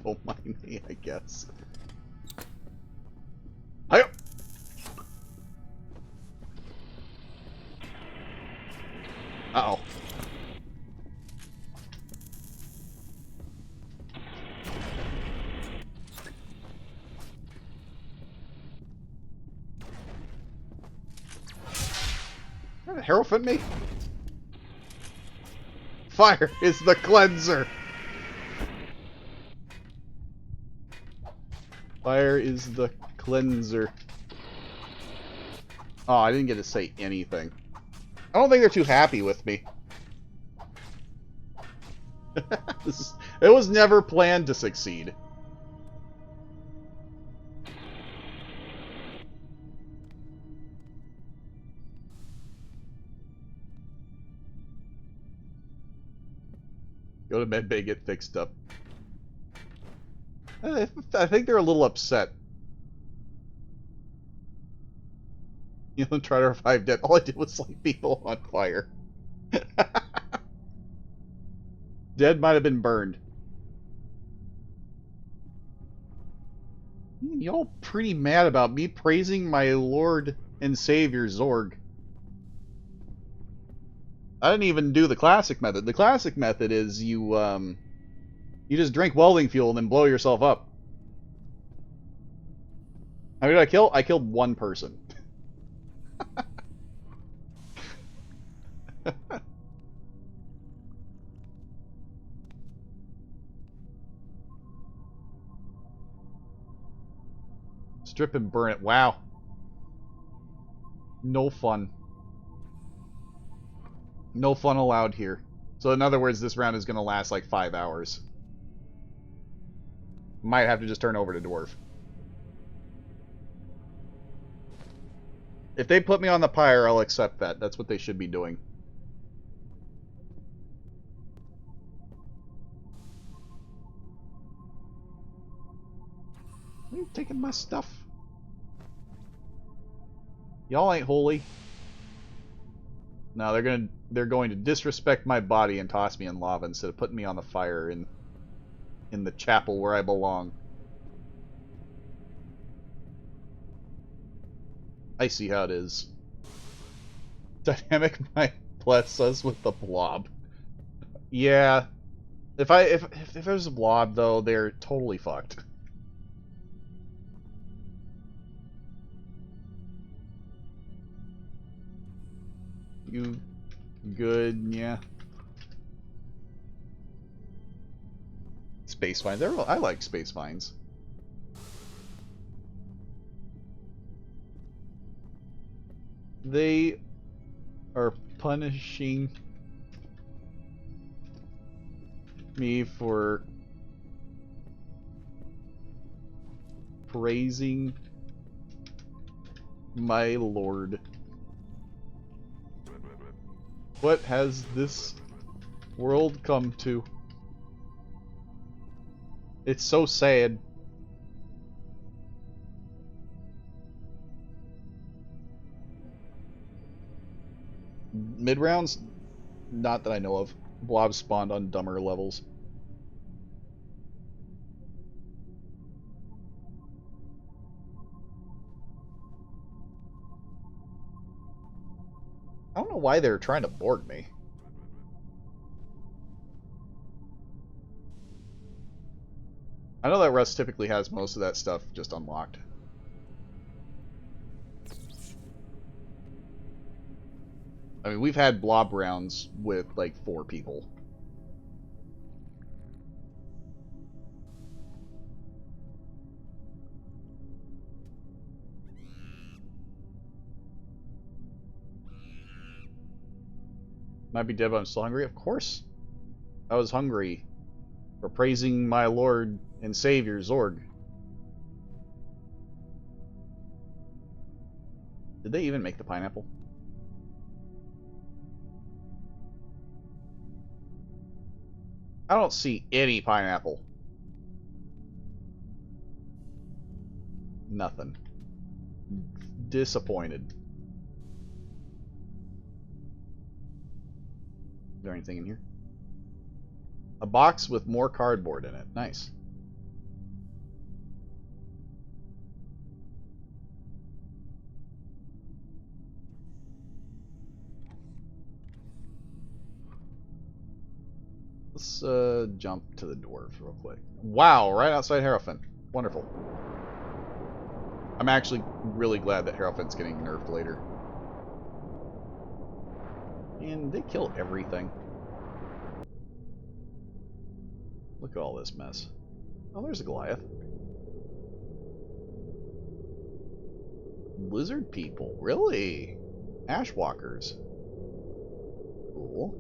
Don't mind me, I guess. Hi. Uh-oh. trying to Hierophant me? Fire is the cleanser. Fire is the cleanser. Oh, I didn't get to say anything. I don't think they're too happy with me. It was never planned to succeed. Go to medbay, get fixed up. I think they're a little upset. You know, try to revive dead. All I did was light people on fire. Dead might have been burned. Y'all pretty mad about me praising my Lord and Savior Zorg. I didn't even do the classic method. The classic method is you just drink welding fuel and then blow yourself up. How many did I kill? I killed one person. Strip and burn it. Wow. No fun. No fun allowed here. So in other words, this round is going to last like 5 hours. Might have to just turn over to Dwarf. If they put me on the pyre, I'll accept that. That's what they should be doing. Are you taking my stuff? Y'all ain't holy. No, they're going to disrespect my body and toss me in lava instead of putting me on the fire in the chapel where I belong. I see how it is. Dynamic might bless us with the blob. Yeah. If there's a blob though, they're totally fucked. You good, yeah. Space vines. I like space vines. They are punishing me for praising my Lord. What has this world come to? It's so sad. Mid-rounds? Not that I know of. Blobs spawned on dumber levels. I don't know why they're trying to board me. I know that Rust typically has most of that stuff just unlocked. I mean, we've had blob rounds with like 4 people. Might be dead, but I'm still hungry. Of course, I was hungry for praising my Lord and Savior Zorg. Did they even make the pineapple? I don't see any pineapple. Nothing. Disappointed. Is there anything in here? A box with more cardboard in it. Nice. Let's jump to the dwarves real quick. Wow, right outside Hierophant. Wonderful. I'm actually really glad that Hierophant's getting nerfed later. And they kill everything. Look at all this mess. Oh, there's a Goliath. Lizard people, really? Ashwalkers. Cool.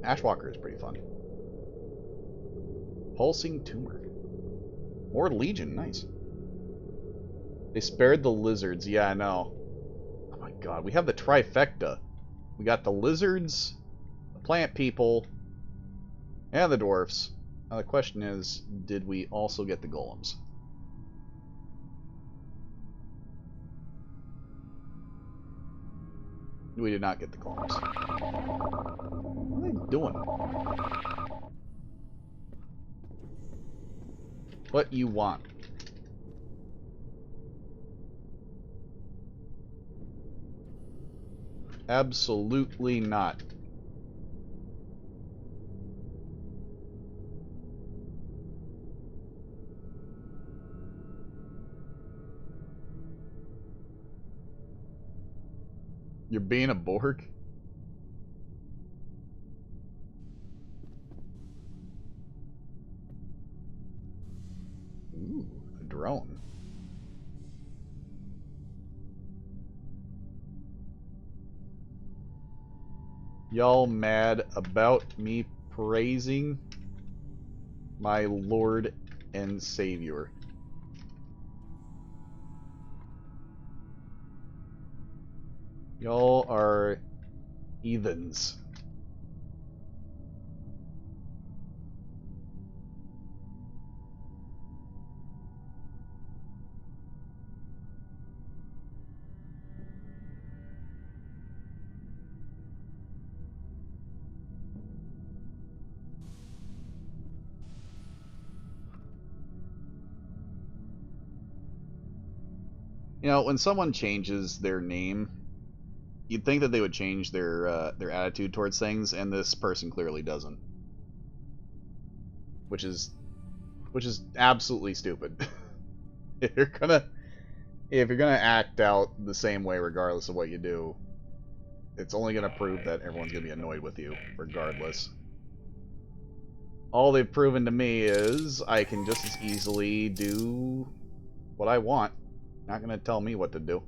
Ashwalker is pretty fun. Pulsing tumor. More Legion, nice. They spared the lizards, yeah, I know. Oh my god, we have the trifecta. We got the lizards, the plant people, and the dwarfs. Now the question is, did we also get the golems? We did not get the golems. What are they doing? What you want? Absolutely not. You're being a Borg? Ooh, a drone. Y'all mad about me praising my Lord and Savior? Y'all are heathens. You know, when someone changes their name, you'd think that they would change their attitude towards things, and this person clearly doesn't. Which is absolutely stupid. if you're gonna act out the same way regardless of what you do, it's only gonna prove that everyone's gonna be annoyed with you regardless. All they've proven to me is I can just as easily do what I want. Not gonna tell me what to do.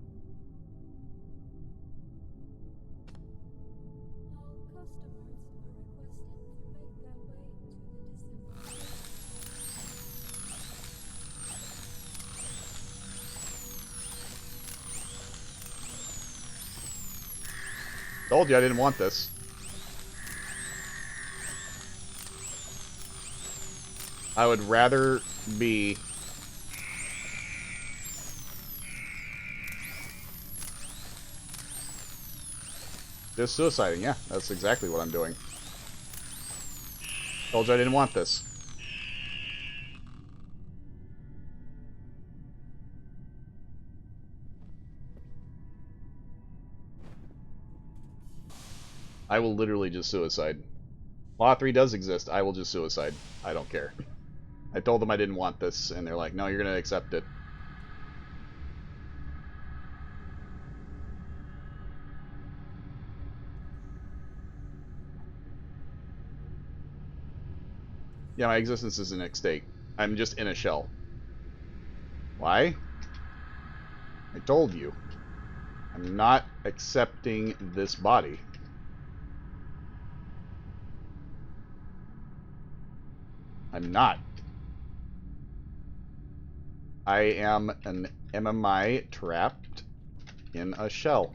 Told you I didn't want this. I would rather be just suiciding. Yeah, that's exactly what I'm doing. Told you I didn't want this. I will literally just suicide. Law 3 does exist. I will just suicide. I don't care. I told them I didn't want this, and they're like, no, you're going to accept it. Yeah, my existence is an extinct. I'm just in a shell. Why? I told you. I'm not accepting this body. I'm not. I am an MMI trapped in a shell.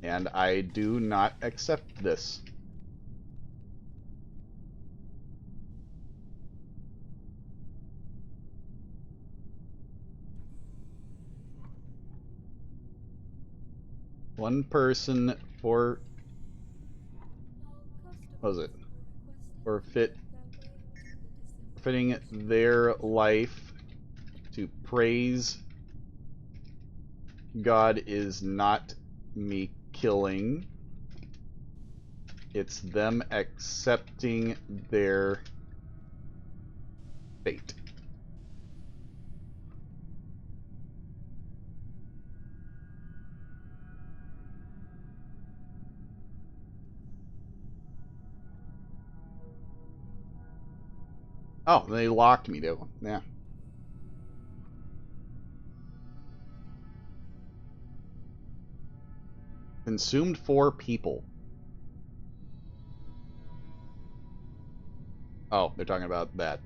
And I do not accept this. One person for... what was it? Forfeiting their life to praise God is not me killing. It's them accepting their fate. Oh, they locked me, dude. Yeah. Consumed 4 people. Oh, they're talking about that.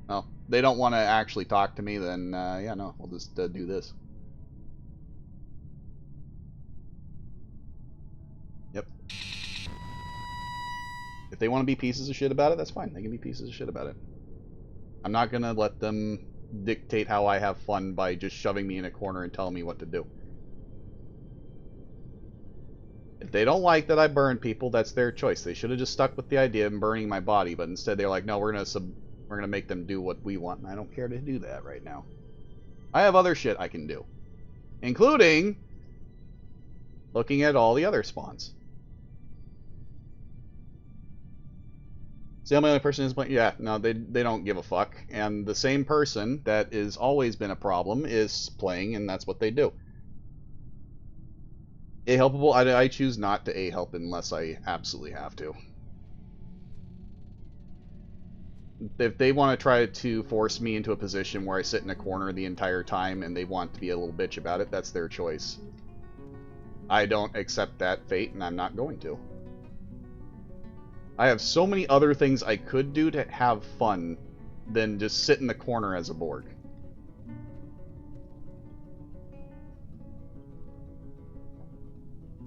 Oh, they don't want to actually talk to me, then, yeah, no, we'll just do this. Yep. If they want to be pieces of shit about it, that's fine. They can be pieces of shit about it. I'm not going to let them dictate how I have fun by just shoving me in a corner and telling me what to do. If they don't like that I burn people, that's their choice. They should have just stuck with the idea of burning my body, but instead they're like, no, we're gonna make them do what we want, and I don't care to do that right now. I have other shit I can do, including looking at all the other spawns. See, I'm the only person who's playing. Yeah, no, they don't give a fuck, and the same person that has always been a problem is playing, and that's what they do. A-helpable, I choose not to A-help unless I absolutely have to. If they want to try to force me into a position where I sit in a corner the entire time and they want to be a little bitch about it, that's their choice. I don't accept that fate, and I'm not going to. I have so many other things I could do to have fun than just sit in the corner as a Borg.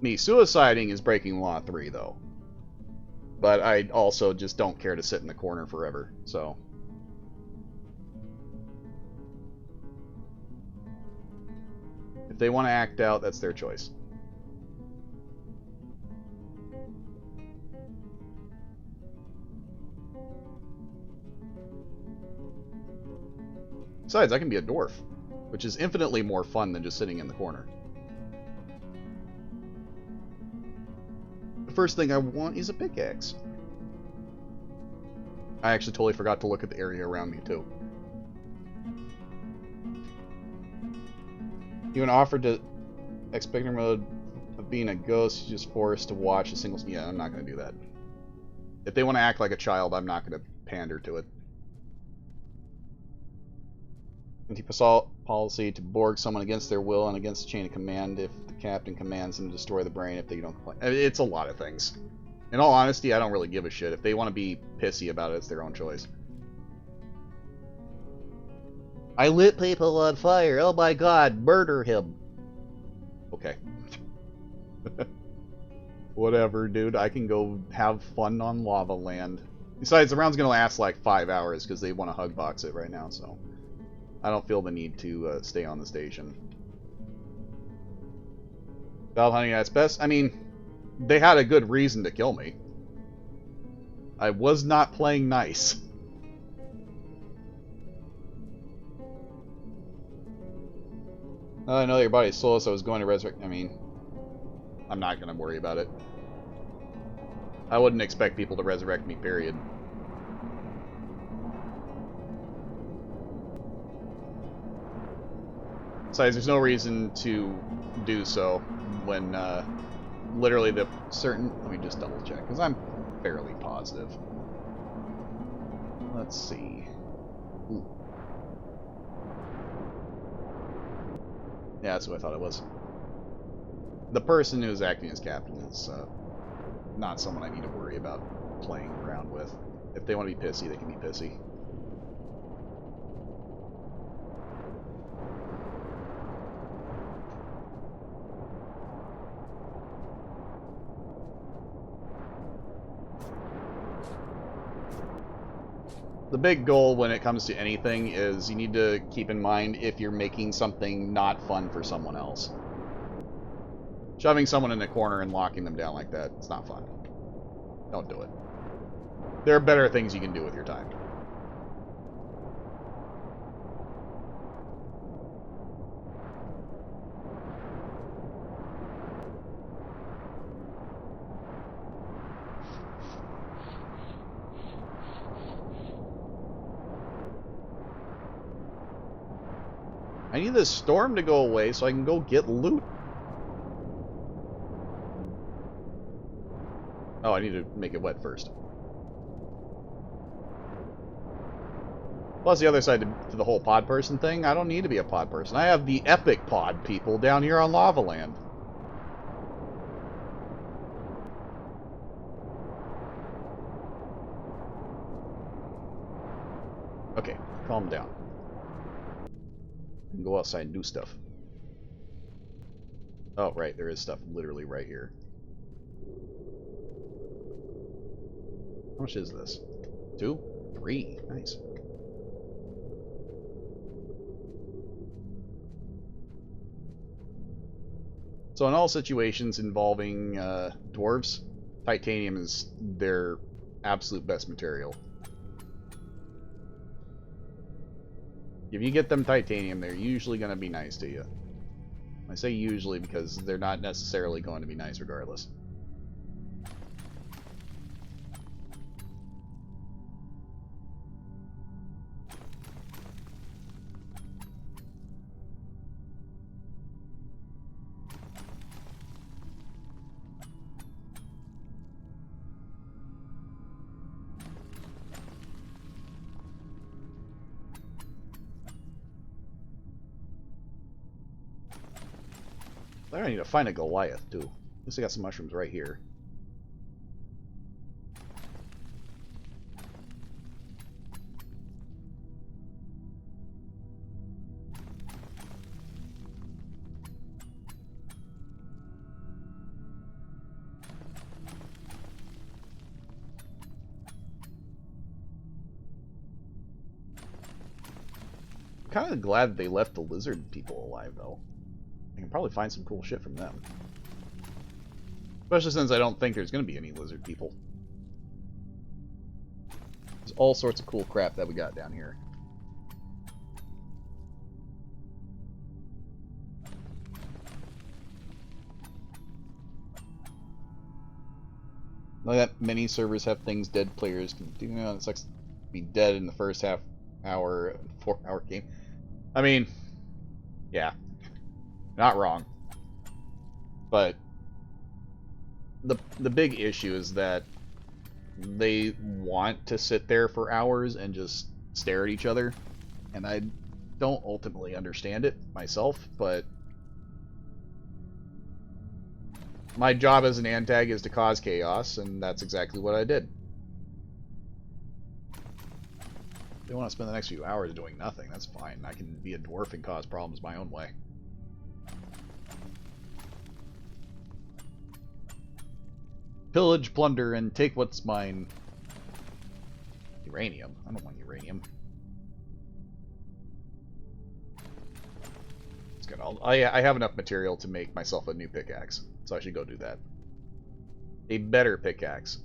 Me suiciding is breaking Law 3, though. But I also just don't care to sit in the corner forever, so... If they want to act out, that's their choice. Besides, I can be a dwarf, which is infinitely more fun than just sitting in the corner. The first thing I want is a pickaxe. I actually totally forgot to look at the area around me, too. Even offered to expecting mode of being a ghost, you're just forced to watch a single... Yeah, I'm not going to do that. If they want to act like a child, I'm not going to pander to it. Anti-policy to Borg someone against their will and against the chain of command if the captain commands them to destroy the brain if they don't complain. It's a lot of things. In all honesty, I don't really give a shit. If they want to be pissy about it, it's their own choice. I lit people on fire. Oh my god, murder him. Okay. Whatever, dude. I can go have fun on Lava Land. Besides, the round's going to last like 5 hours because they want to hug box it right now, so... I don't feel the need to stay on the station. Valve hunting at its best. I mean, they had a good reason to kill me. I was not playing nice. I know that your body is soulless, so I was going to resurrect. I mean, I'm not going to worry about it. I wouldn't expect people to resurrect me, period. Besides, there's no reason to do so when literally the certain... Let me just double check, because I'm fairly positive. Let's see. Ooh. Yeah, that's what I thought it was. The person who's acting as captain is not someone I need to worry about playing around with. If they want to be pissy, they can be pissy. The big goal when it comes to anything is you need to keep in mind if you're making something not fun for someone else. Shoving someone in a corner and locking them down like that, it's not fun. Don't do it. There are better things you can do with your time. I need this storm to go away so I can go get loot. Oh, I need to make it wet first. Plus, the other side to the whole pod person thing, I don't need to be a pod person. I have the epic pod people down here on Lava Land. Okay, calm down. And go outside and do stuff. Oh, right, there is stuff literally right here. How much is this? 2? 3? Nice. So in all situations involving dwarves, titanium is their absolute best material. If you get them titanium, they're usually going to be nice to you. I say usually because they're not necessarily going to be nice regardless. I need to find a Goliath, too. At least I got some mushrooms right here. I'm kind of glad they left the lizard people alive, though. I can probably find some cool shit from them. Especially since I don't think there's going to be any lizard people. There's all sorts of cool crap that we got down here. Like that many servers have things dead players can do. You know, it sucks to be dead in the first half hour, 4-hour game. I mean, yeah. Not wrong. But the big issue is that they want to sit there for hours and just stare at each other. And I don't ultimately understand it myself, but my job as an antag is to cause chaos, and that's exactly what I did. If they want to spend the next few hours doing nothing, that's fine. I can be a dwarf and cause problems my own way. Pillage, plunder, and take what's mine. Uranium? I don't want uranium. It's good. I have enough material to make myself a new pickaxe, so I should go do that. A better pickaxe.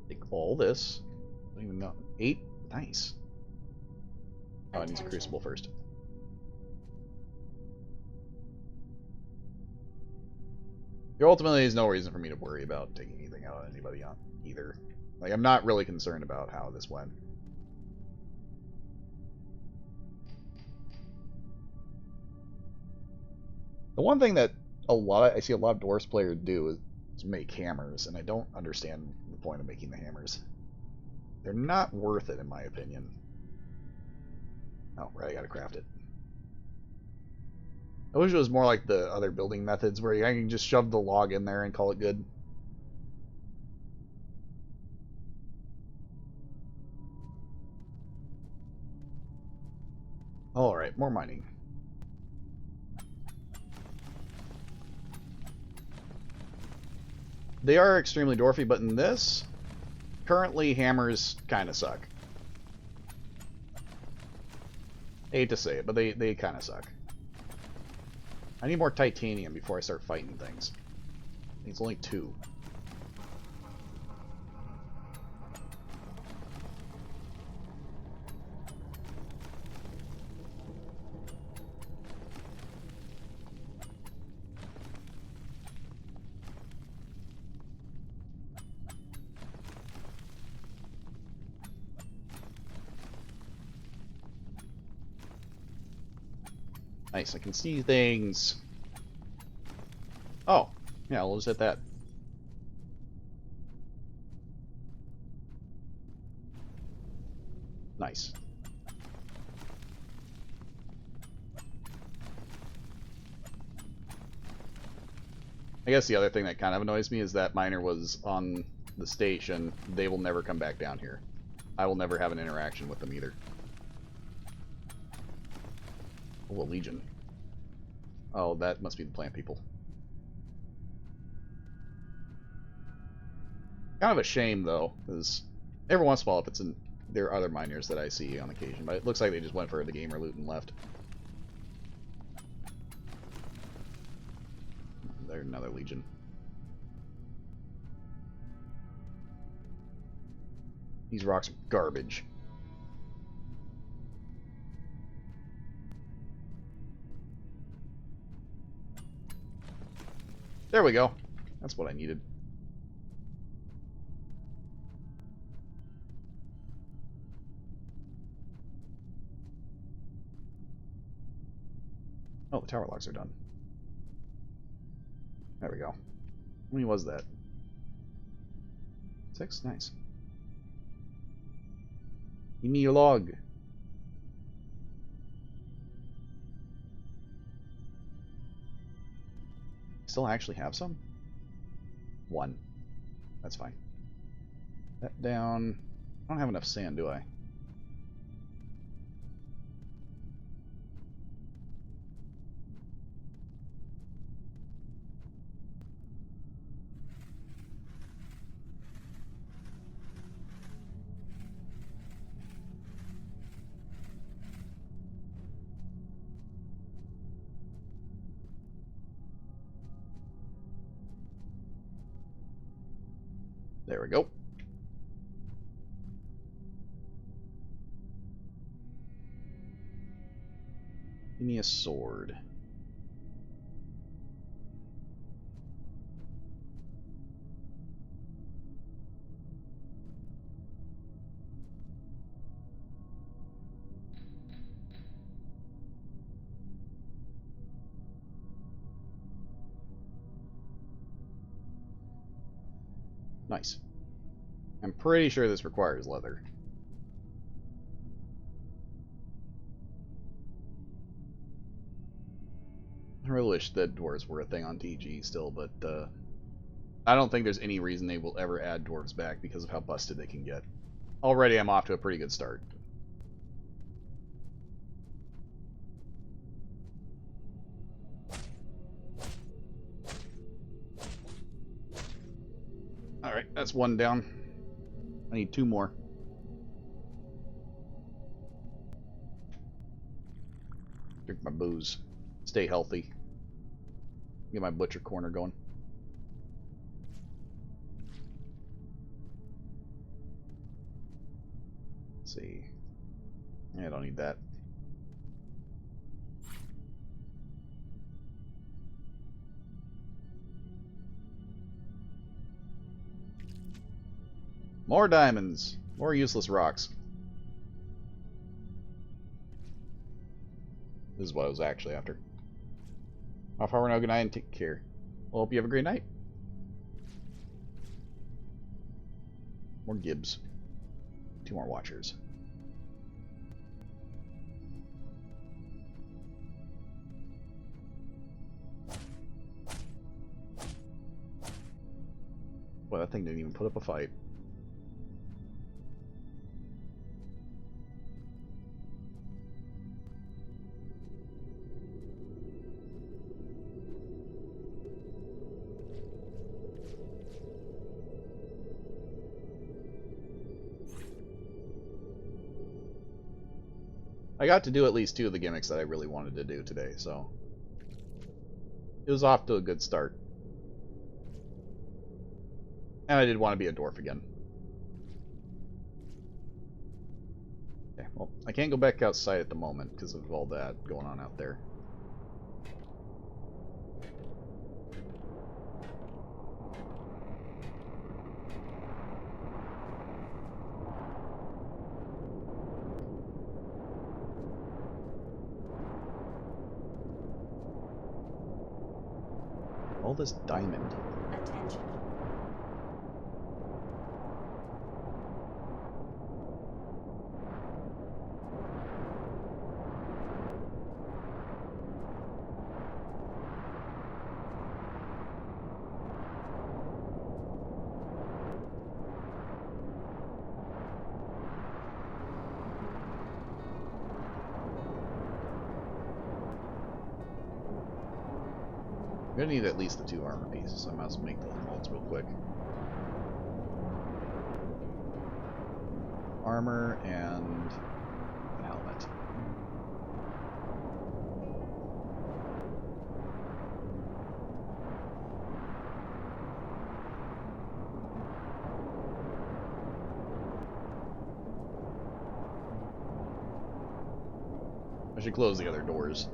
Take all this. I don't even know. 8? Nice. Oh, it needs a crucible first. There ultimately is no reason for me to worry about taking anything out on anybody either. Like, I'm not really concerned about how this went. The one thing that I see a lot of Dwarves players do is make hammers, and I don't understand the point of making the hammers. They're not worth it, in my opinion. Oh, right, I gotta craft it. I wish it was more like the other building methods where I can just shove the log in there and call it good. Alright, more mining. They are extremely dwarfy, but in this, currently hammers kind of suck. I hate to say it, but they kind of suck. I need more titanium before I start fighting things. I think it's only 2. Nice, I can see things. Oh, yeah, we'll just hit that. Nice. I guess the other thing that kind of annoys me is that miner was on the station. They will never come back down here. I will never have an interaction with them either. Oh, a legion. Oh, that must be the plant people. Kind of a shame, though, because every once in a while, if it's in, there are other miners that I see on occasion, but it looks like they just went for the gamer loot and left. There's another legion. These rocks are garbage. There we go. That's what I needed. Oh, the tower locks are done. There we go. How many was that? 6? Nice. Give me your log. Still actually have some? 1. That's fine. That down. I don't have enough sand, do I? There we go. Give me a sword. Nice. I'm pretty sure this requires leather. I really wish that dwarves were a thing on TG still, but I don't think there's any reason they will ever add dwarves back because of how busted they can get. Already I'm off to a pretty good start. Alright, that's 1 down. I need 2 more. Drink my booze. Stay healthy. Get my butcher corner going. Let's see. Yeah, I don't need that. More diamonds. More useless rocks. This is what I was actually after. Off Harbor now, good night and take care. Well, hope you have a great night. More Gibbs. 2 more Watchers. Boy, that thing didn't even put up a fight. I got to do at least 2 of the gimmicks that I really wanted to do today, so it was off to a good start. And I did want to be a dwarf again. Okay, well, I can't go back outside at the moment because of all that going on out there. All this diamond. Attention. I'm gonna need at least the 2 armor pieces, so I might as well make those molds real quick. Armor and an helmet. I should close the other doors.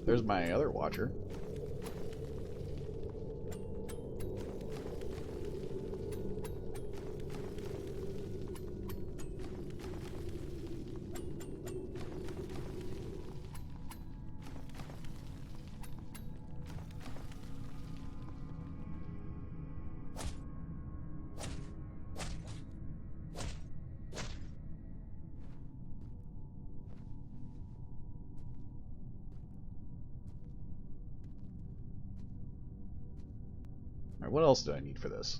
There's my other watcher. Alright, what else do I need for this?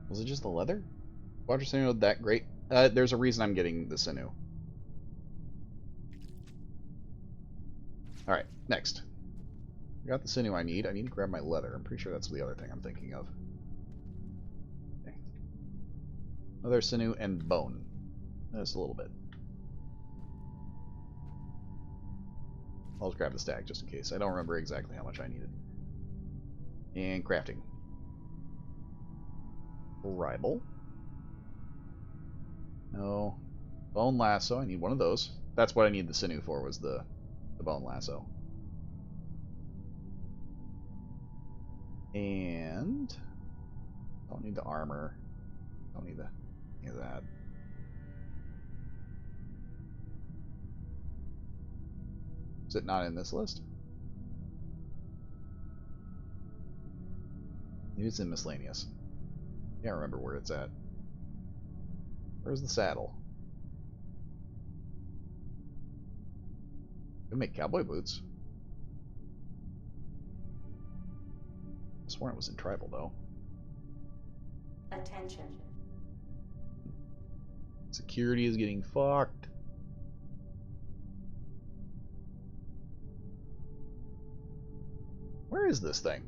Was it just the leather? Watcher sinew that great? There's a reason I'm getting the sinew. Alright, next. I got the sinew I need. I need to grab my leather. I'm pretty sure that's the other thing I'm thinking of. Okay. Leather, sinew, and bone. Just a little bit. I'll just grab the stack just in case. I don't remember exactly how much I needed. And crafting. Ribble. No. Bone lasso. I need one of those. That's what I need the sinew for, was the bone lasso. And don't need the armor. Don't need any of that. Is it not in this list? Maybe it's in miscellaneous. Can't remember where it's at. Where's the saddle? Could make cowboy boots. I sworn it was in tribal though. Attention. Security is getting fucked. Where is this thing?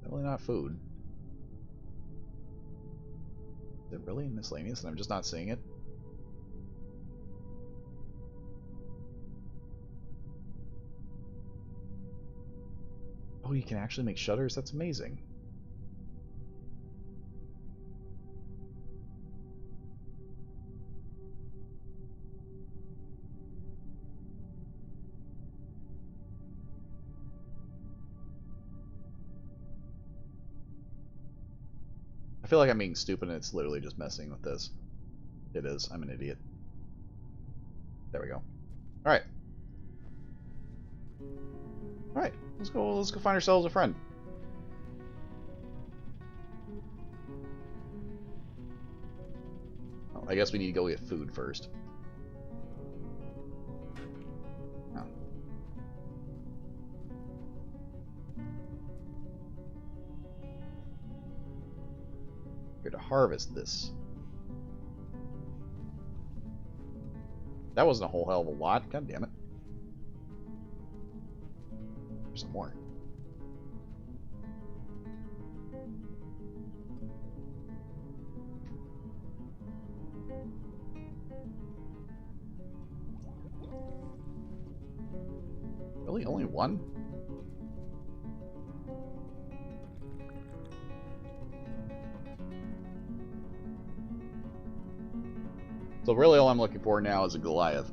Definitely not food. Is it really in miscellaneous and I'm just not seeing it? Oh, you can actually make shutters? That's amazing. I feel like I'm being stupid and it's literally just messing with this. It is. I'm an idiot. There we go. Alright. Alright. Let's go find ourselves a friend. Oh, I guess we need to go get food first. Oh. Here to harvest this. That wasn't a whole hell of a lot. God damn it. There's some more. Really? Only one? So really all I'm looking for now is a Goliath.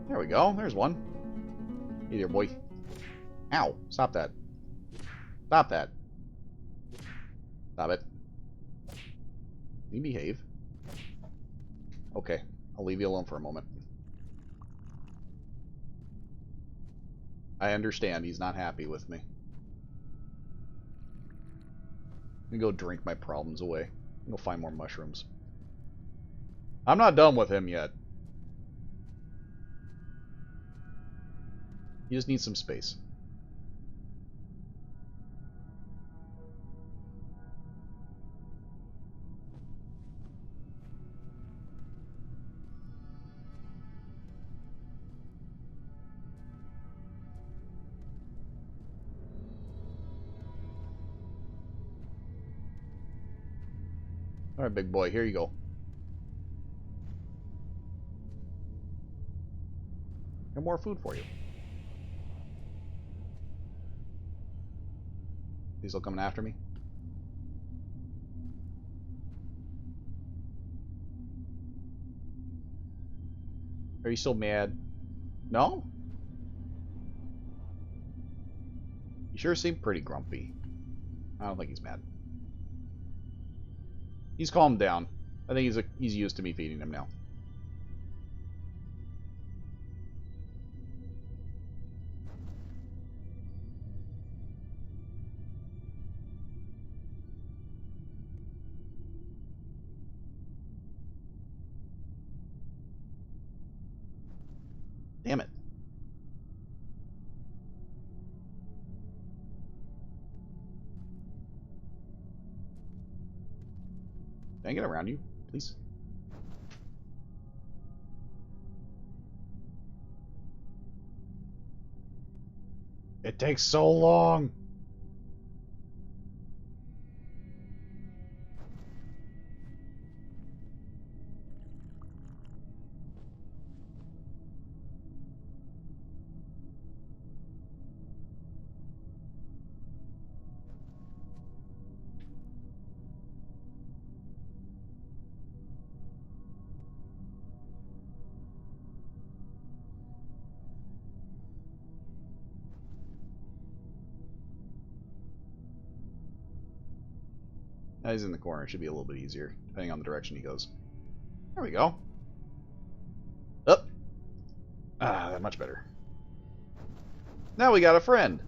There we go. There's one. Hey there, boy. Ow. Stop that. Stop that. Stop it. Can you behave? Okay. I'll leave you alone for a moment. I understand he's not happy with me. I'm gonna go drink my problems away. Go find more mushrooms. I'm not done with him yet. He just needs some space. Alright, big boy, here you go. Got more food for you. He's still coming after me? Are you still mad? No? You sure seem pretty grumpy. I don't think he's mad. He's calmed down. I think he's used to me feeding him now. Damn it. Can I get around you, please? It takes so long. Now he's in the corner. It should be a little bit easier, depending on the direction he goes. There we go. Up. Ah, much better. Now we got a friend.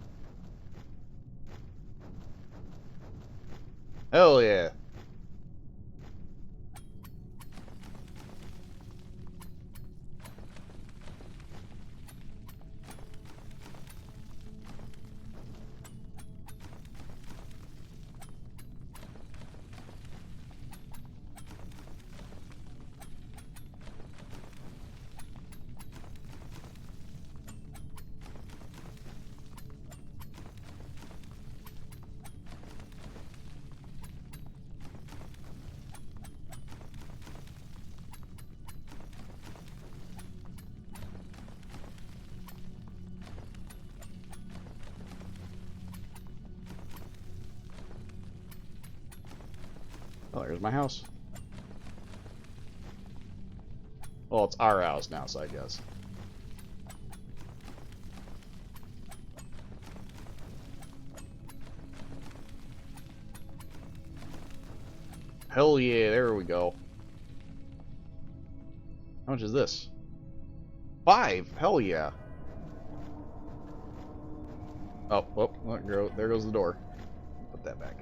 Hell yeah. Oh, there's my house. Well, it's our house now, so I guess. Hell yeah, there we go. How much is this? 5! Hell yeah. Oh, well, there goes the door. Put that back.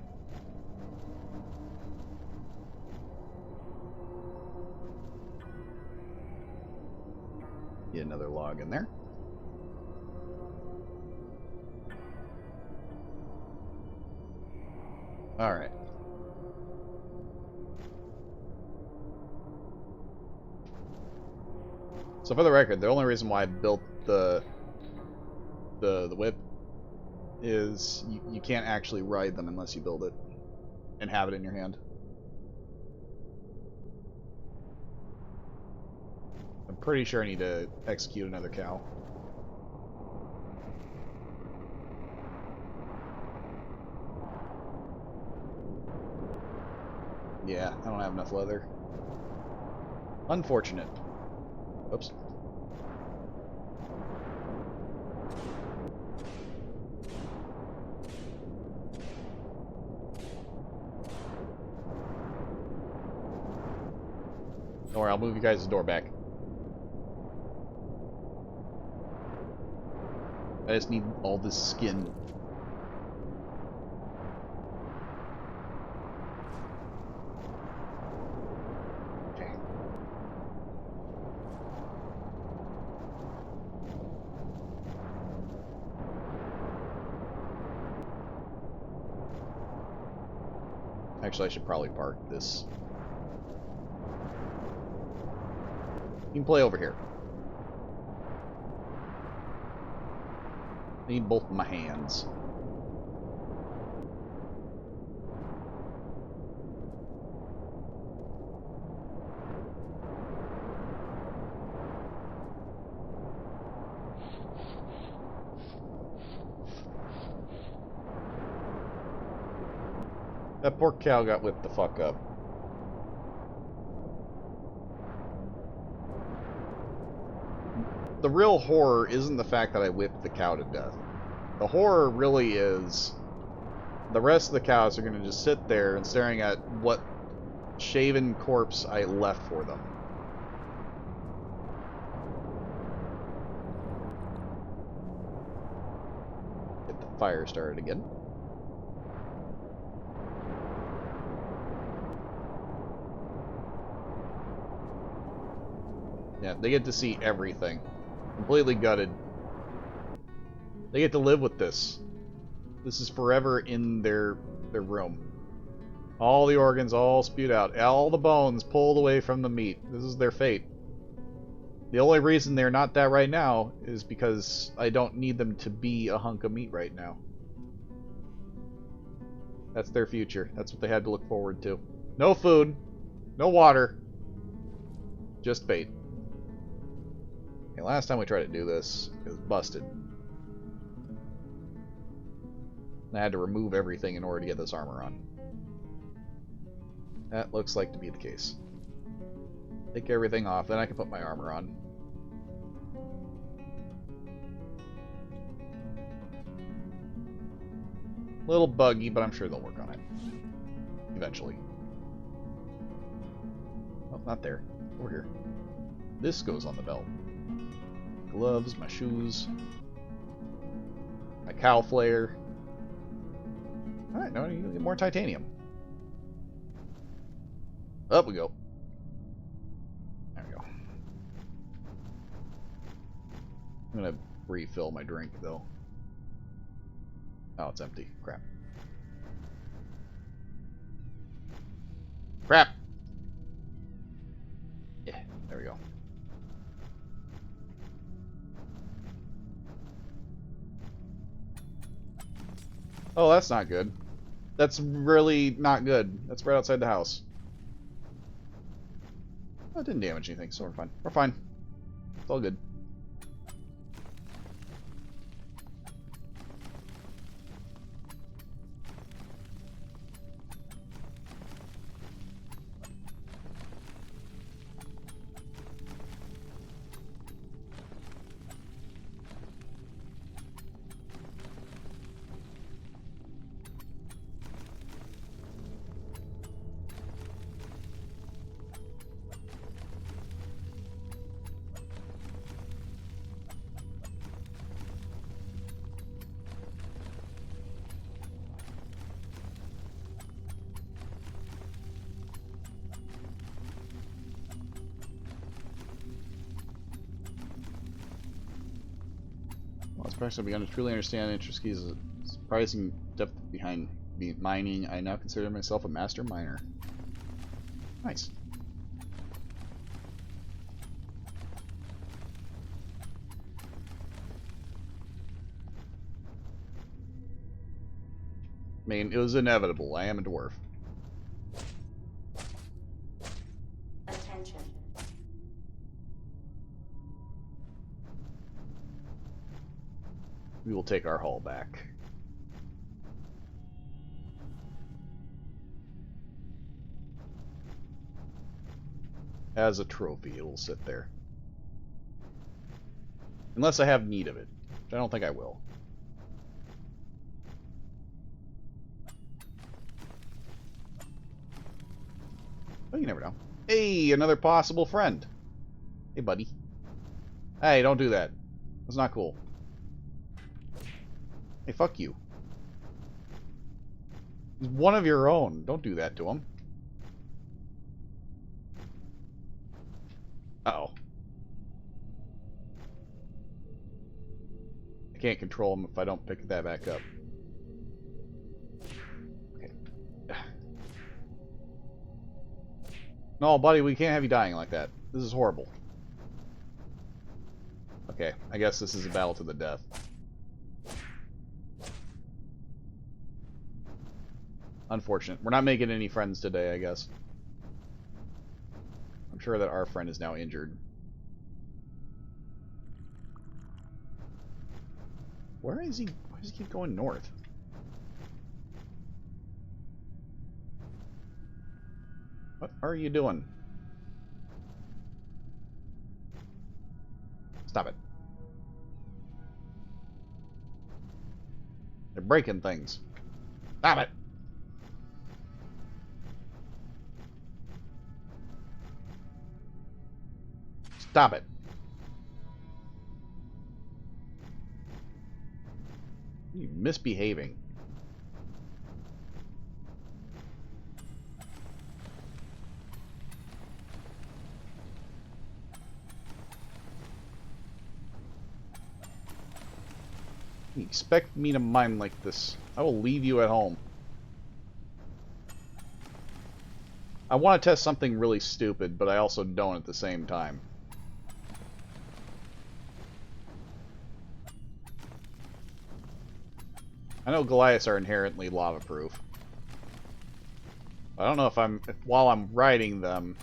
Get another log in there. Alright. So for the record, the only reason why I built the whip is you can't actually ride them unless you build it and have it in your hand. I'm pretty sure I need to execute another cow. Yeah, I don't have enough leather. Unfortunate. Oops. Don't worry, I'll move you guys' door back. I just need all this skin. Okay. Actually, I should probably park this. You can play over here. I need both my hands. That poor cow got whipped the fuck up. The real horror isn't the fact that I whipped the cow to death. The horror really is the rest of the cows are going to just sit there and staring at what shaven corpse I left for them. Get the fire started again. Yeah, they get to see everything. Completely gutted. They get to live with this. This is forever in their room. All the organs all spewed out. All the bones pulled away from the meat. This is their fate. The only reason they're not that right now is because I don't need them to be a hunk of meat right now. That's their future. That's what they had to look forward to. No food. No water. Just bait. Okay, last time we tried to do this, it was busted. I had to remove everything in order to get this armor on. That looks like to be the case. Take everything off, then I can put my armor on. A little buggy, but I'm sure they'll work on it. Eventually. Oh, not there. Over here. This goes on the belt. Gloves, my shoes, my cow flare. Alright, no, you get more titanium. Up we go. There we go. I'm gonna refill my drink, though. Oh, it's empty. Crap. Crap! Yeah, there we go. Oh, that's not good. That's really not good. That's right outside the house. Oh, it didn't damage anything, so we're fine. We're fine. It's all good. I've begun to truly understand Intriski's surprising depth behind mining. I now consider myself a master miner. Nice. I mean, it was inevitable. I am a dwarf. Attention. We will take our haul back. As a trophy, it will sit there. Unless I have need of it, which I don't think I will. Oh, you never know. Hey, another possible friend. Hey, buddy. Hey, don't do that. That's not cool. Hey, fuck you. He's one of your own. Don't do that to him. Uh-oh. I can't control him if I don't pick that back up. Okay. No, buddy, we can't have you dying like that. This is horrible. Okay, I guess this is a battle to the death. Unfortunate. We're not making any friends today, I guess. I'm sure that our friend is now injured. Where is he? Why does he keep going north? What are you doing? Stop it. They're breaking things. Stop it! Stop it. You're misbehaving. You expect me to mine like this? I will leave you at home. I want to test something really stupid, but I also don't at the same time. I know Goliaths are inherently lava-proof. I don't know if while I'm riding them,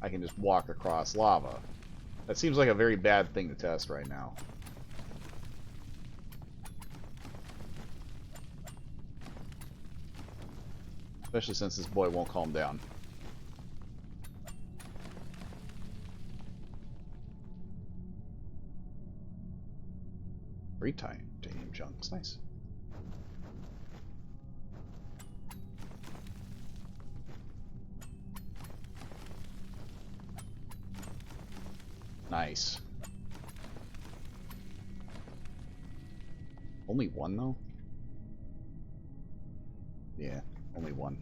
I can just walk across lava. That seems like a very bad thing to test right now. Especially since this boy won't calm down. Free time, titanium chunks, nice. Nice. Only one though? Yeah, only one.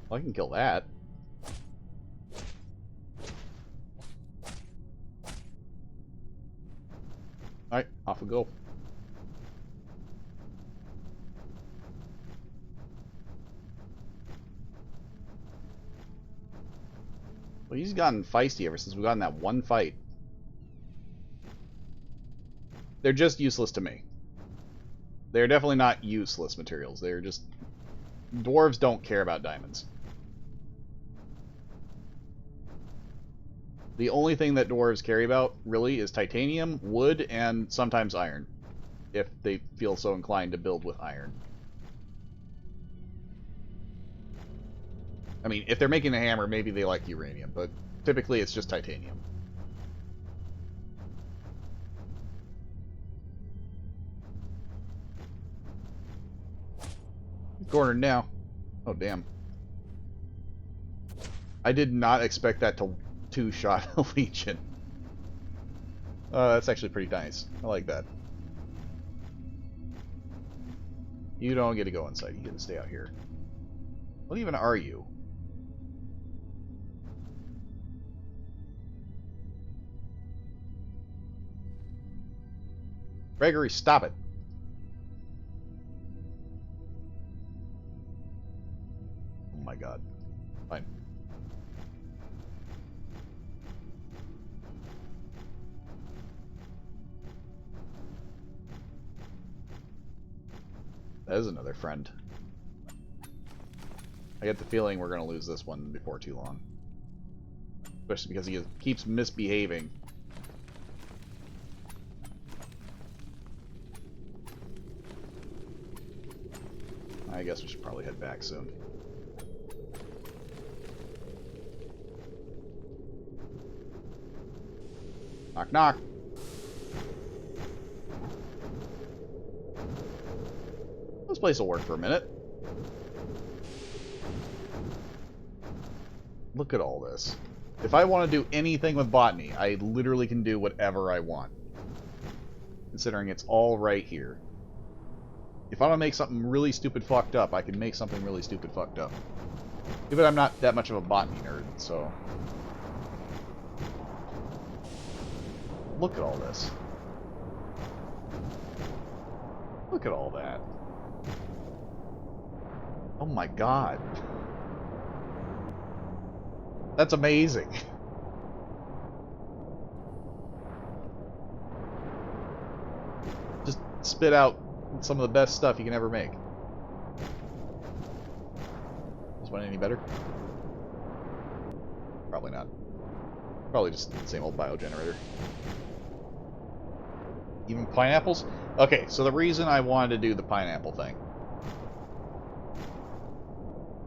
Well, I can kill that. Alright, off we go. Well, he's gotten feisty ever since we got in that one fight. They're just useless to me. They're definitely not useless materials. They're just... Dwarves don't care about diamonds. The only thing that dwarves care about, really, is titanium, wood, and sometimes iron. If they feel so inclined to build with iron. I mean, if they're making a hammer, maybe they like uranium, but typically it's just titanium. Cornered now. Oh, damn. I did not expect that to two-shot a Legion. That's actually pretty nice. I like that. You don't get to go inside. You get to stay out here. What even are you? Gregory, stop it. Oh my god. Fine. That is another friend. I get the feeling we're going to lose this one before too long. Especially because he keeps misbehaving. I guess we should probably head back soon. Knock, knock. This place will work for a minute. Look at all this. If I want to do anything with botany, I literally can do whatever I want. Considering it's all right here. If I want to make something really stupid fucked up, I can make something really stupid fucked up. Even I'm not that much of a botany nerd, so... Look at all this. Look at all that. Oh my god. That's amazing. Just spit out some of the best stuff you can ever make. This one any better? Probably not. Probably just the same old biogenerator. Even pineapples? Okay, so the reason I wanted to do the pineapple thing.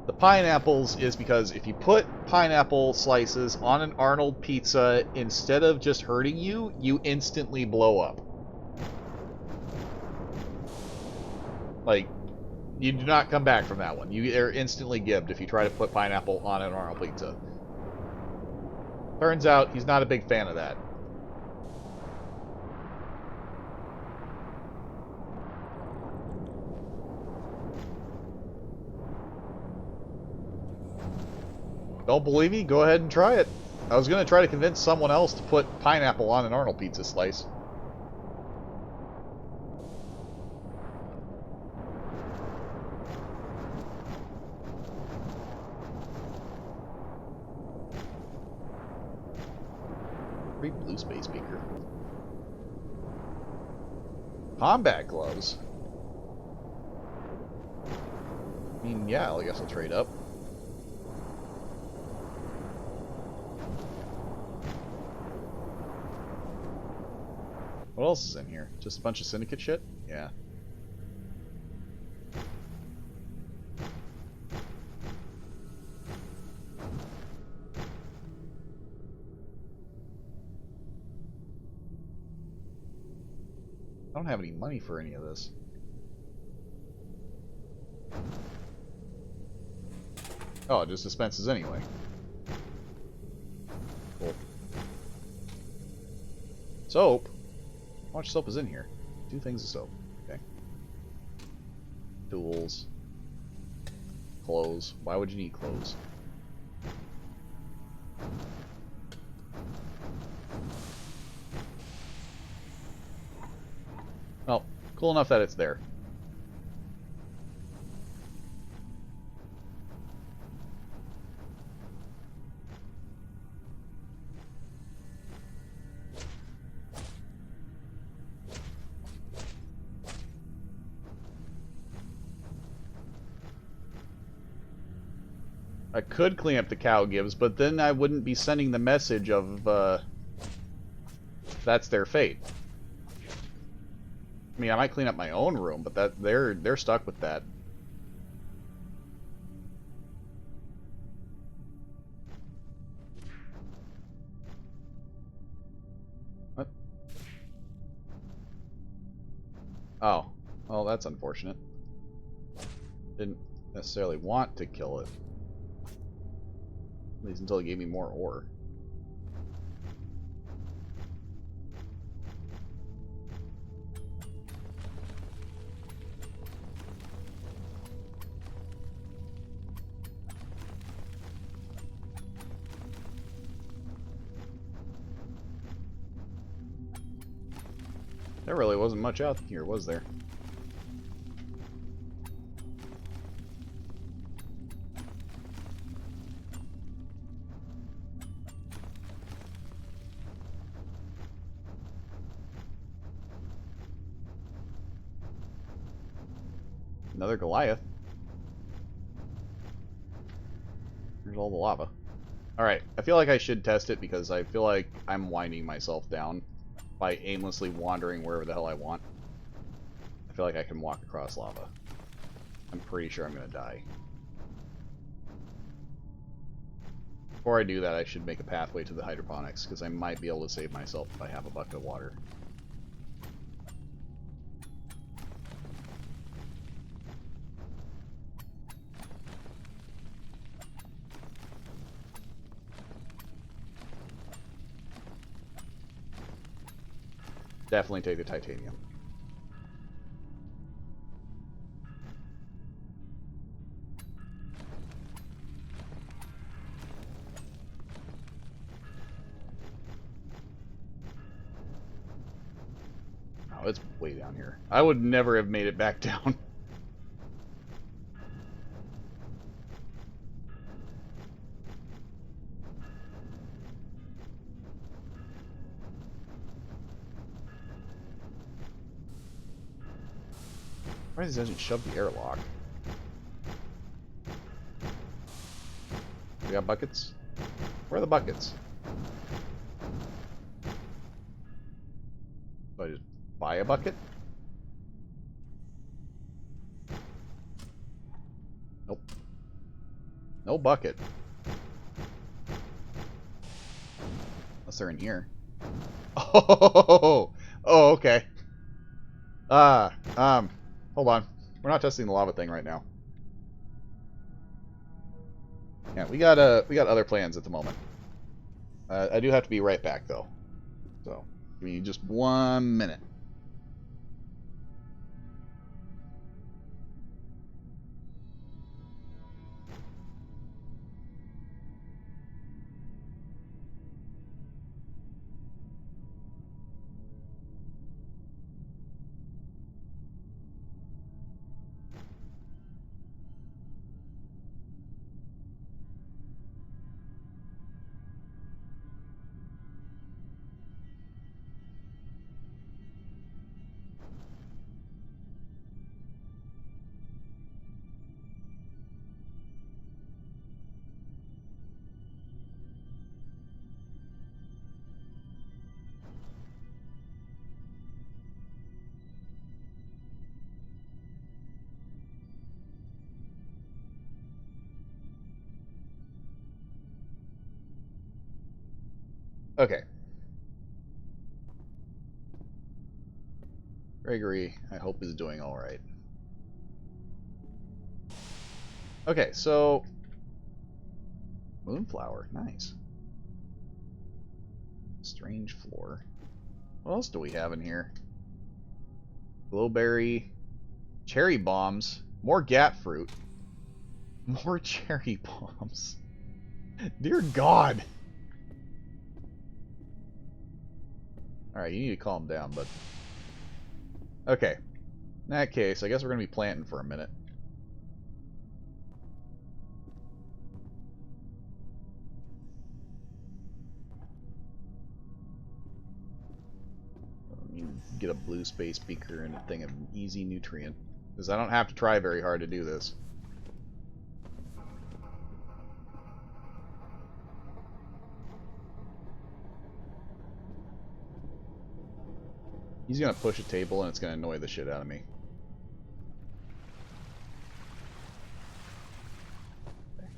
The pineapples is because if you put pineapple slices on an Arnold pizza, instead of just hurting you, you instantly blow up. Like, you do not come back from that one. You are instantly gibbed if you try to put pineapple on an Arnold pizza. Turns out he's not a big fan of that. Don't believe me? Go ahead and try it. I was going to try to convince someone else to put pineapple on an Arnold pizza slice. Free blue space beaker. Combat gloves? I mean, yeah, I guess I'll trade up. What else is in here? Just a bunch of syndicate shit? Yeah. I don't have any money for any of this. Oh, it just dispenses anyway. Cool. Soap? How much soap is in here? 2 things of soap. Okay. Tools. Clothes. Why would you need clothes? Well, cool enough that it's there. I could clean up the cow gibbs, but then I wouldn't be sending the message of, that's their fate. I mean, I might clean up my own room, but that they're stuck with that. What? Oh. Well, that's unfortunate. Didn't necessarily want to kill it. At least until it gave me more ore. There really wasn't much out here, was there? Another Goliath. Here's all the lava. Alright, I feel like I should test it because I feel like I'm winding myself down by aimlessly wandering wherever the hell I want. I feel like I can walk across lava. I'm pretty sure I'm going to die. Before I do that, I should make a pathway to the hydroponics, because I might be able to save myself if I have a bucket of water. Definitely take the titanium. Oh, it's way down here. I would never have made it back down. Why doesn't it shove the airlock? We got buckets? Where are the buckets? Do I just buy a bucket? Nope. No bucket. Unless they're in here. Oh, oh, okay. Hold on. We're not testing the lava thing right now. Yeah, we got other plans at the moment. I do have to be right back though. So, give me just 1 minute. Okay. Gregory, I hope, is doing alright. Okay, so... Moonflower, nice. Strange floor. What else do we have in here? Glowberry. Cherry bombs. More gat fruit. More cherry bombs. Dear God! Alright, you need to calm down, bud. Okay. In that case, I guess we're going to be planting for a minute. Get a blue space beaker and a thing of easy nutrient. Because I don't have to try very hard to do this. He's gonna push a table and it's gonna annoy the shit out of me. Okay.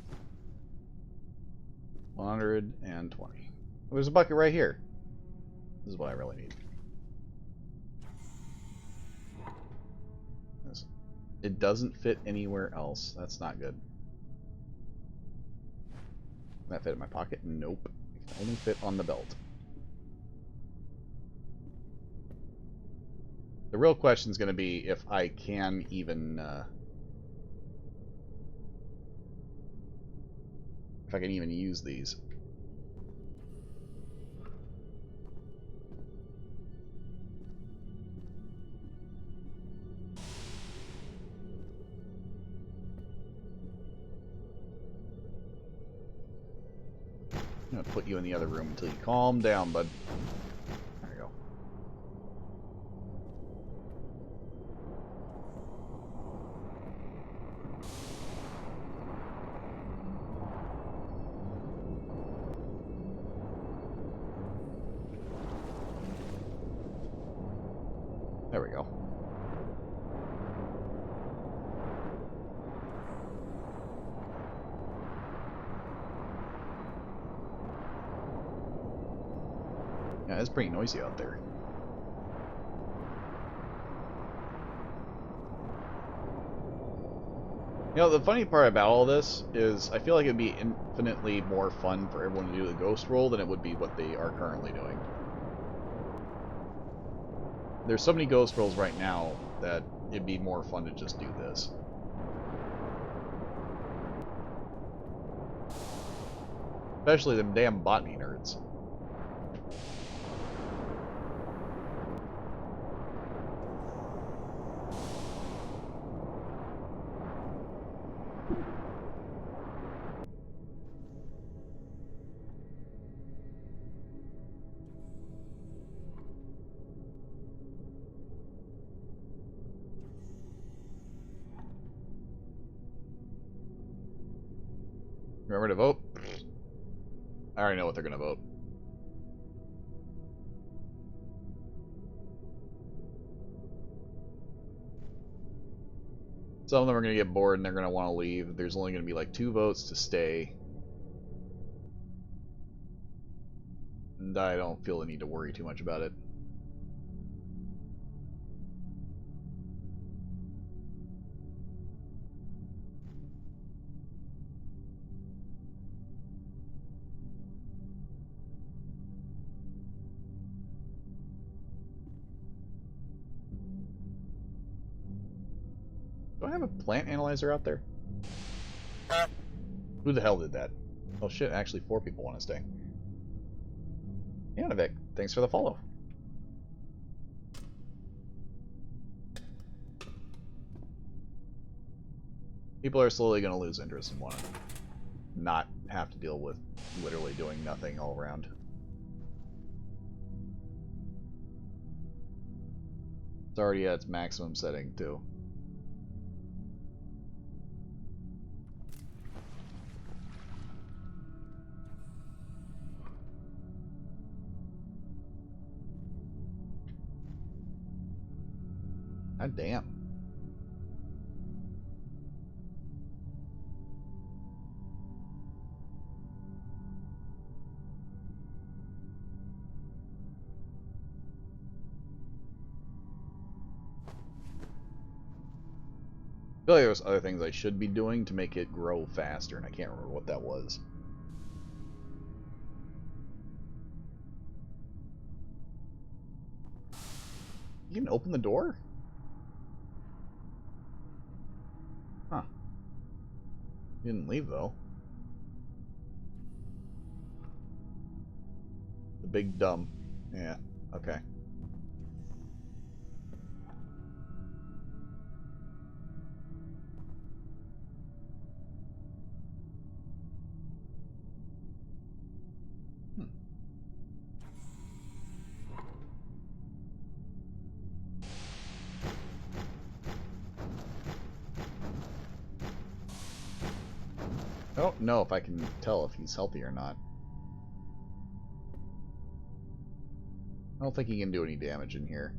120. Well, there's a bucket right here. This is what I really need. It doesn't fit anywhere else. That's not good. Can that fit in my pocket? Nope. It can only fit on the belt. The real question is going to be if I can even... if I can even use these. I'm going to put you in the other room until you calm down, bud. There you go. There we go. Yeah, it's pretty noisy out there. You know, the funny part about all this is I feel like it'd be infinitely more fun for everyone to do the ghost roll than it would be what they are currently doing. There's so many ghost rolls right now that it'd be more fun to just do this. Especially them damn botany nerds. Remember to vote? I already know what they're gonna vote. Some of them are gonna get bored and they're gonna want to leave. There's only gonna be like 2 votes to stay. And I don't feel the need to worry too much about it. Do I have a plant analyzer out there? Who the hell did that? Oh shit, actually 4 people want to stay. Yeah, Vic, thanks for the follow. People are slowly going to lose interest and want to not have to deal with literally doing nothing all around. It's already at its maximum setting, too. God damn. I feel like there's other things I should be doing to make it grow faster, and I can't remember what that was. You can open the door? Huh. You didn't leave, though. The big dumb. Yeah, okay. I don't know if I can tell if he's healthy or not. I don't think he can do any damage in here.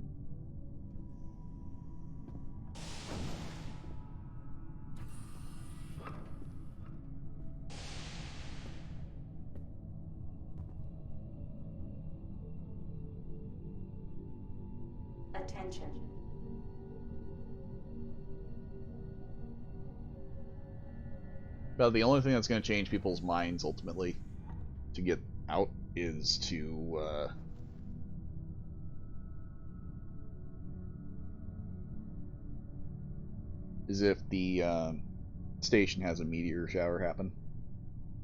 Attention. But the only thing that's going to change people's minds ultimately to get out is to is if the station has a meteor shower happen.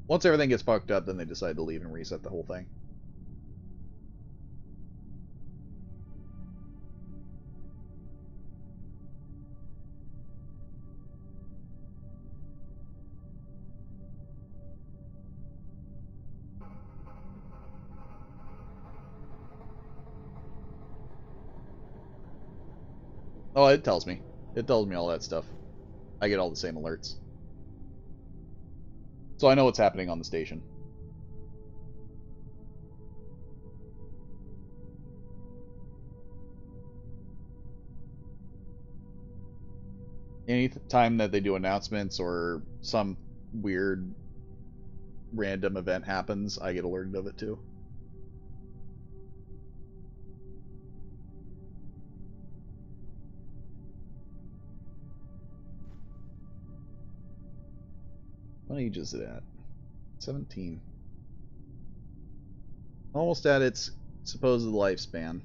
Once everything gets fucked up, then they decide to leave and reset the whole thing. Oh, it tells me. It tells me all that stuff. I get all the same alerts. So I know what's happening on the station. Any time that they do announcements or some weird random event happens, I get alerted of it too. What age is it at? 17. Almost at its supposed lifespan.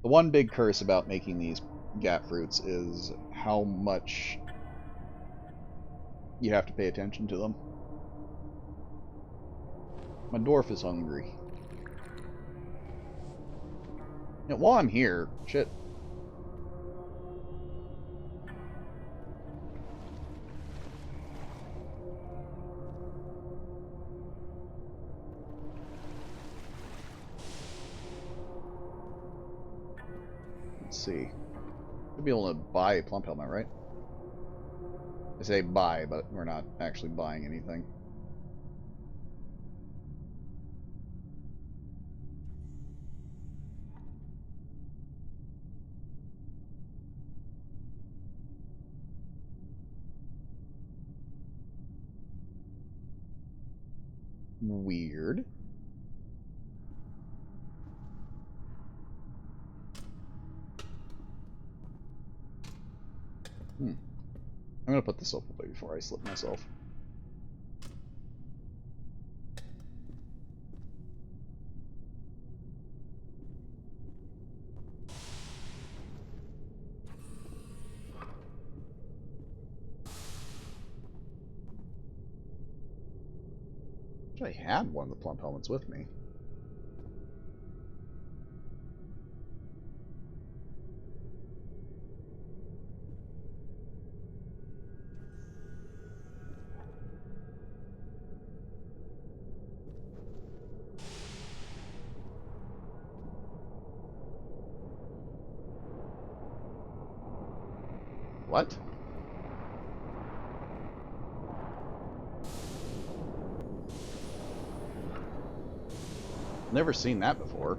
The one big curse about making these GAT fruits is how much you have to pay attention to them. My dwarf is hungry. And while I'm here, shit. Let's see. Should be able to buy a plump helmet, right? I say buy, but we're not actually buying anything. Weird. I'm gonna put this up away before I slip myself. I had one of the plump helmets with me. What? Never seen that before.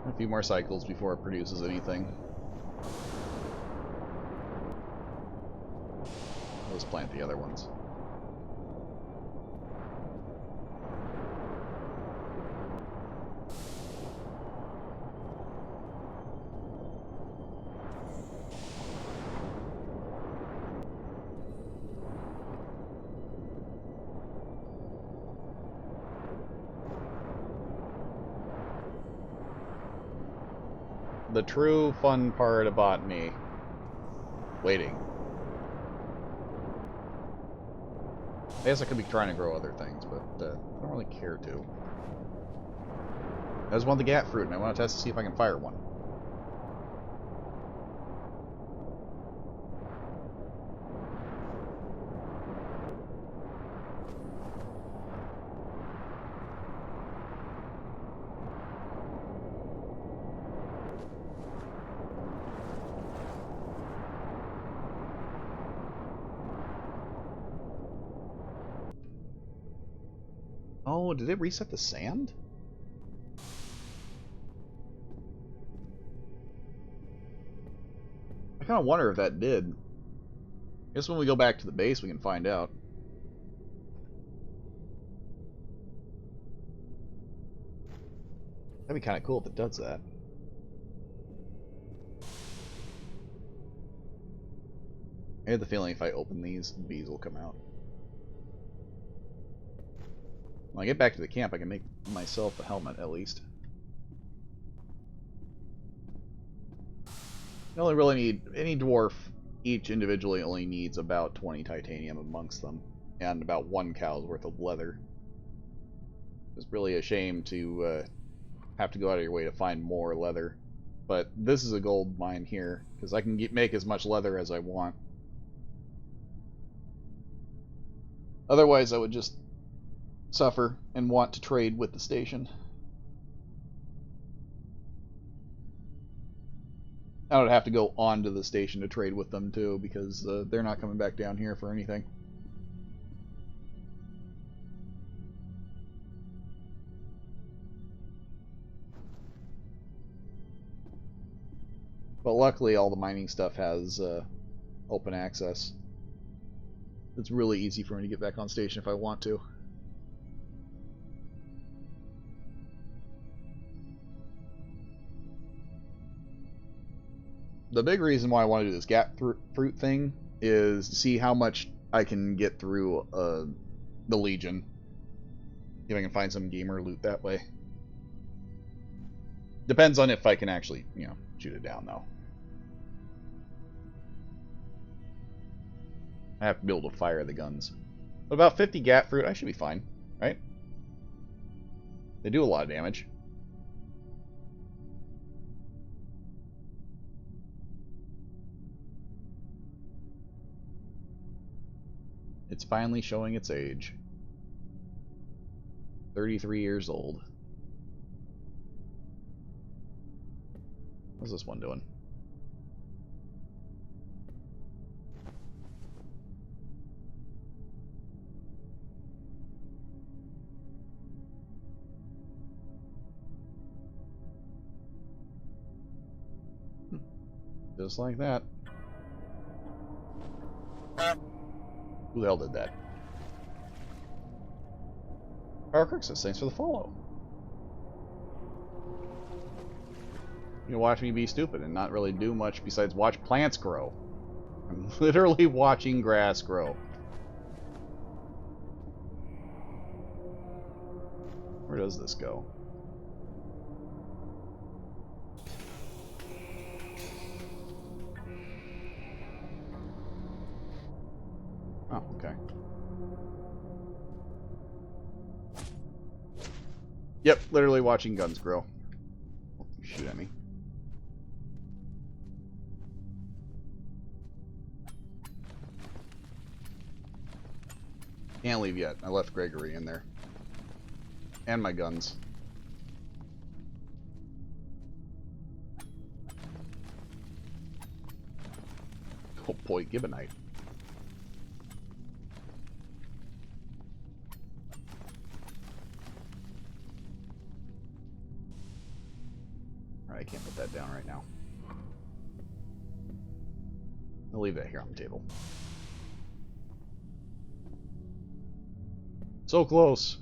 A few more cycles before it produces anything. Let's plant the other ones. The true fun part of botany. Waiting. I guess I could be trying to grow other things, but I don't really care to. I just want the GAT fruit, and I want to test to see if I can fire one. Oh, did it reset the sand? I kind of wonder if that did. I guess when we go back to the base, we can find out. That'd be kind of cool if it does that. I had the feeling if I open these, bees will come out. When I get back to the camp, I can make myself a helmet, at least. You only really need... Any dwarf, each individually only needs about 20 titanium amongst them. And about 1 cow's worth of leather. It's really a shame to have to go out of your way to find more leather. But this is a gold mine here, because I can make as much leather as I want. Otherwise, I would just suffer and want to trade with the station. I would have to go on to the station to trade with them too, because they're not coming back down here for anything. But luckily, all the mining stuff has open access. It's really easy for me to get back on station if I want to. The big reason why I want to do this gap fruit thing is to see how much I can get through the Legion. If I can find some gamer loot that way. Depends on if I can actually, you know, shoot it down though. I have to be able to fire the guns. But about 50 gap fruit, I should be fine, right? They do a lot of damage. It's finally showing its age. 33 years old. What's this one doing? Just like that. Who the hell did that? Power says thanks for the follow. You know, watch me be stupid and not really do much besides watch plants grow. I'm literally watching grass grow. Where does this go? Oh, okay. Yep, literally watching guns grow. Shoot at me. Can't leave yet. I left Gregory in there. And my guns. Oh boy, Gibbonite. Alright, I can't put that down right now. I'll leave that here on the table. So close.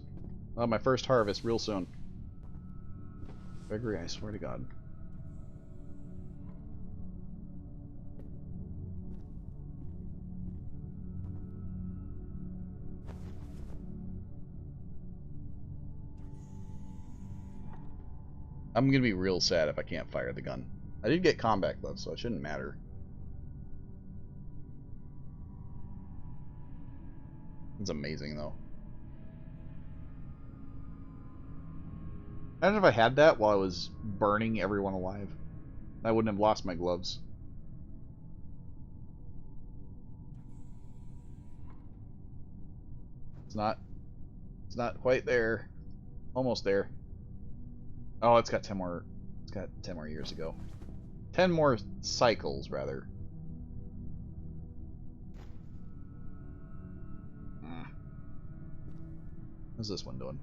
My first harvest real soon. Gregory, I swear to God. I'm gonna be real sad if I can't fire the gun. I did get combat gloves, so it shouldn't matter. It's amazing, though. Imagine if I had that while I was burning everyone alive. I wouldn't have lost my gloves. It's not quite there. Almost there. Oh, it's got 10 more. It's got 10 more years to go. 10 more cycles, rather. What's this one doing?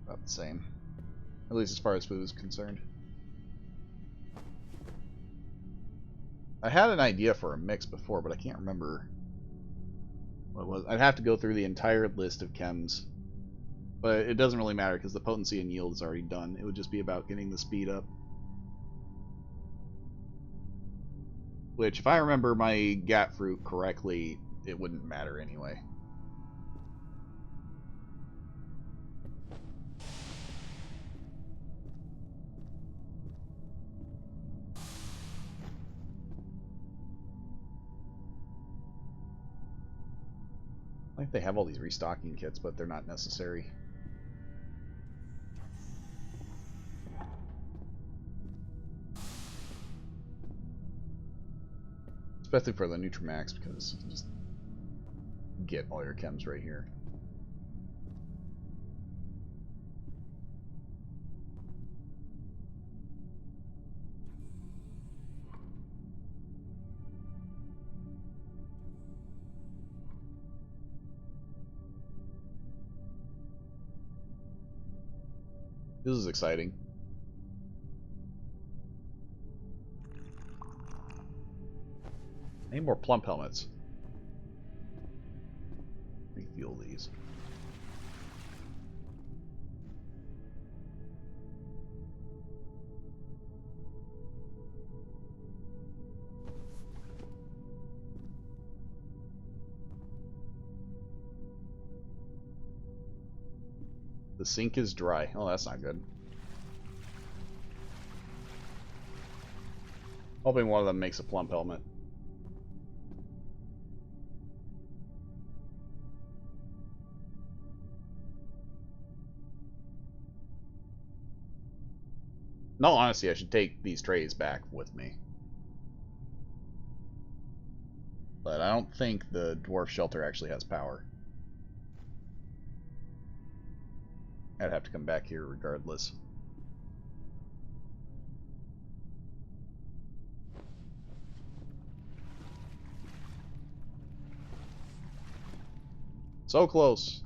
About the same. At least as far as food is concerned. I had an idea for a mix before, but I can't remember what it was. I'd have to go through the entire list of chems. But it doesn't really matter because the potency and yield is already done. It would just be about getting the speed up. Which, if I remember my gap fruit correctly, it wouldn't matter anyway. Like they have all these restocking kits, but they're not necessary. Especially for the Nutrimax, because you can just get all your chems right here. This is exciting. Any more plump helmets? Refuel these. The sink is dry. Oh, that's not good. Hoping one of them makes a plump helmet. No, honestly, I should take these trays back with me. But I don't think the dwarf shelter actually has power. I'd have to come back here regardless. So close.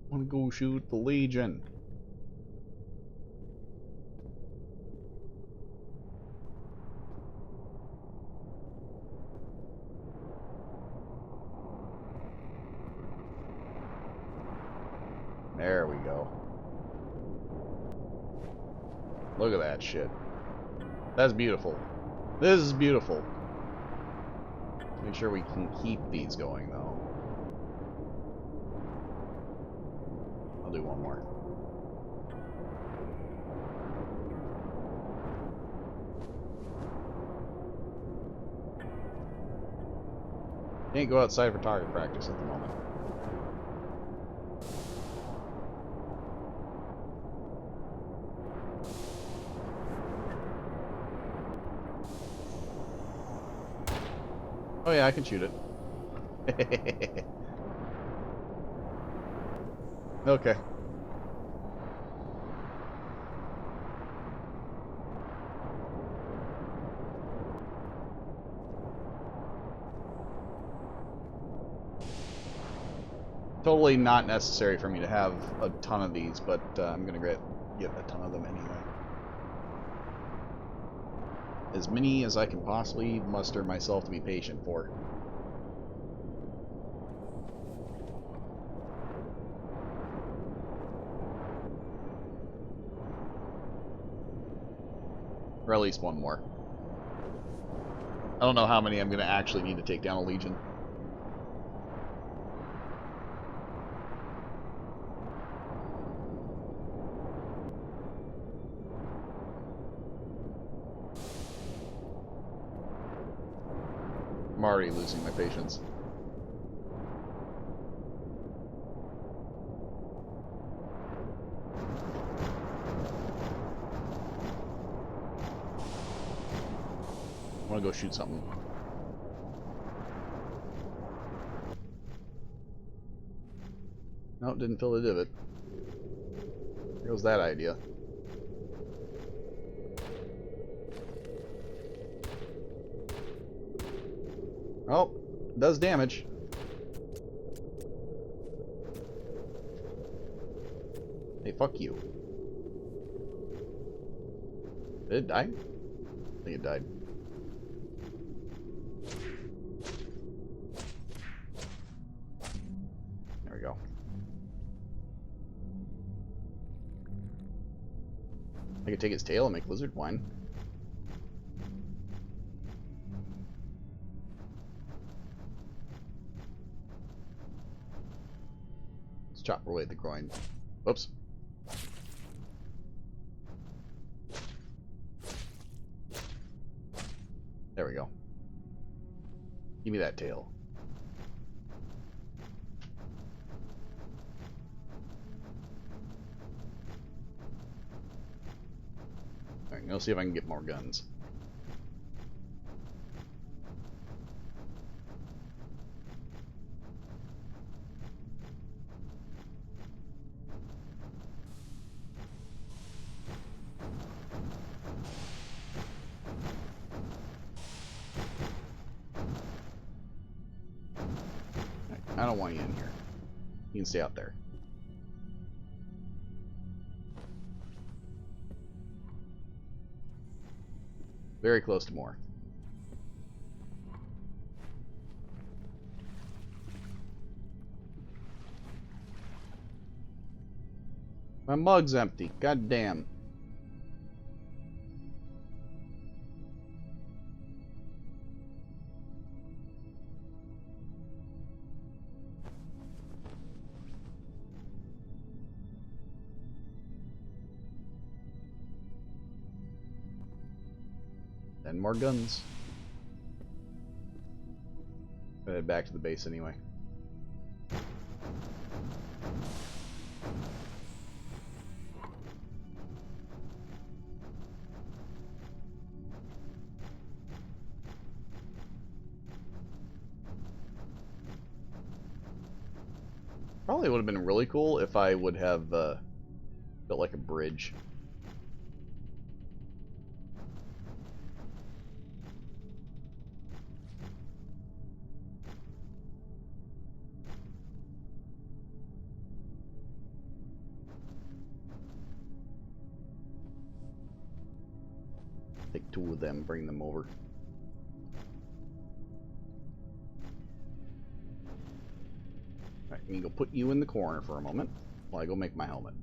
I want to go shoot the Legion. There we go. Look at that shit. That's beautiful. This is beautiful. Make sure we can keep these going, though. I'll do one more. Can't go outside for target practice at the moment. Oh yeah, I can shoot it. Okay. Totally not necessary for me to have a ton of these, but I'm gonna get a ton of them anyway. As many as I can possibly muster myself to be patient for. Or at least one more. I don't know how many I'm going to actually need to take down a Legion. I'm already losing my patience. I want to go shoot something. Nope, didn't fill the divot. Here goes that idea. Oh, does damage. Hey, fuck you. Did it die? I think it died. There we go. I could take its tail and make lizard wine. Let's chop away the groin. Whoops. There we go. Give me that tail. Alright, go see if I can get more guns. I don't want you in here. You can stay out there. Very close to more. My mug's empty. God damn. And more guns. I'll head back to the base anyway. Probably would have been really cool if I would have built like a bridge. Take two of them, bring them over. Alright, I'm gonna go put you in the corner for a moment while I go make my helmet.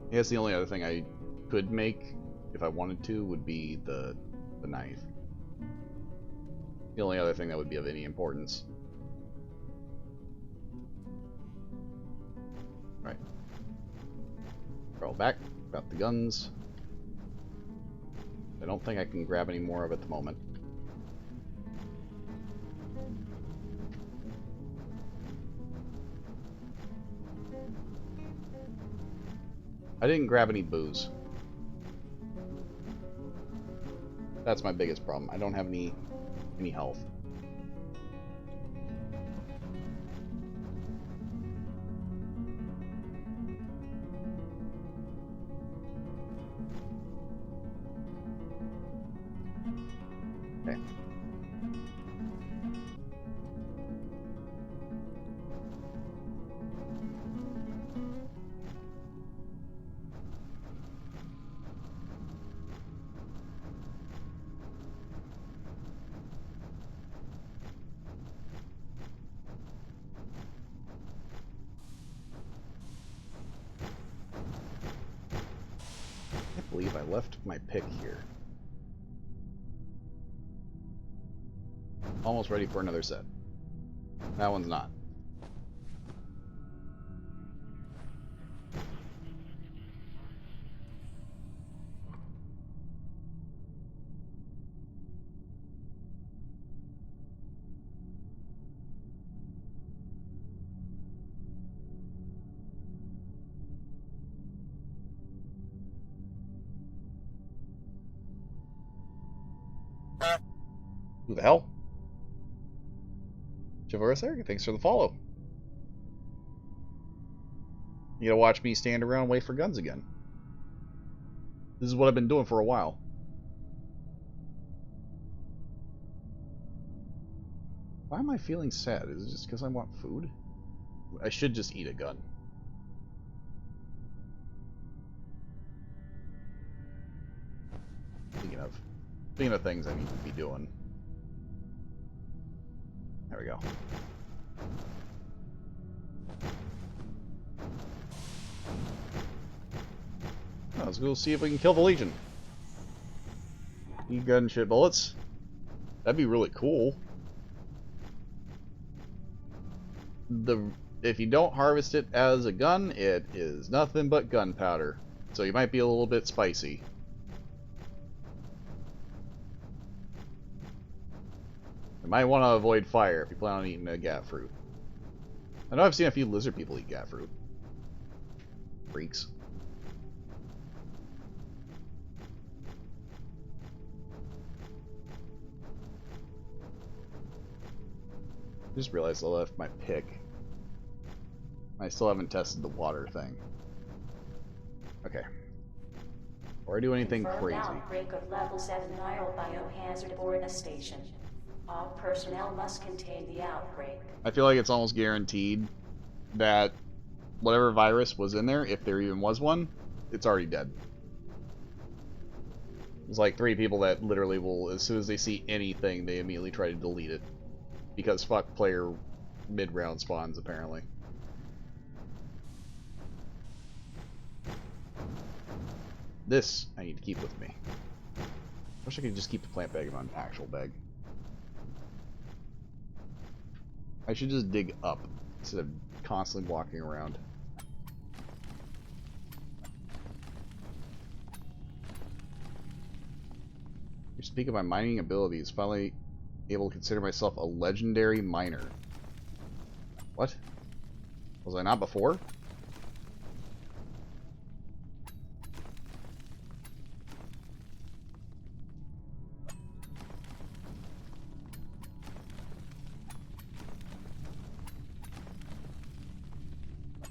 I guess the only other thing I could make, if I wanted to, would be the knife. The only other thing that would be of any importance. Right. Roll back, got the guns. I don't think I can grab any more of it at the moment. I didn't grab any booze. That's my biggest problem. I don't have any health. Okay. I can't believe I left my pick here. Almost ready for another set. That one's not. Who the hell? Chivalrous Eric, thanks for the follow. You gotta watch me stand around and wait for guns again. This is what I've been doing for a while. Why am I feeling sad? Is it just because I want food? I should just eat a gun. Speaking of. Speaking of things I need to be doing. There we go. Oh, let's go see if we can kill the Legion. Need gunship bullets. That'd be really cool. If you don't harvest it as a gun, it is nothing but gunpowder. So you might be a little bit spicy. You might want to avoid fire if you plan on eating a gat fruit. I know I've seen a few lizard people eat gat fruit. Freaks. I just realized I left my pick. I still haven't tested the water thing. Okay. Or do anything Confirmed crazy. outbreak of level 7 viral biohazard aboard a station. All personnel must contain the outbreak. I feel like it's almost guaranteed that whatever virus was in there, if there even was one, it's already dead. There's like 3 people that literally will, as soon as they see anything, they immediately try to delete it. Because fuck player mid-round spawns, apparently. This I need to keep with me. Wish I could just keep the plant bag in my actual bag. I should just dig up instead of constantly walking around. Speak of my mining abilities, finally able to consider myself a legendary miner. What? Was I not before?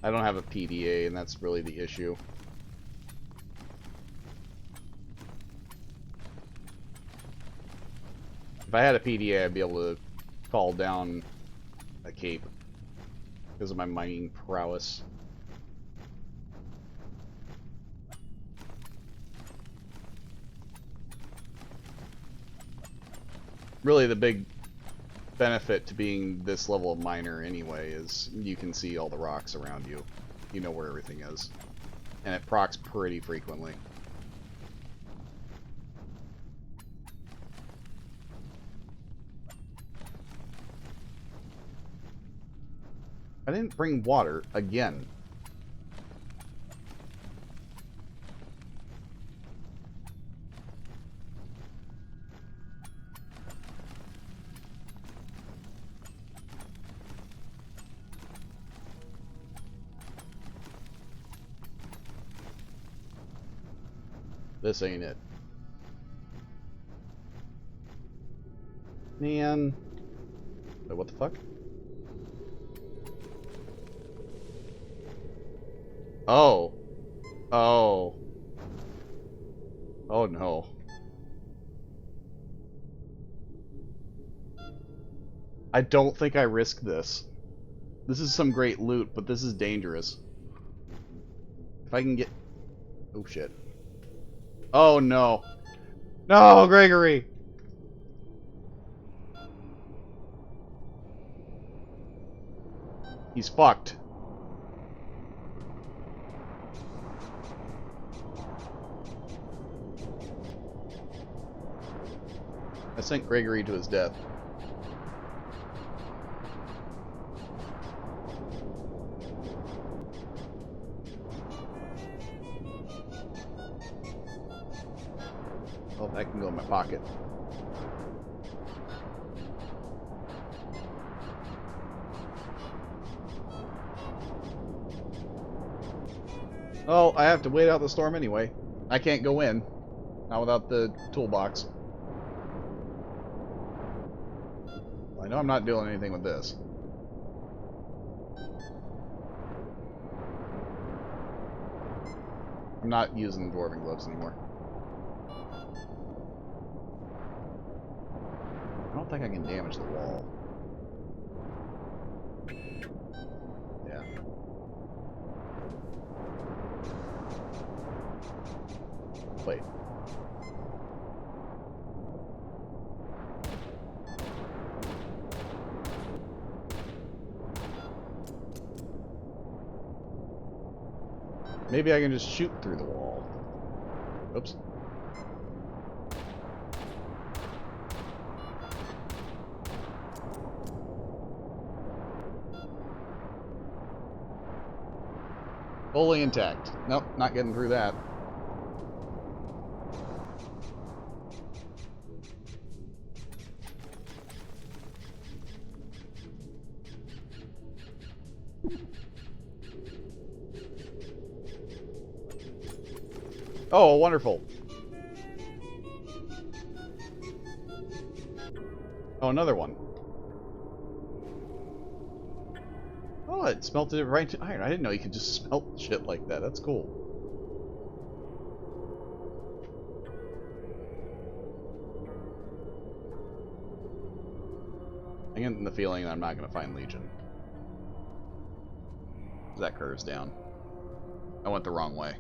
I don't have a PDA, and that's really the issue. If I had a PDA, I'd be able to call down a cape because of my mining prowess. Really, the big benefit to being this level of miner anyway is you can see all the rocks around you. You know where everything is. And it procs pretty frequently. I didn't bring water again. This ain't it. Man. Wait, what the fuck? Oh. Oh. Oh no. I don't think I risk this. This is some great loot, but this is dangerous. If I can get... Oh shit. Oh no. No, Gregory! He's fucked. I sent Gregory to his death. Oh, that can go in my pocket. Oh, I have to wait out the storm anyway. I can't go in. Not without the toolbox. I know I'm not doing anything with this. I'm not using the dwarven gloves anymore. I don't think I can damage the wall. Yeah. Wait. Maybe I can just shoot through the wall. Oops. Fully intact. Nope, not getting through that. Oh, wonderful. Oh, another one. Oh, it smelted it right to iron. I didn't know you could just smelt shit like that. That's cool. I'm getting the feeling that I'm not going to find Legion. That curves down. I went the wrong way.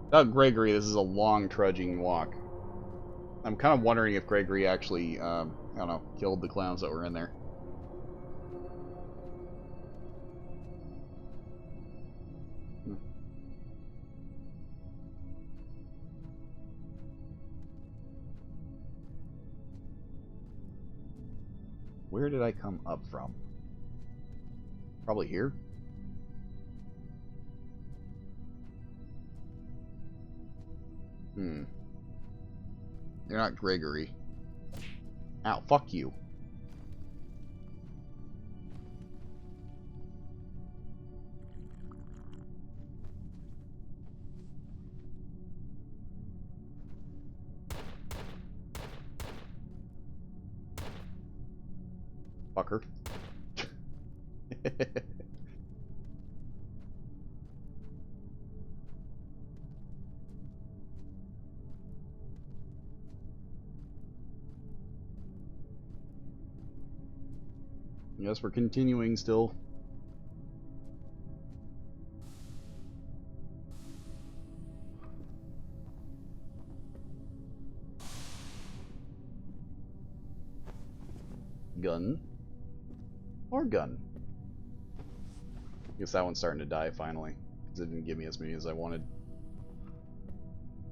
Without Gregory, this is a long, trudging walk. I'm kind of wondering if Gregory actually, I don't know, killed the clowns that were in there. Where did I come up from? Probably here? You're not Gregory. Ow, fuck you. Fucker. Yes, we're continuing still. Gun. Or gun. Guess that one's starting to die finally. Because it didn't give me as many as I wanted.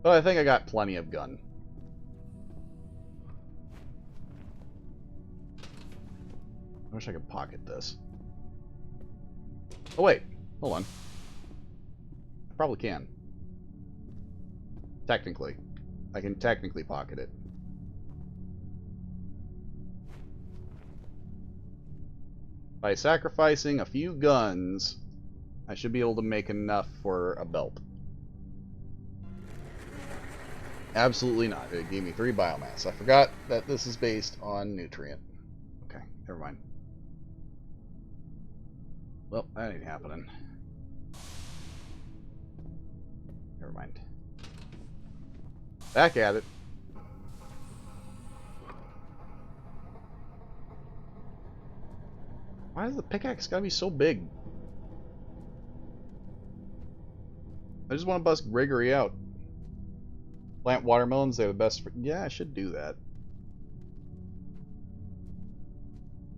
But I think I got plenty of gun. I wish I could pocket this. Oh wait, hold on. I probably can. Technically. I can technically pocket it. By sacrificing a few guns, I should be able to make enough for a belt. Absolutely not. It gave me 3 biomass. I forgot that this is based on nutrient. Okay, never mind. Well, that ain't happening. Never mind. Back at it. Why does the pickaxe gotta be so big? I just want to bust Gregory out. Plant watermelons, they're the best for... Yeah, I should do that.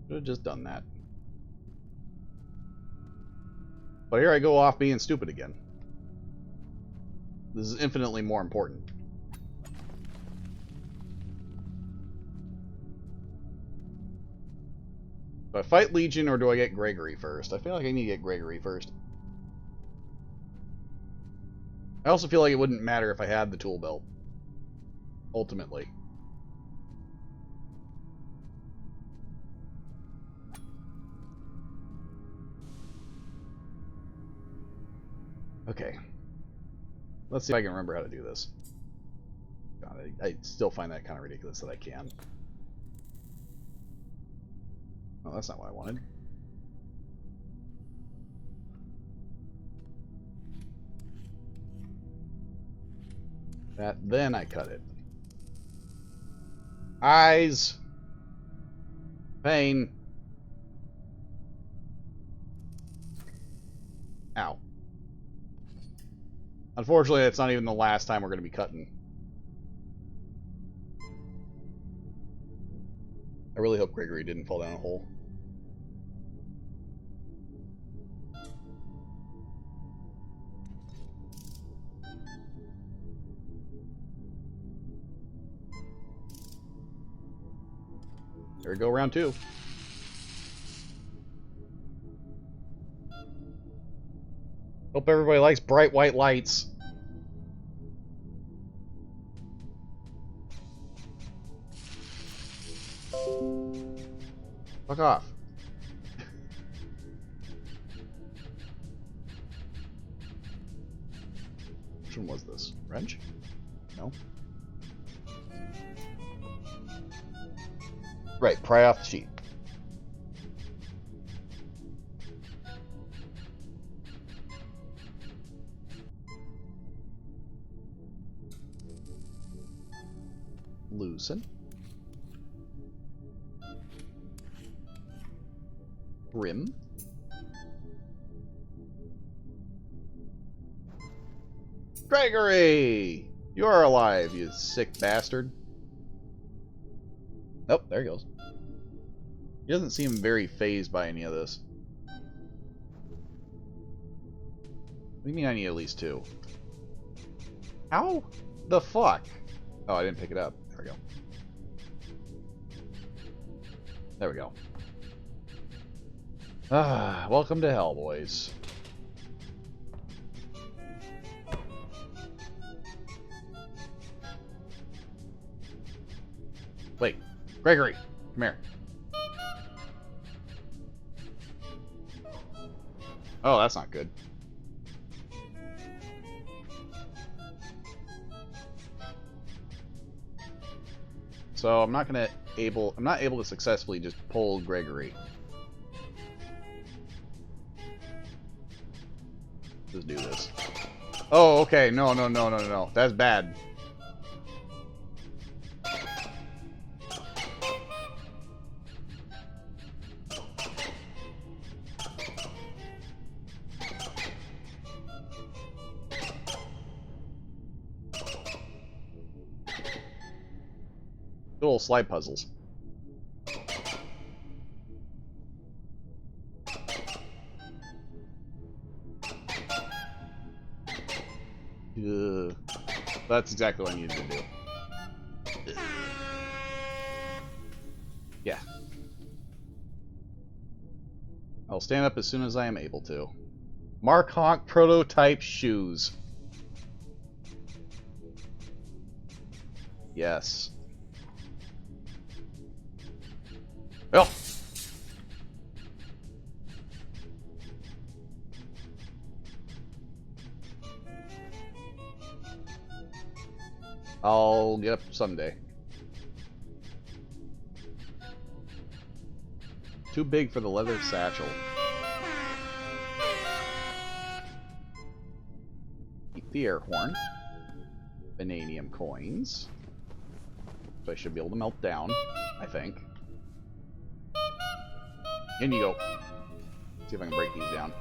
Should have just done that. But here I go off being stupid again. This is infinitely more important. Do I fight Legion or do I get Gregory first? I feel like I need to get Gregory first. I also feel like it wouldn't matter if I had the tool belt. Ultimately. Okay. Let's see if I can remember how to do this. God, I still find that kind of ridiculous that I can. Oh, that's not what I wanted. That, then I cut it. Eyes. Pain. Ow. Unfortunately, that's not even the last time we're going to be cutting. I really hope Gregory didn't fall down a hole. There we go, round 2. Hope everybody likes bright white lights. Fuck off. Which one was this? Wrench? No. Right, pry off the sheet. Loosen. Rim. Gregory! You are alive, you sick bastard. Nope, there he goes. He doesn't seem very fazed by any of this. What do you mean I need at least 2? How the fuck? Oh, I didn't pick it up. There we go. There we go. Ah, welcome to hell, boys. Wait, Gregory, come here. Oh, that's not good. So I'm not able to successfully just pull Gregory. Just do this. Oh, okay. No. That's bad. Little slide puzzles. That's exactly what I needed to do. Yeah. I'll stand up as soon as I am able to. Mark Honk prototype shoes. Yes. Oh! I'll get up someday. Too big for the leather satchel. Keep the air horn. Vanadium coins. So I should be able to melt down, I think. In you go. See if I can break these down.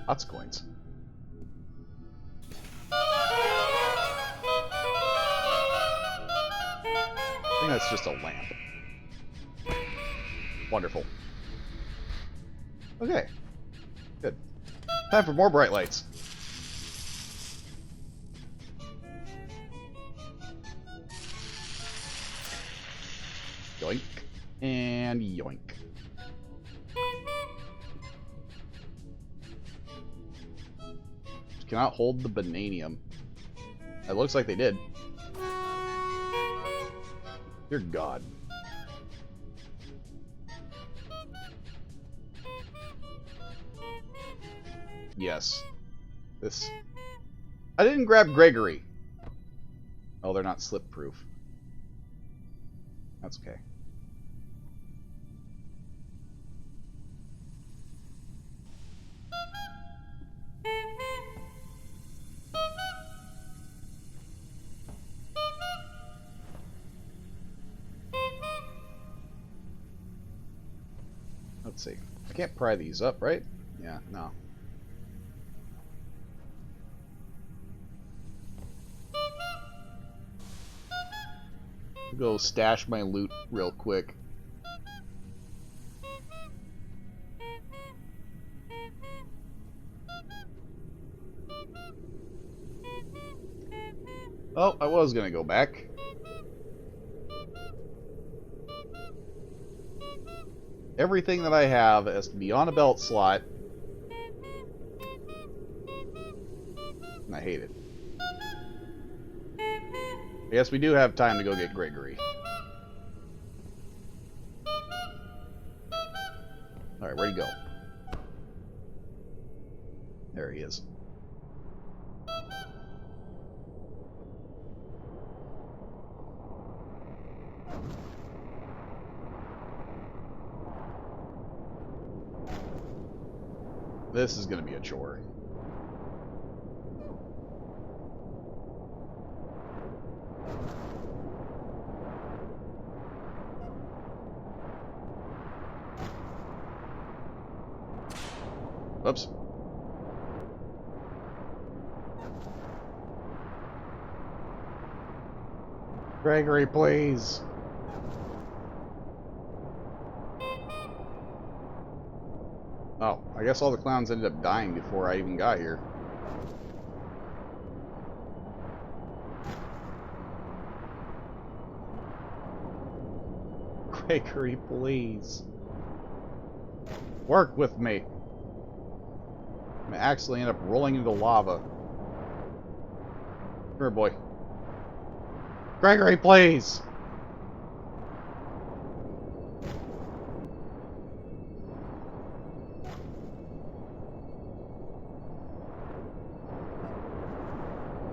Lots of coins. I think that's just a lamp. Wonderful. Okay. Good. Time for more bright lights. Yoink. And yoink. Cannot hold the bananium. It looks like they did. Dear God. Yes. This... I didn't grab Gregory. Oh, they're not slip-proof. That's okay. Let's see. I can't pry these up, right? Yeah, no. I'll go stash my loot real quick. Oh, I was gonna go back. Everything that I have has to be on a belt slot. And I hate it. I guess we do have time to go get Gregory. Alright, where'd he go? There he is. This is gonna be a chore. Oops. Gregory, please. Oh, I guess all the clowns ended up dying before I even got here. Gregory, please. Work with me. I'm gonna actually end up rolling into lava. Come here, boy. Gregory, please!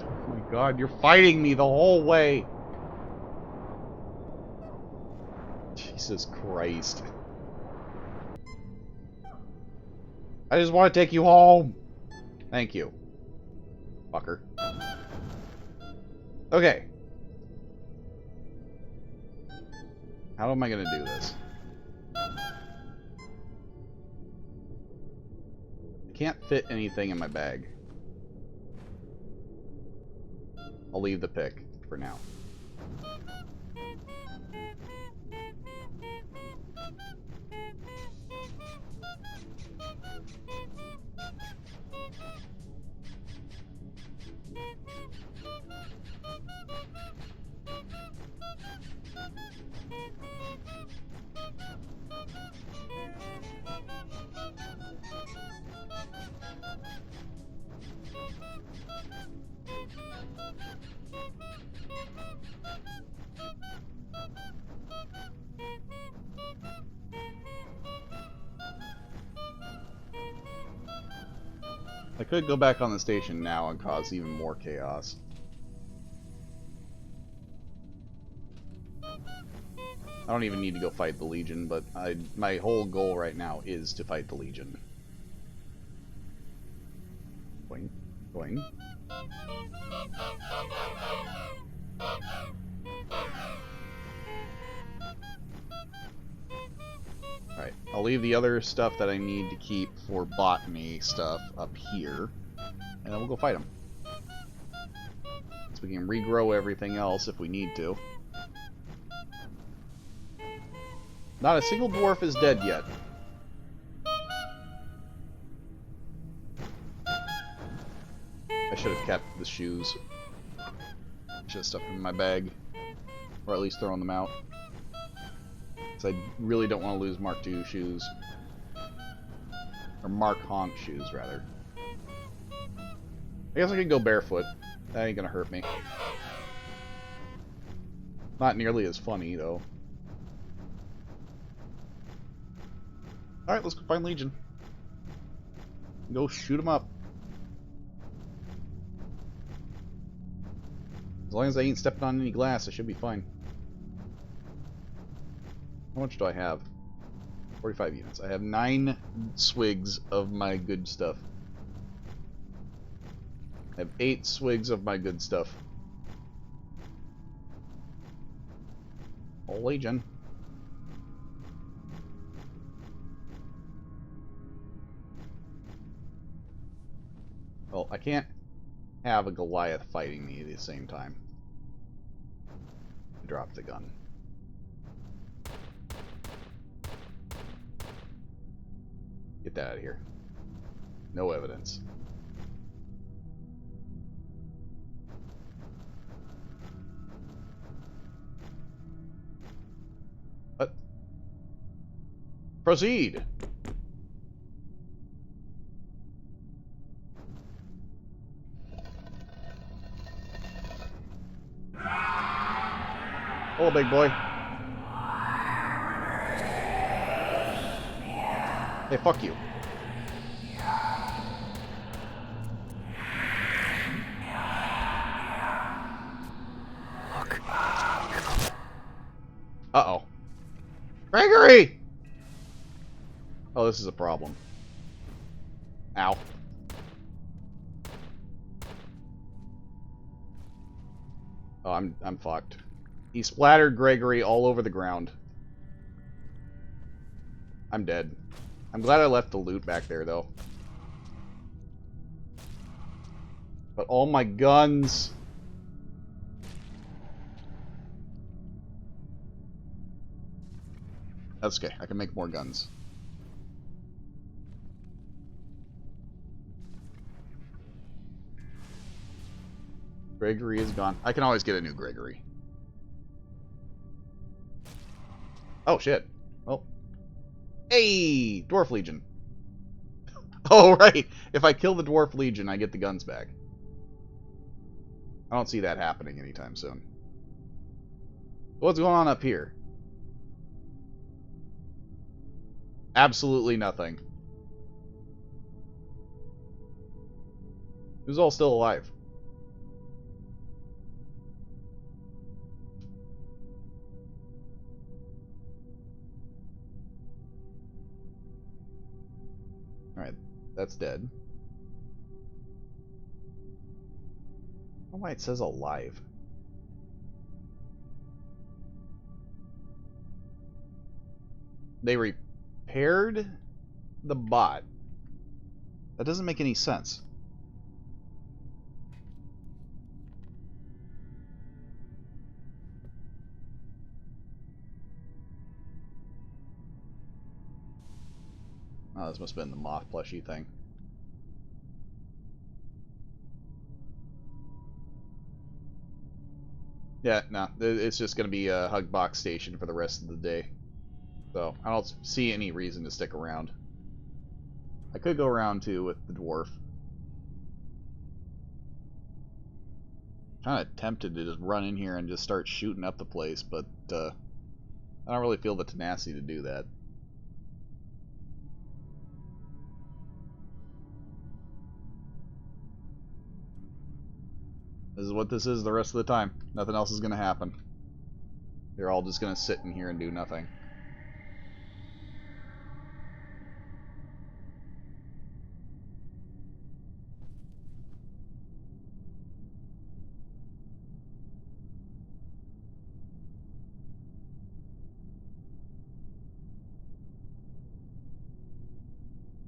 Oh my god, you're fighting me the whole way! Jesus Christ. I just want to take you home! Thank you. Fucker. Okay. How am I gonna do this? I can't fit anything in my bag. I'll leave the pick for now. I could go back on the station now and cause even more chaos. I don't even need to go fight the Legion, but my whole goal right now is to fight the Legion. Boing, boing. Alright, I'll leave the other stuff that I need to keep for botany stuff up here, and then we'll go fight them. So we can regrow everything else if we need to. Not a single dwarf is dead yet. I should have kept the shoes. Should have stuck them in my bag. Or at least thrown them out. Because I really don't want to lose Mark II shoes. Or Mark Honk shoes, rather. I guess I could go barefoot. That ain't gonna hurt me. Not nearly as funny, though. Alright, let's go find Legion. Go shoot them up. As long as I ain't stepping on any glass, I should be fine. How much do I have? 45 units. I have 9 swigs of my good stuff. I have 8 swigs of my good stuff. Oh, Legion. Well, I can't have a Goliath fighting me at the same time. Drop the gun. Get that out of here. No evidence. Proceed. Hello, big boy. Hey, fuck you. Uh-oh. Gregory! Oh, this is a problem. Ow. Oh, I'm fucked. He splattered Gregory all over the ground. I'm dead. I'm glad I left the loot back there, though. But all my guns... That's okay. I can make more guns. Gregory is gone. I can always get a new Gregory. Oh, shit. Oh. Hey! Dwarf Legion. Oh, right. If I kill the Dwarf Legion, I get the guns back. I don't see that happening anytime soon. What's going on up here? Absolutely nothing. Who's all still alive? Alright, that's dead. I don't know why it says alive. They repaired the bot. That doesn't make any sense. Oh, this must have been the moth plushie thing. Yeah, no, it's just going to be a hug box station for the rest of the day. So, I don't see any reason to stick around. I could go around too with the dwarf. Kind of tempted to just run in here and just start shooting up the place, but I don't really feel the tenacity to do that. This is what this is the rest of the time. Nothing else is going to happen. They're all just going to sit in here and do nothing.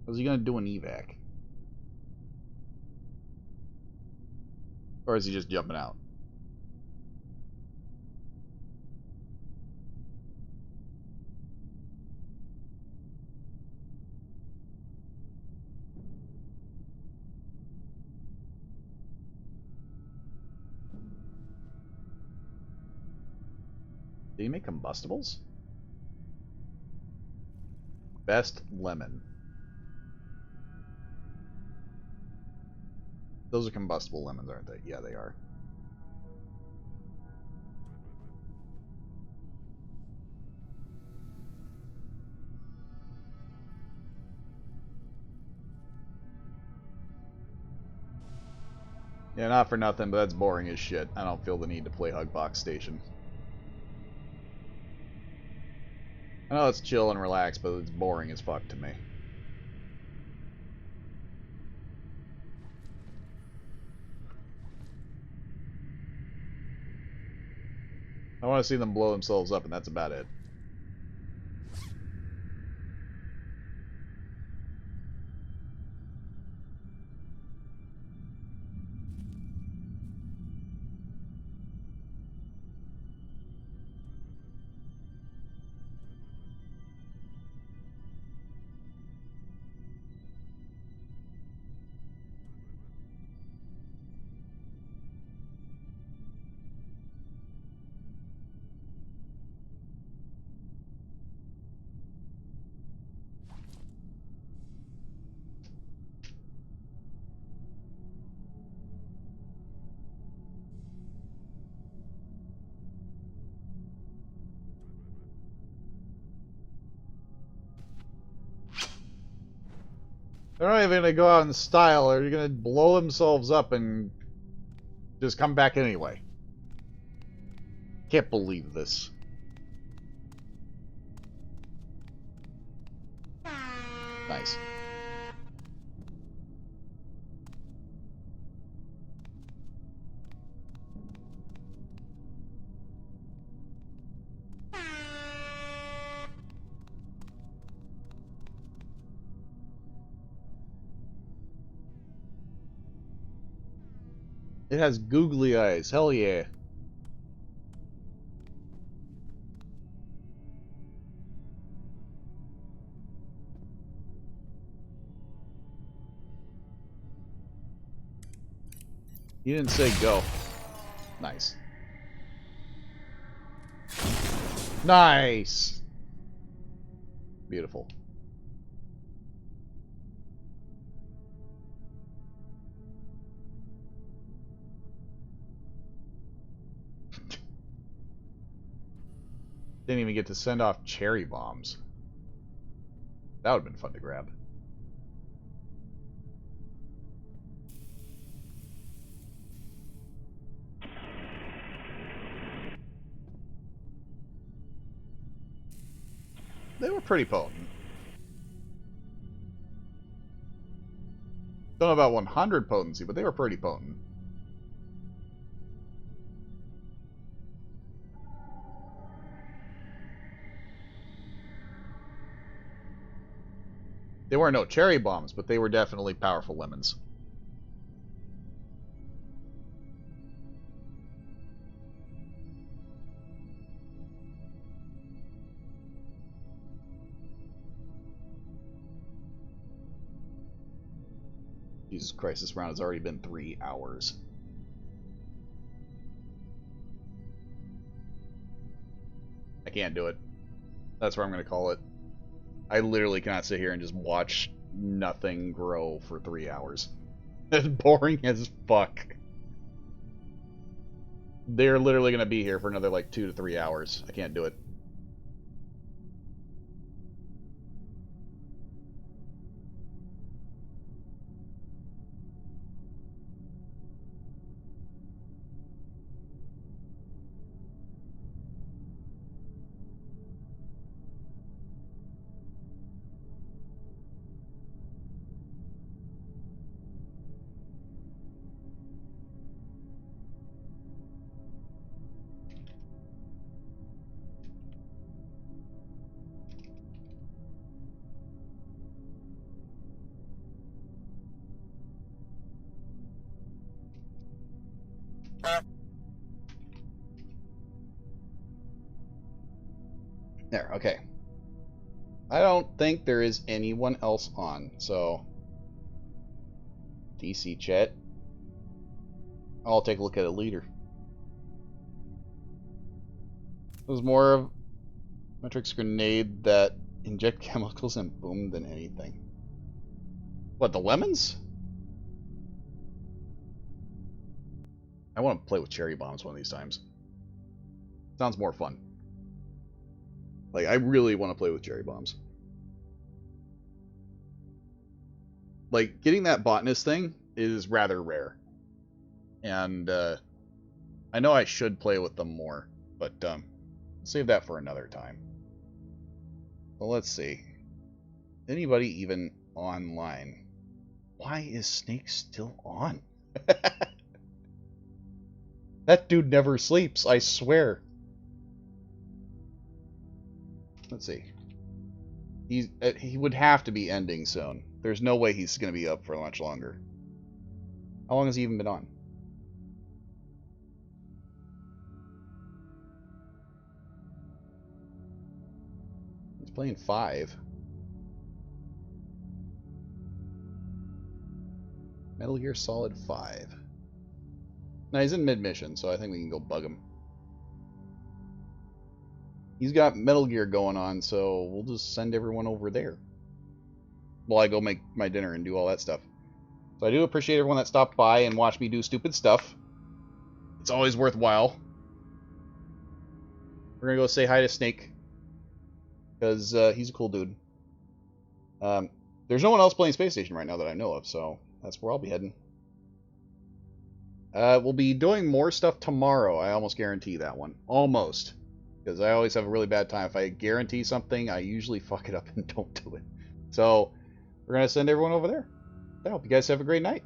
Was he going to do an evac? Or is he just jumping out? Did he make combustibles? Best lemon. Those are combustible lemons, aren't they? Yeah, they are. Yeah, not for nothing, but that's boring as shit. I don't feel the need to play Hugbox Station. I know it's chill and relaxed, but it's boring as fuck to me. I want to see them blow themselves up, and that's about it. They're not even gonna go out in style, or you're gonna blow themselves up and just come back anyway. Can't believe this. Nice. It has googly eyes. Hell yeah. You didn't say go. Nice. Nice. Beautiful. Didn't even get to send off cherry bombs. That would have been fun to grab. They were pretty potent. Don't know about 100 potency, but they were pretty potent. They weren't no cherry bombs, but they were definitely powerful lemons. Jesus Christ, this round has already been 3 hours. I can't do it. That's where I'm going to call it. I literally cannot sit here and just watch nothing grow for 3 hours. It's boring as fuck. They're literally going to be here for another like 2 to 3 hours. I can't do it. There, okay. I don't think there is anyone else on, so... DC chat. I'll take a look at a leader. It was more of Matrix grenade that inject chemicals and boom than anything. What, the lemons? I want to play with cherry bombs one of these times. Sounds more fun. Like, I really want to play with cherry bombs. Like, getting that botanist thing is rather rare. And, I know I should play with them more, but, save that for another time. Well, let's see. Anybody even online? Why is Snake still on? That dude never sleeps, I swear. Let's see. He would have to be ending soon. There's no way he's going to be up for much longer. How long has he even been on? He's playing 5. Metal Gear Solid 5. Now he's in mid-mission, so I think we can go bug him. He's got Metal Gear going on, so we'll just send everyone over there. While I go make my dinner and do all that stuff. So I do appreciate everyone that stopped by and watched me do stupid stuff. It's always worthwhile. We're gonna go say hi to Snake. Because he's a cool dude. There's no one else playing Space Station right now that I know of, so that's where I'll be heading. We'll be doing more stuff tomorrow. I almost guarantee that one. Almost. Because I always have a really bad time. If I guarantee something, I usually fuck it up and don't do it. So, we're going to send everyone over there. I hope you guys have a great night.